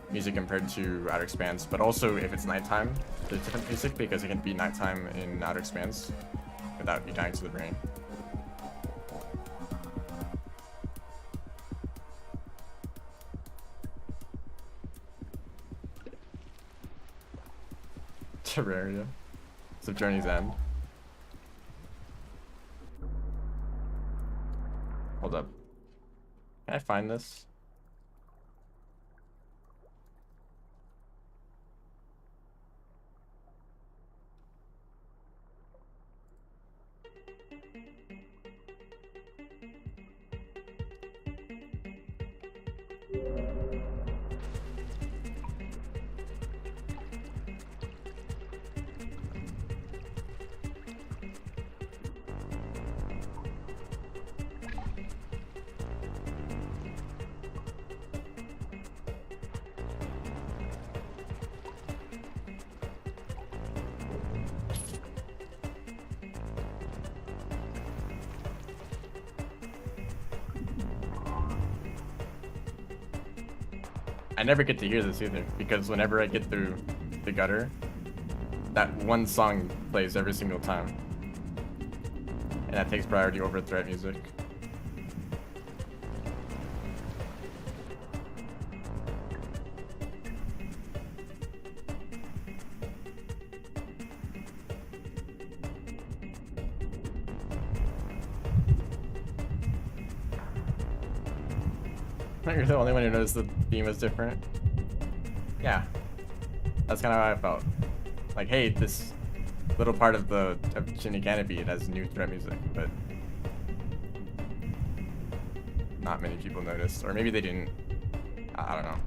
music compared to Outer Expanse, but also if it's nighttime, there's different music because it can be nighttime in Outer Expanse without you dying to the brain. Terraria. It's Journey's End. Hold up. Can I find this? I never get to hear this either, because whenever I get through the gutter, that one song plays every single time. And that takes priority over threat music. You're the only one who noticed the theme was different. Yeah. That's kind of how I felt. Like, hey, this little part of the Chimney Canopy, it has new threat music, but not many people noticed. Or maybe they didn't. I don't know.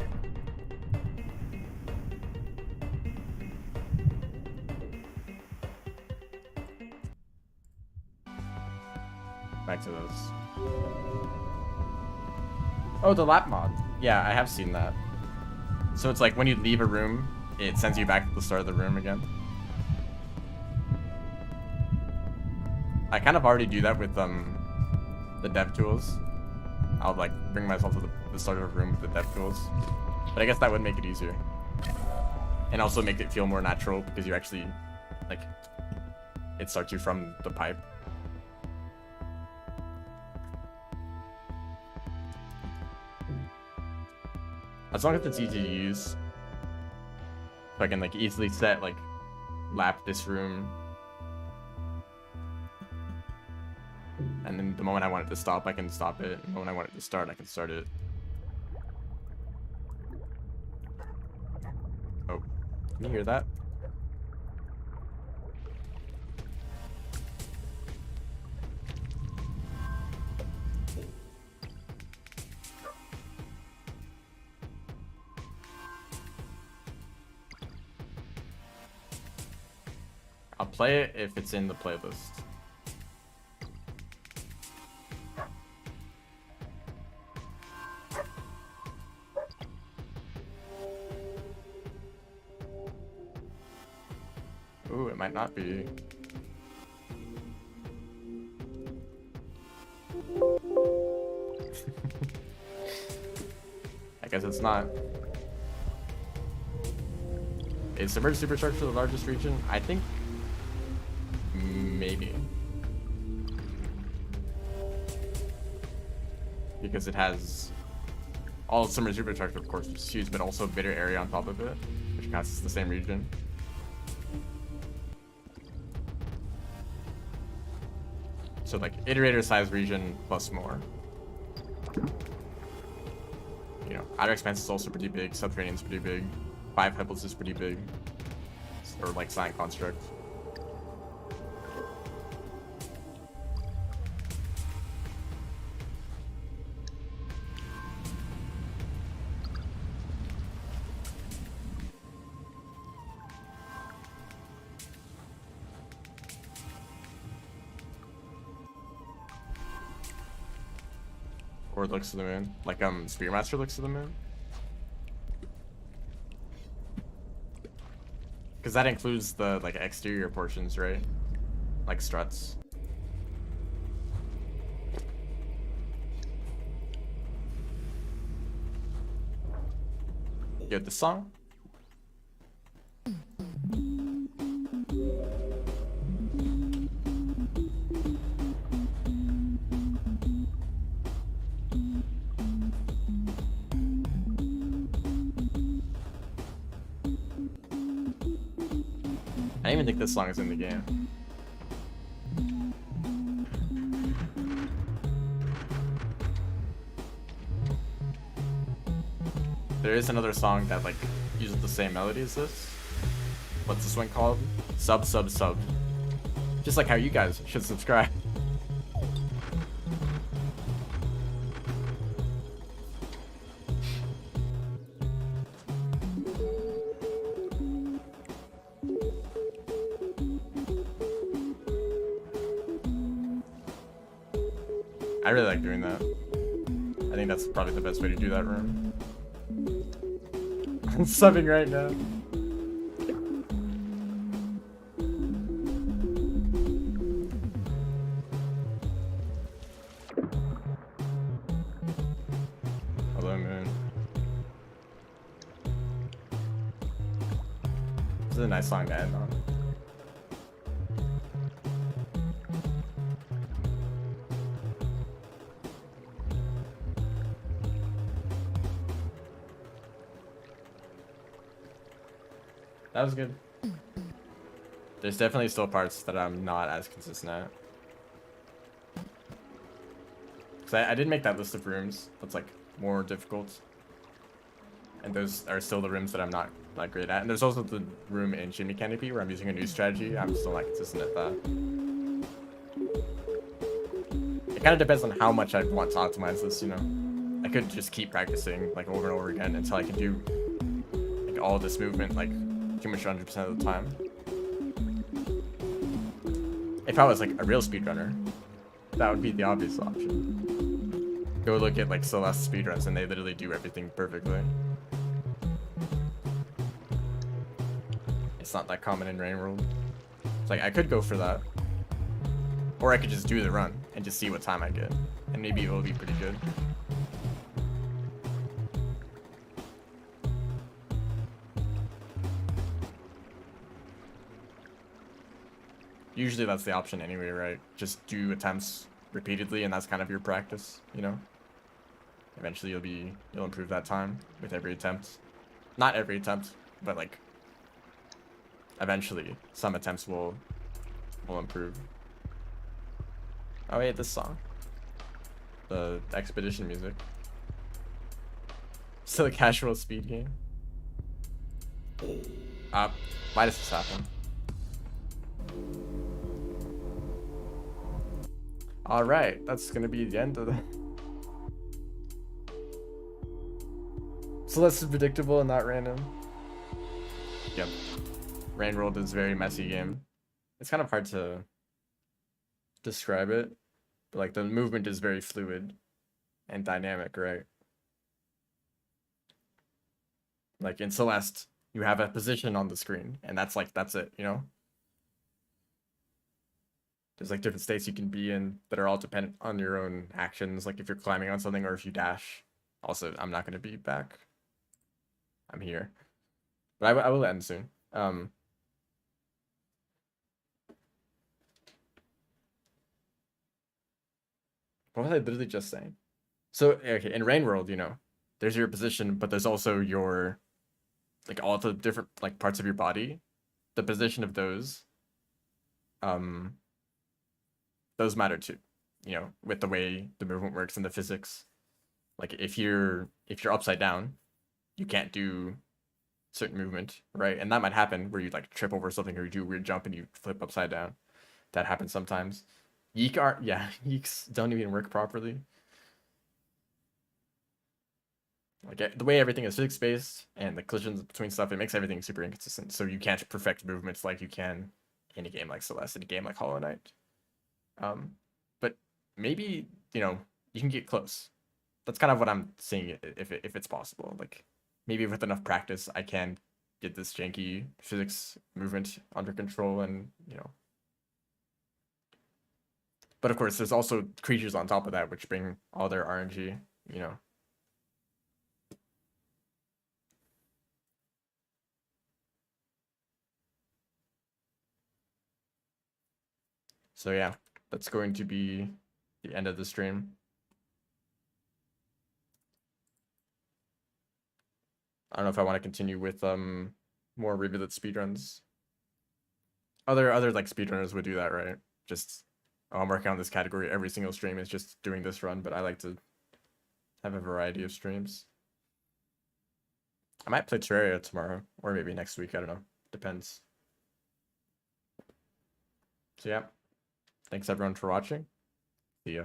Back to those. Oh, the lap mod. Yeah, I have seen that. So it's like when you leave a room, it sends you back to the start of the room again. I kind of already do that with the dev tools. I'll like bring myself to the start of a room with the dev tools. But I guess that would make it easier. And also make it feel more natural because you actually, like, it starts you from the pipe. As long as it's easy to use. So I can like easily set, like, lap this room. And then the moment I want it to stop, I can stop it. And the moment I want it to start, I can start it. Oh, can you hear that? I'll play it if it's in the playlist. Ooh, it might not be. I guess it's not. Is Submerged Supercharged for the largest region? I think maybe. Because it has all of Submerged Supercharged, of course, which is huge, but also Bitter Area on top of it, which counts as the same region. So like iterator size region plus more. You know, Outer Expanse is also pretty big, Subterranean's pretty big, 5 Pebbles is pretty big. Or like Science Construct. Or looks to the moon. Like Spearmaster looks to the moon. Because that includes the like exterior portions, right? Like struts. You get the song? I don't even think this song is in the game. There is another song that like uses the same melody as this. What's this one called? Sub. Just like how you guys should subscribe. I really like doing that. I think that's probably the best way to do that room. I'm subbing right now. Hello, Moon. This is a nice song to end on. That was good. There's definitely still parts that I'm not as consistent at. Cause I did make that list of rooms. That's like more difficult. And those are still the rooms that I'm not like great at. And there's also the room in Chimney Canopy where I'm using a new strategy. I'm still not consistent at that. It kind of depends on how much I want to optimize this, you know. I could just keep practicing like over and over again until I can do like all this movement like pretty much 100% of the time. If I was like a real speedrunner, that would be the obvious option. Go look at like Celeste speedruns and they literally do everything perfectly. It's not that common in Rain World. It's like I could go for that. Or I could just do the run and just see what time I get. And maybe it will be pretty good. Usually that's the option anyway, right? Just do attempts repeatedly and that's kind of your practice, you know? Eventually you'll improve that time with every attempt. Not every attempt, but like eventually some attempts will improve. Oh wait, this song. The expedition music. Still a casual speed game. Why does this happen? Alright, that's gonna be the end of the... So less predictable and not random. Yep. Rain World is a very messy game. It's kind of hard to describe it, but like the movement is very fluid and dynamic, right? Like in Celeste, you have a position on the screen, and that's it, you know? There's like different states you can be in that are all dependent on your own actions, like if you're climbing on something or if you dash. Also, I'm not going to be back. I'm here. But I will end soon. What was I literally just saying? So, okay, in Rain World, you know, there's your position, but there's also your, like, all the different, like, parts of your body. The position of those matter too, you know, with the way the movement works and the physics. Like, if you're upside down, you can't do certain movement, right? And that might happen where you, like, trip over something or you do a weird jump and you flip upside down. That happens sometimes. Yeeks don't even work properly. Like the way everything is physics based and the collisions between stuff, it makes everything super inconsistent. So you can't perfect movements like you can in a game like Celeste, in a game like Hollow Knight. But maybe, you know, you can get close. That's kind of what I'm seeing if it's possible. Like maybe with enough practice, I can get this janky physics movement under control and, you know. But of course, there's also creatures on top of that which bring all their RNG, you know. So yeah, that's going to be the end of the stream. I don't know if I want to continue with more Rivulet speedruns. Other like speedrunners would do that, right? Just I'm working on this category. Every single stream is just doing this run, but I like to have a variety of streams. I might play Terraria tomorrow, or maybe next week. I don't know. Depends. So yeah, thanks everyone for watching. See ya.